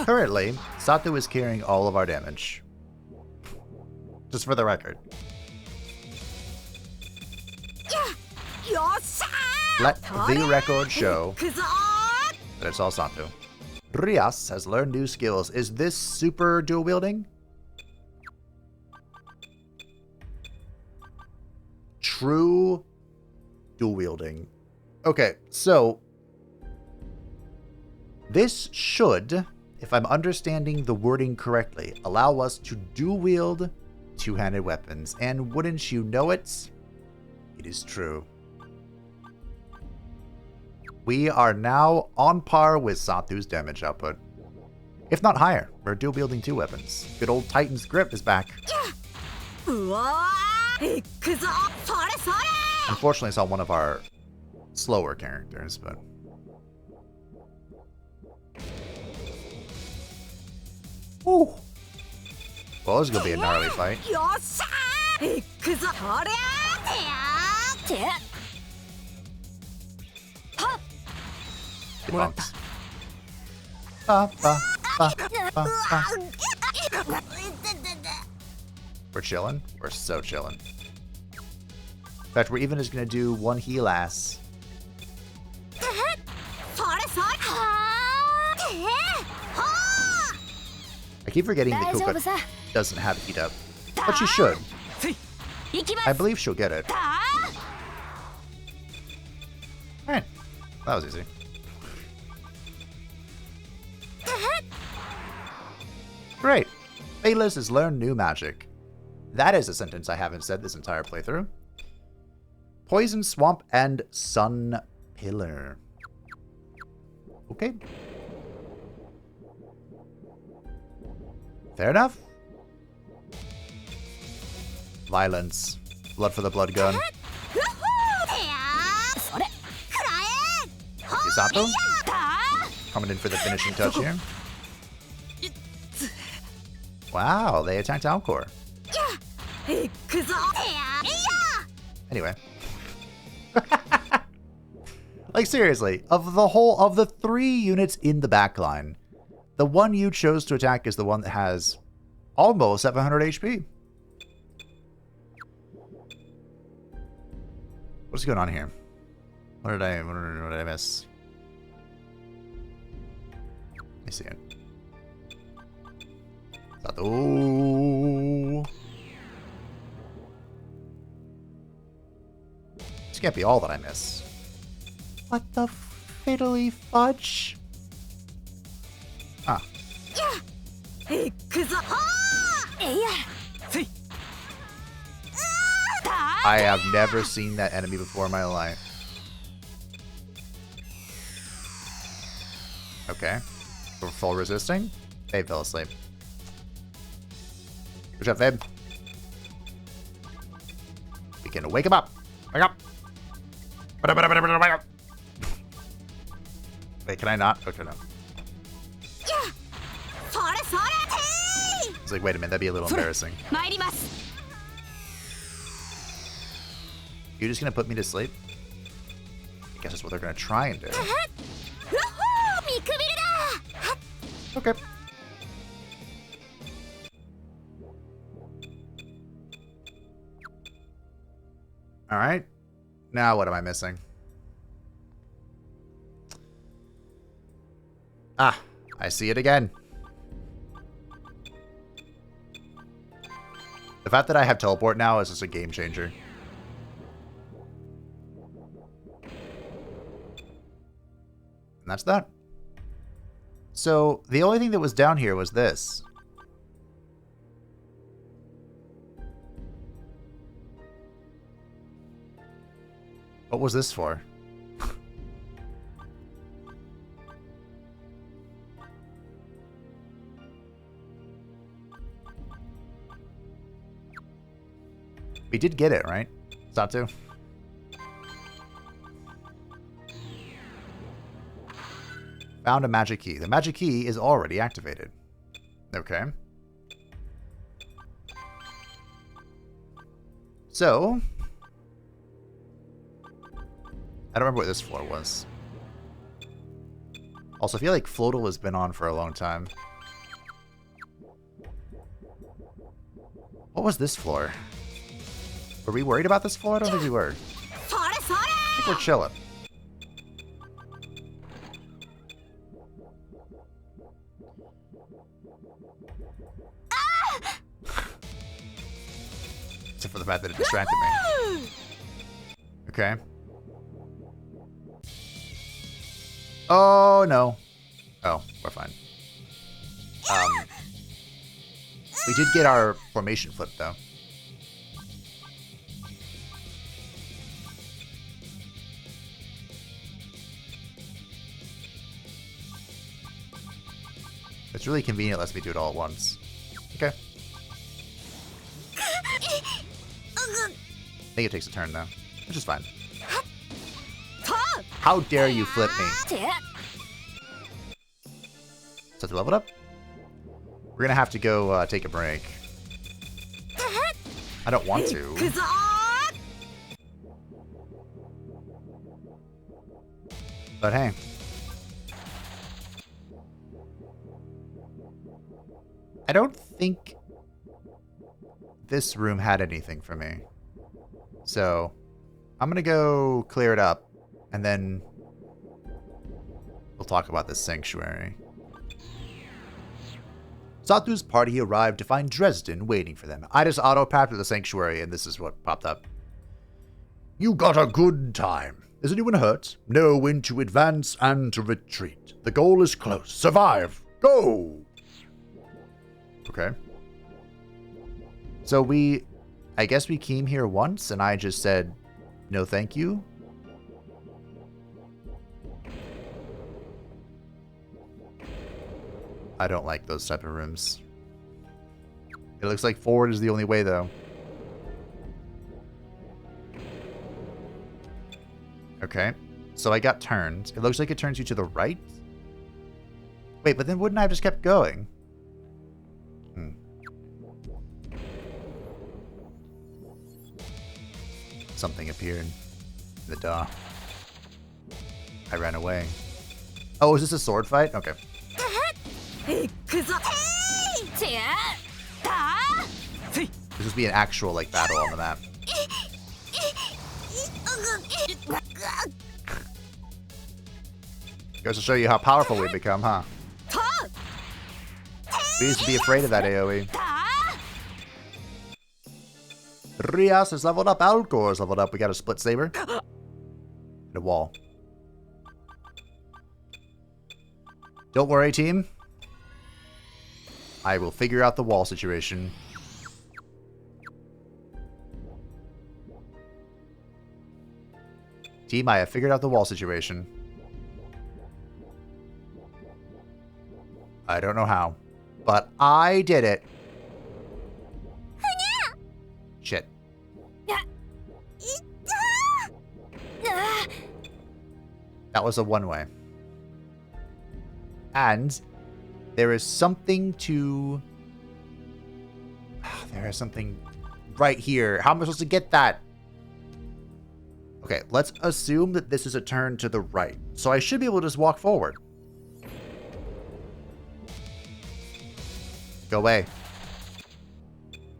currently, Sato is carrying all of our damage. Just for the record. Let the record show that it's all Sato. Rias has learned new skills. Is this super dual wielding? True dual wielding. Okay, so this should, if I'm understanding the wording correctly, allow us to dual wield two-handed weapons. And wouldn't you know it? It is true. We are now on par with Satu's damage output. If not higher, we're dual wielding two weapons. Good old Titan's grip is back. Unfortunately, it's on one of our slower characters, but... Ooh. Well, this is gonna be a gnarly fight. Good bunks. Ba, ba, ba, ba, ba. We're chilling. We're so chilling. In fact, we're even just gonna do one heal ass. I keep forgetting that Kuka doesn't have heat up, but she should. I believe she'll get it. Alright, that was easy. Great. Bayless has learned new magic. That is a sentence I haven't said this entire playthrough. Poison Swamp and Sun Pillar. Okay. Fair enough. Violence. Blood for the blood gun. Isato? Coming in for the finishing touch here. Wow, they attacked Alcor. Anyway. Like, seriously, of the 3 units in the backline, the one you chose to attack is the one that has almost 700 HP. What's going on here? What did I miss? Let me see it. Sato. This can't be all that I miss. What the fiddly fudge? Ah. I have never seen that enemy before in my life. Okay. We're full resisting. Fabe fell asleep. Good job, Fabe. We can wake him up. Wake up. Wait, can I not? Okay, no. It's like, wait a minute, that'd be a little embarrassing. You're just gonna put me to sleep? I guess that's what they're gonna try and do. Okay. Alright. Now what am I missing? Ah, I see it again. The fact that I have teleport now is just a game changer. And that's that. So, the only thing that was down here was this. What was this for? We did get it, right? Satu? Found a magic key. The magic key is already activated. Okay. So, I don't remember what this floor was. Also, I feel like Floatal has been on for a long time. What was this floor? Were we worried about this floor? I don't think we were. I think we're chilling. Except for the fact that it distracted me. Okay. Oh, no. Oh, we're fine. We did get our formation flip, though. It's really convenient, it lets me do it all at once. Okay. I think it takes a turn, though, which is fine. How dare you flip me? So to level it up, we're gonna have to go take a break. I don't want to. But hey. I don't think this room had anything for me. So I'm gonna go clear it up and then we'll talk about this sanctuary. Satu's party arrived to find Dresden waiting for them. I just auto-papped to the sanctuary and this is what popped up. You got a good time. Is anyone hurt? Know when to advance and to retreat. The goal is close. Survive. Go! Okay. So I guess we came here once and I just said, no thank you. I don't like those type of rooms. It looks like forward is the only way, though. Okay. So I got turned. It looks like it turns you to the right. Wait, but then wouldn't I have just kept going? Something appeared in the door. I ran away. Oh, is this a sword fight? Okay. This must be an actual, like, battle on the map. Goes to show you how powerful we've become, huh? We used to be afraid of that AoE. Rias is leveled up. Alcor is leveled up. We got a split saber. And a wall. Don't worry, team. I will figure out the wall situation. Team, I have figured out the wall situation. I don't know how, but I did it. Shit. That was a one-way. And there is something to... There is something right here. How am I supposed to get that? Okay, let's assume that this is a turn to the right. So I should be able to just walk forward. Go away.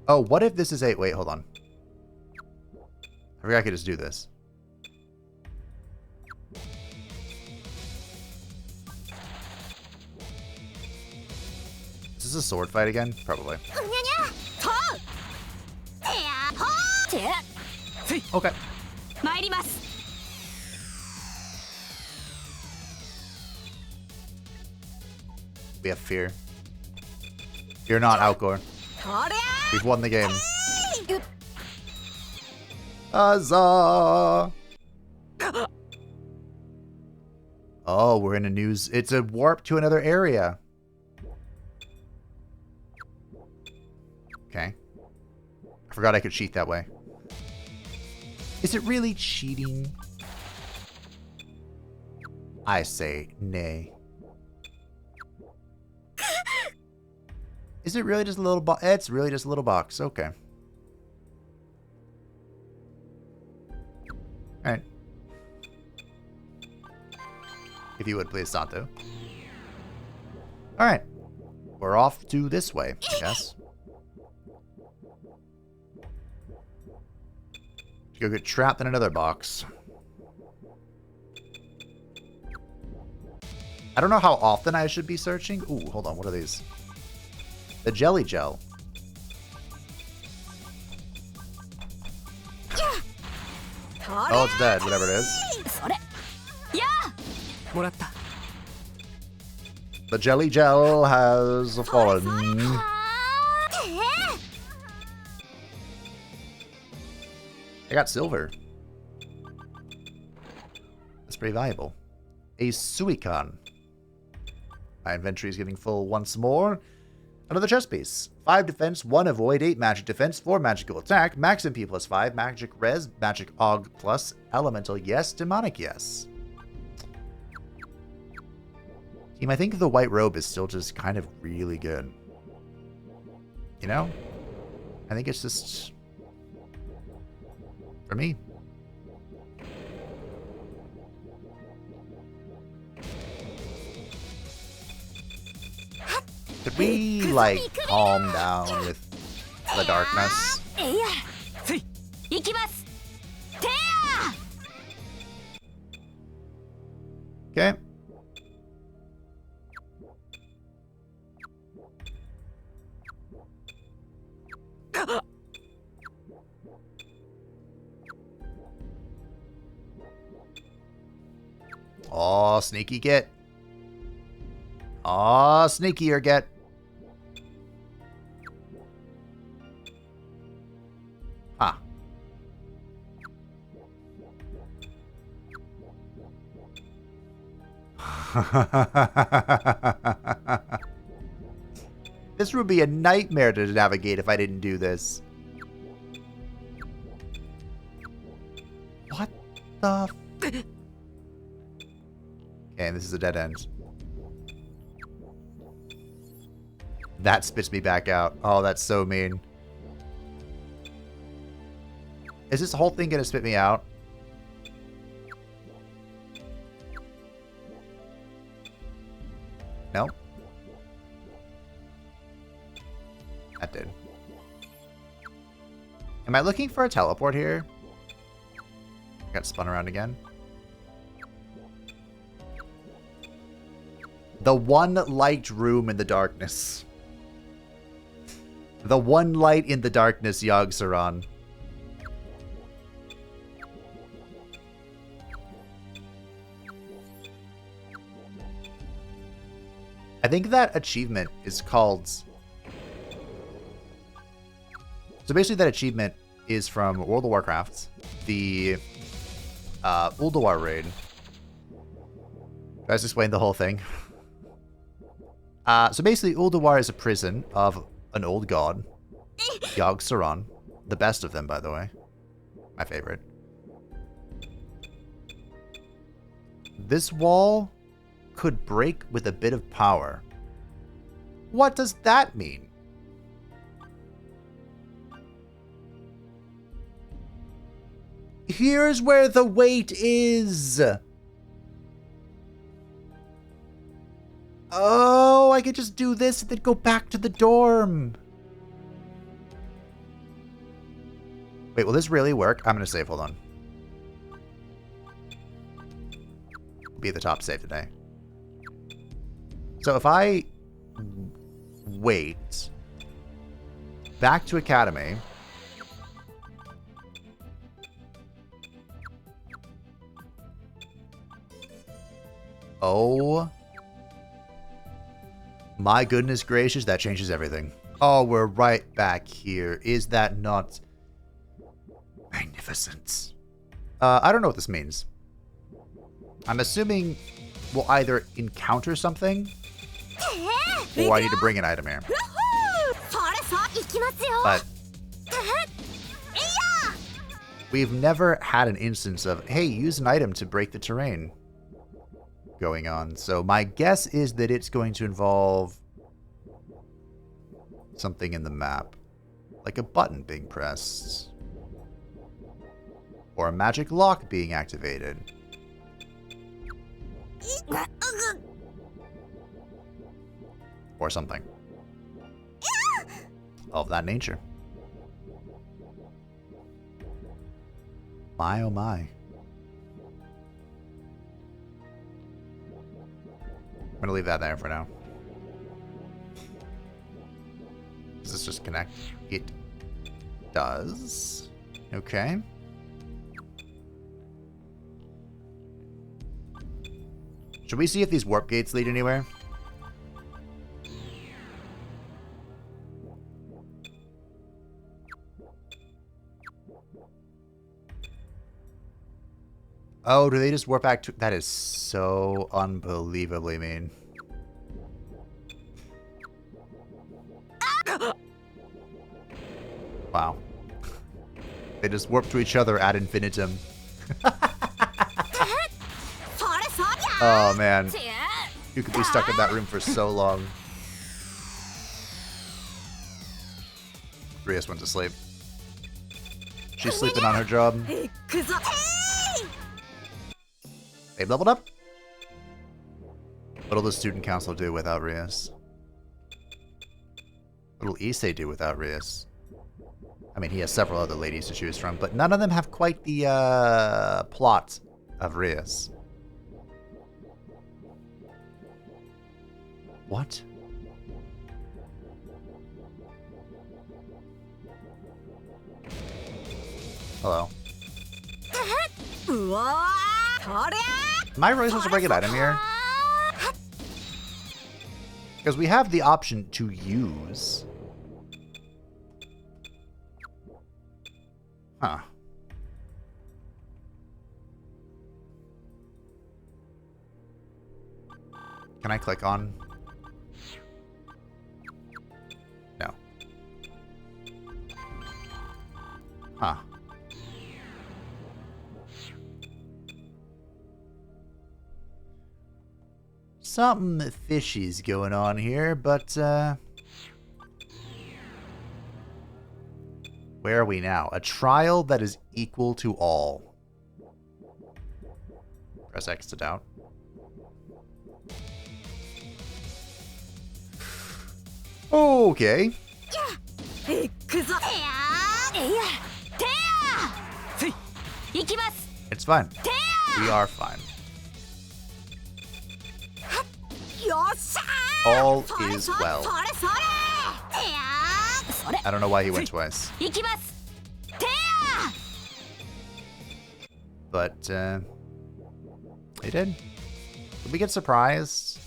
Oh, what if this is a... Wait, hold on. I forgot I could just do this. Is this a sword fight again? Probably. Okay. We have fear. Fear not, Alcor. We've won the game. Huzzah! Oh, we're in a news. It's a warp to another area. Okay. I forgot I could cheat that way. Is it really cheating? I say nay. Is it really just a little box? It's really just a little box. Okay. Alright. If you would, please, Santo. Alright. We're off to this way, I guess. Go get trapped in another box. I don't know how often I should be searching. Ooh, hold on. What are these? The jelly gel. Oh, it's dead. Whatever it is. The jelly gel has fallen. I got silver. That's pretty valuable. A Suicon. My inventory is getting full once more. Another chess piece. 5 defense, 1 avoid, 8 magic defense, 4 magical attack, max MP plus 5, magic res, magic aug plus, elemental yes, demonic yes. Team, I think the white robe is still just kind of really good. You know? I think it's just... for me. Could we, like, calm down with the darkness? Okay. Oh, sneaky get. Oh, sneakier get. Huh. This would be a nightmare to navigate if I didn't do this. What the... Okay, this is a dead end. That spits me back out. Oh, that's so mean. Is this whole thing gonna spit me out? No? That did. Am I looking for a teleport here? Got spun around again. The one light room in the darkness. The one light in the darkness, Yogg-Saron. I think that achievement is called... So basically that achievement is from World of Warcraft, the Ulduar raid. Let's explain the whole thing. So basically Ulduar is a prison of an old god, Yogg-Saron. The best of them, by the way. My favorite. This wall could break with a bit of power. What does that mean? Here's where the weight is. Oh, I could just do this and then go back to the dorm. Wait, will this really work? I'm going to save. Hold on. Be the top save today. So if I wait back to Academy. Oh my goodness gracious, that changes everything. Oh, we're right back here. Is that not magnificent? I don't know what this means. I'm assuming we'll either encounter something or I need to bring an item here. But We've never had an instance of, hey, use an item to break the terrain going on. So my guess is that it's going to involve something in the map. Like a button being pressed. Or a magic lock being activated. Or something. Of that nature. My oh my. I'm gonna leave that there for now. Does this just connect? It does. Okay. Should we see if these warp gates lead anywhere? Oh, do they just warp back to... That is so unbelievably mean. Wow. They just warp to each other ad infinitum. Oh, man. You could be stuck in that room for so long. Rias went to sleep. She's sleeping on her job. They've leveled up? What'll the student council do without Rias? What'll Issei do without Rias? I mean, he has several other ladies to choose from, but none of them have quite the plot of Rias. What? Hello. Am I really supposed to break an item here? Because we have the option to use. Huh. Can I click on? No. Huh. Something fishy's going on here, but where are we now? A trial that is equal to all. Press X to doubt. Okay. It's fine. We are fine. All is well. I don't know why he went twice. But, he did. Did we get surprised?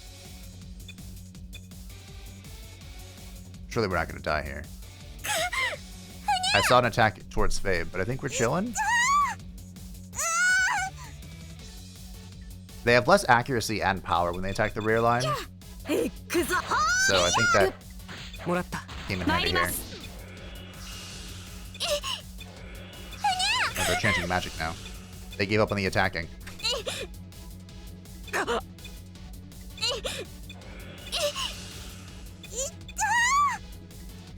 Surely we're not going to die here. I saw an attack towards Fabe, but I think we're chilling. They have less accuracy and power when they attack the rear line. So I think that came in handy here. Oh, they're chanting magic now. They gave up on the attacking.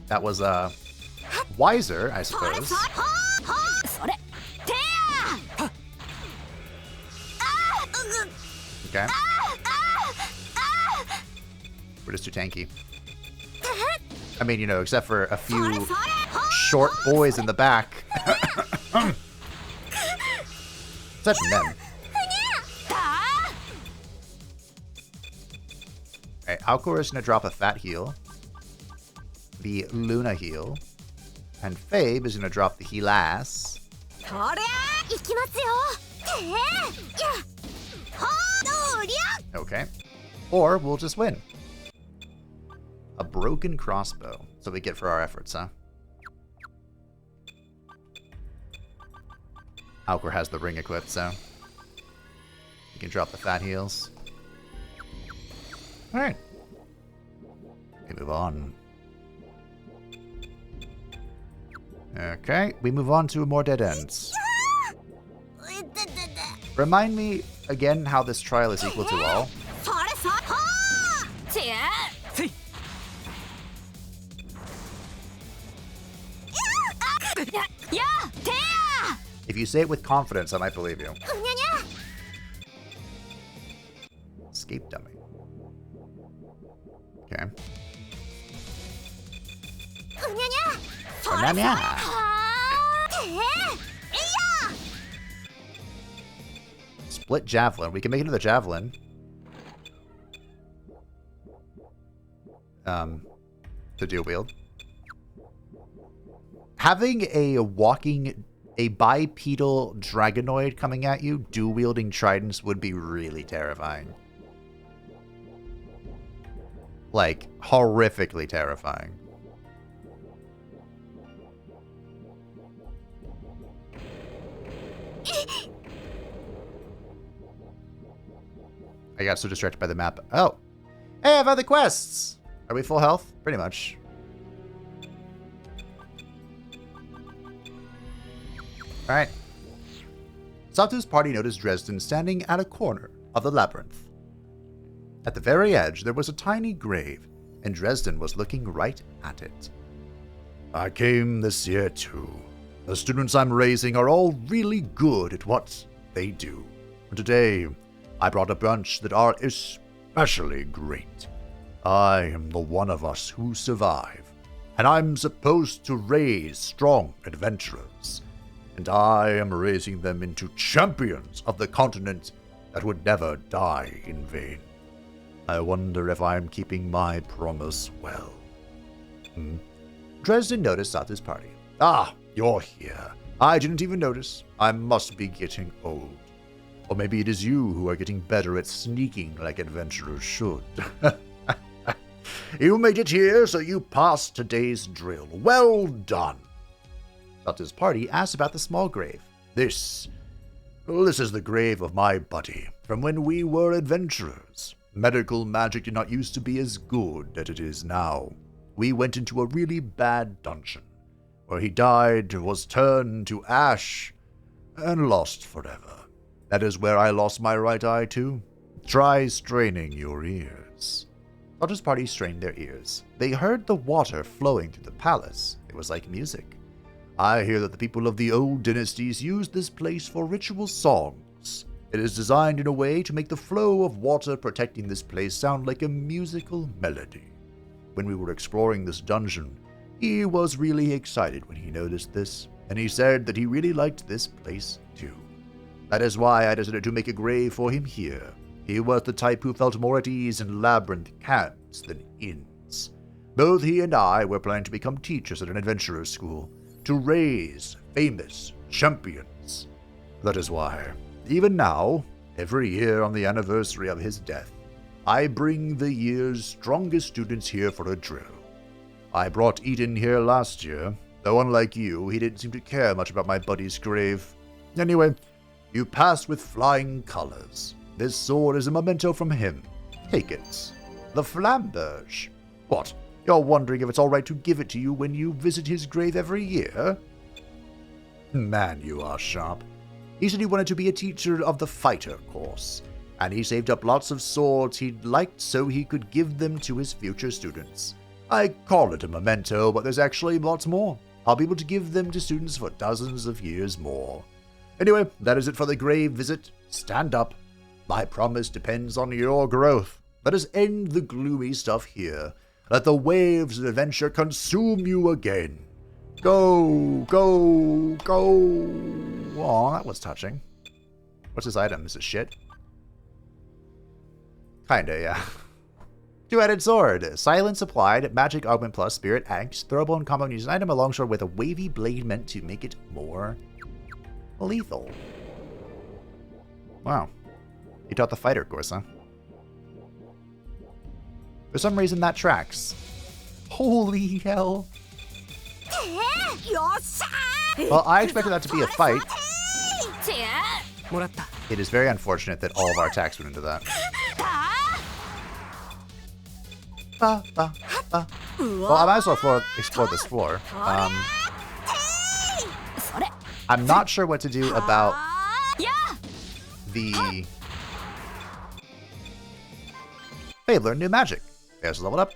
That was, wiser, I suppose. Okay. We're just too tanky. I mean, you know, except for a few short boys in the back. Such men. Alright, Alcor is going to drop a fat heal. The Luna heal. And Fabe is going to drop the Heal-Ass. Okay. Or we'll just win. A broken crossbow. So we get for our efforts, huh? Alcor has the ring equipped, so you can drop the fat heals. Alright. We move on. Okay, we move on to more dead ends. Remind me again how this trial is equal to all. If you say it with confidence, I might believe you. Escape dummy. Okay. Split javelin. We can make another javelin. To dual wield. Having a bipedal dragonoid coming at you, dual wielding tridents would be really terrifying. Like, horrifically terrifying. I got so distracted by the map. Oh. Hey, I've other quests! Are we full health? Pretty much. Alright. Satu's party noticed Dresden standing at a corner of the labyrinth. At the very edge, there was a tiny grave, and Dresden was looking right at it. I came this year too. The students I'm raising are all really good at what they do. And today, I brought a bunch that are especially great. I am the one of us who survive, and I'm supposed to raise strong adventurers. And I am raising them into champions of the continent that would never die in vain. I wonder if I'm keeping my promise well. Dresden noticed Satu's party. Ah, you're here. I didn't even notice. I must be getting old. Or maybe it is you who are getting better at sneaking like adventurers should. You made it here, so you passed today's drill. Well done. Satu's party asked about the small grave. This is the grave of my buddy, from when we were adventurers. Medical magic did not used to be as good as it is now. We went into a really bad dungeon, where he died, was turned to ash, and lost forever. That is where I lost my right eye too. Try straining your ears. Satu's party strained their ears. They heard the water flowing through the palace. It was like music. I hear that the people of the old dynasties used this place for ritual songs. It is designed in a way to make the flow of water protecting this place sound like a musical melody. When we were exploring this dungeon, he was really excited when he noticed this, and he said that he really liked this place too. That is why I decided to make a grave for him here. He was the type who felt more at ease in labyrinth camps than inns. Both he and I were planning to become teachers at an adventurer's school, to raise famous champions. That is why, even now, every year on the anniversary of his death, I bring the year's strongest students here for a drill. I brought Eden here last year, though unlike you, he didn't seem to care much about my buddy's grave. Anyway, you passed with flying colors. This sword is a memento from him. Take it. The Flamberge. What? You're wondering if it's alright to give it to you when you visit his grave every year? Man, you are sharp. He said he wanted to be a teacher of the fighter course, and he saved up lots of swords he'd liked so he could give them to his future students. I call it a memento, but there's actually lots more. I'll be able to give them to students for dozens of years more. Anyway, that is it for the grave visit. Stand up. My promise depends on your growth. Let us end the gloomy stuff here. Let the waves of adventure consume you again. Go, go, go. Aw, that was touching. What's his item? Is it shit? Kinda, yeah. Two-headed sword. Silence applied. Magic augment plus. Spirit axe. Throwable and combo use an item. A longsword with a wavy blade meant to make it more lethal. Wow. You taught the fighter course, huh? For some reason, that tracks. Holy hell. Well, I expected that to be a fight. It is very unfortunate that all of our attacks went into that. Well, I might as well explore this floor. I'm not sure what to do about the... Hey, learn new magic. There's leveled up.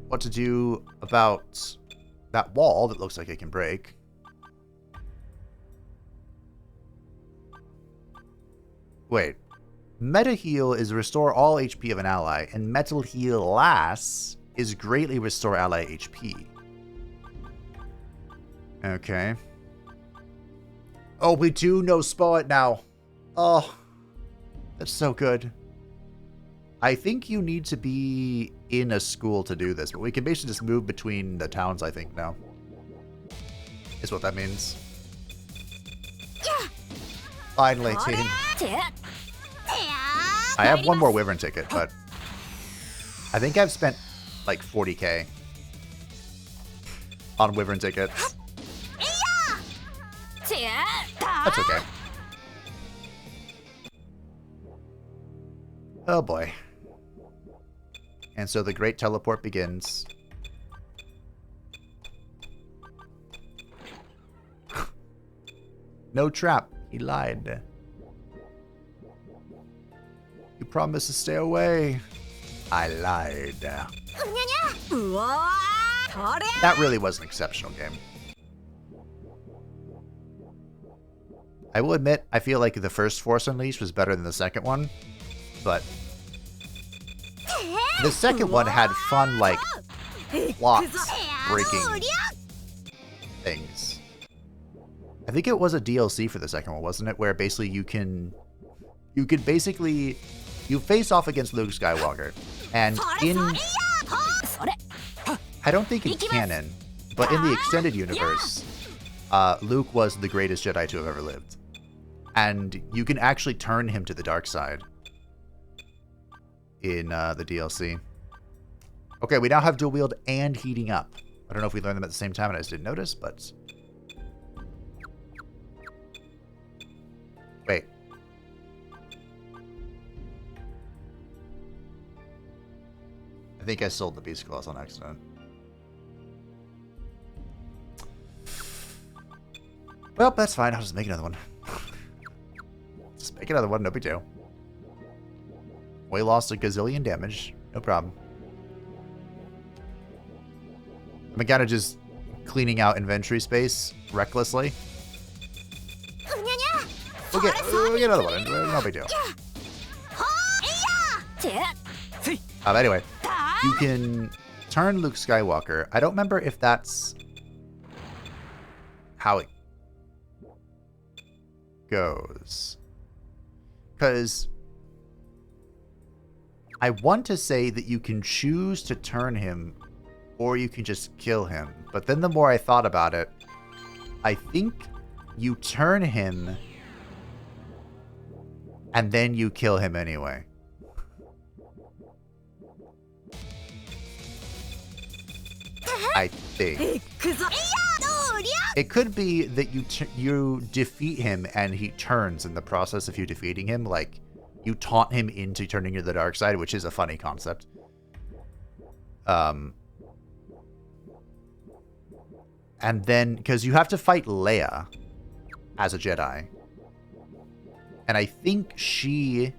What to do about that wall that looks like it can break. Wait. Meta Heal is restore all HP of an ally, and Metal Heal Lass is greatly restore ally HP. Okay. Oh, we do know Spot now. Oh, that's so good. I think you need to be in a school to do this, but we can basically just move between the towns, I think, now. Is what that means. Finally, team. I have one more Wyvern ticket, but I think I've spent like 40k on Wyvern tickets. That's okay. Oh boy. And so the Great Teleport begins. No trap. He lied. You promised to stay away. I lied. That really was an exceptional game. I will admit, I feel like the first Force Unleashed was better than the second one, but the second one had fun, like, plots breaking things. I think it was a DLC for the second one, wasn't it? Where basically you could basically, you face off against Luke Skywalker, and in, I don't think in canon, but in the extended universe, Luke was the greatest Jedi to have ever lived. And you can actually turn him to the dark side in the DLC. Okay, we now have dual wield and heating up. I don't know if we learned them at the same time and I just didn't notice, but... Wait. I think I sold the Beast Claws on accident. Well, that's fine. I'll just make another one. Just make another one. No big deal. We lost a gazillion damage. No problem. I'm kind of just cleaning out inventory space recklessly. We'll get another one. No big deal. Anyway, you can turn Luke Skywalker. I don't remember if that's how it goes. Because I want to say that you can choose to turn him or you can just kill him. But then the more I thought about it, I think you turn him and then you kill him anyway. I think. It could be that you defeat him and he turns in the process of you defeating him. Like, you taunt him into turning to the dark side, which is a funny concept. And then, because you have to fight Leia as a Jedi. And I think she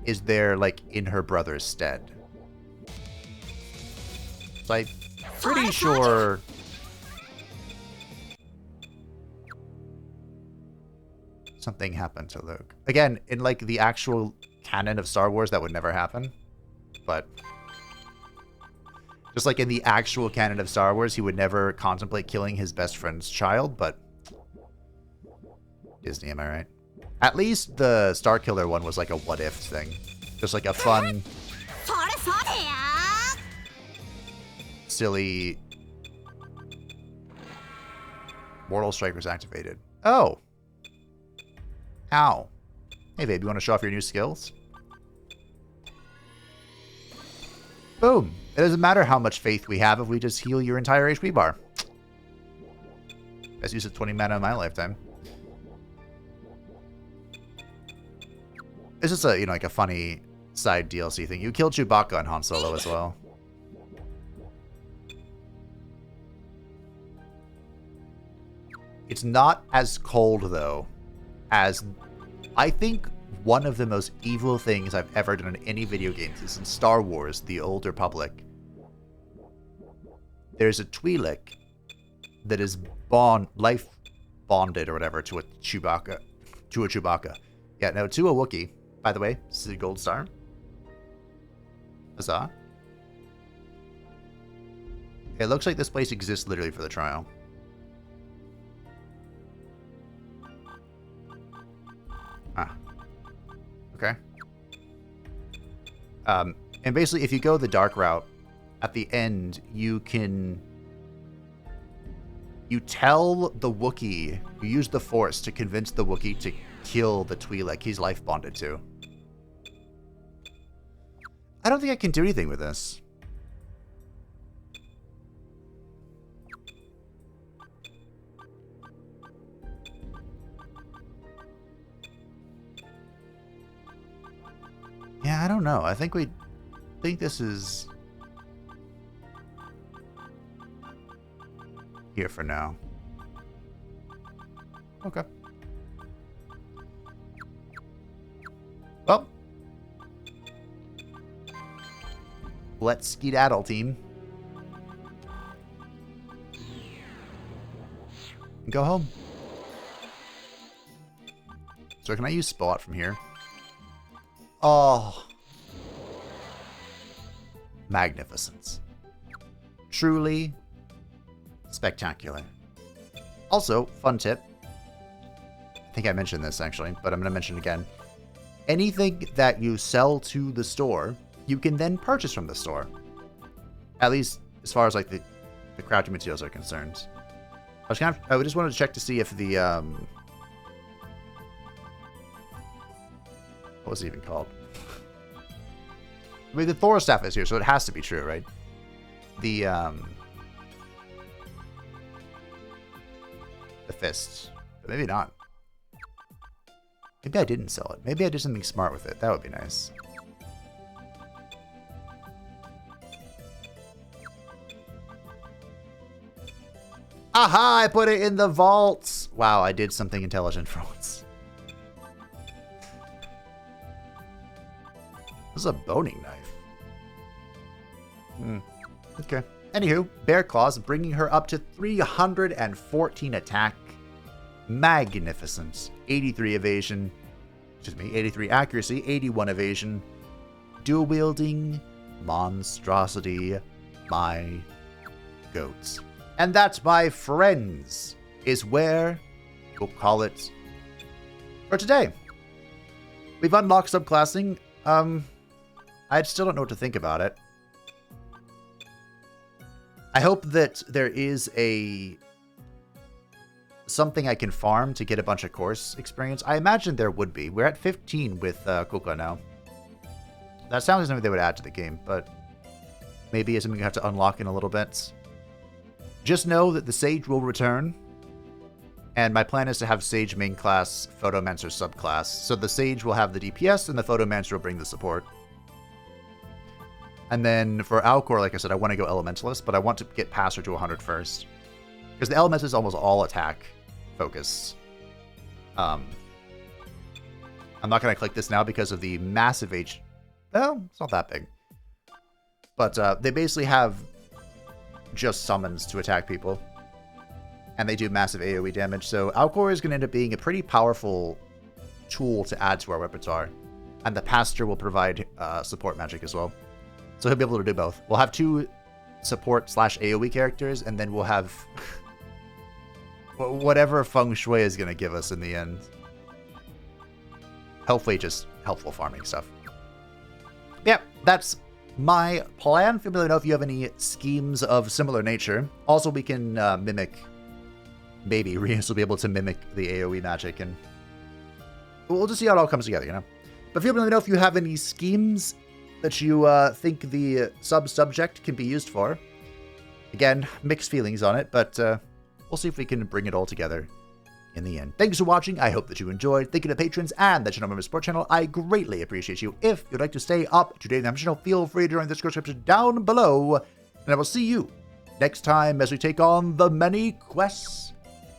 is there, like, in her brother's stead. So I'm pretty sure... something happened to Luke. Again, in, like, the actual canon of Star Wars, that would never happen. But... just like in the actual canon of Star Wars, he would never contemplate killing his best friend's child, but... Disney, am I right? At least the Starkiller one was like a what-if thing. Just like a fun... silly... Mortal Strike was activated. Oh! Ow. Hey, babe, you want to show off your new skills? Boom. It doesn't matter how much faith we have if we just heal your entire HP bar. Best use of 20 mana in my lifetime. It's just a, you know, like a funny side DLC thing. You killed Chewbacca and Han Solo as well. It's not as cold, though, as, I think, one of the most evil things I've ever done in any video games is in Star Wars, The Old Republic. There's a Twi'lek that is life bonded or whatever to a Chewbacca. Yeah, no, to a Wookiee. By the way, this is a gold star. Huzzah. It looks like this place exists literally for the trial. Ah. Okay. And basically, if you go the dark route, at the end, you tell the Wookiee, you use the Force to convince the Wookiee to kill the Twi'lek he's life bonded to. I don't think I can do anything with this. Yeah, I don't know. I think this is here for now. Okay. Well, let's skedaddle, team. And go home. So can I use Spot from here? Oh. Magnificence. Truly spectacular. Also, fun tip. I think I mentioned this actually, but I'm going to mention it again. Anything that you sell to the store, you can then purchase from the store. At least as far as like the crafting materials are concerned. I just wanted to check to see if the what was it even called? I mean, the Thor staff is here, so it has to be true, right? The fists. But maybe not. Maybe I didn't sell it. Maybe I did something smart with it. That would be nice. Aha! I put it in the vault! Wow, I did something intelligent for once. This is a boning knife. Okay. Anywho, Bear Claws bringing her up to 314 attack. Magnificent. 83 evasion. Excuse me, 83 accuracy, 81 evasion. Dual wielding monstrosity. My goats. And that, my friends, is where we'll call it for today. We've unlocked subclassing. I still don't know what to think about it. I hope that there is something I can farm to get a bunch of course experience. I imagine there would be. We're at 15 with Kuka now. That sounds like something they would add to the game, but maybe it's something you have to unlock in a little bit. Just know that the Sage will return, and my plan is to have Sage main class, Photomancer subclass. So the Sage will have the DPS, and the Photomancer will bring the support. And then for Alcor, like I said, I want to go Elementalist, but I want to get past her to 100 first. Because the Elementalist is almost all attack focus. I'm not going to click this now because of the massive H. Well, it's not that big. But they basically have just summons to attack people. And they do massive AoE damage. So Alcor is going to end up being a pretty powerful tool to add to our repertoire. And the Pastor will provide support magic as well. So he'll be able to do both. We'll have 2 support / AoE characters, and then we'll have whatever Feng Shui is going to give us in the end. Hopefully just helpful farming stuff. Yeah, that's my plan. Feel free to know if you have any schemes of similar nature. Also, we can mimic... Maybe Readiness will be able to mimic the AoE magic, and we'll just see how it all comes together, you know? But feel free to know if you have any schemes that you think the subject can be used for. Again, mixed feelings on it, but we'll see if we can bring it all together in the end. Thanks for watching. I hope that you enjoyed. Thank you to patrons and the channel member support channel. I greatly appreciate you. If you'd like to stay up to date on the channel, feel free to join the description down below. And I will see you next time as we take on the many quests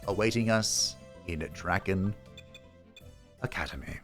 awaiting us in Draken Academy.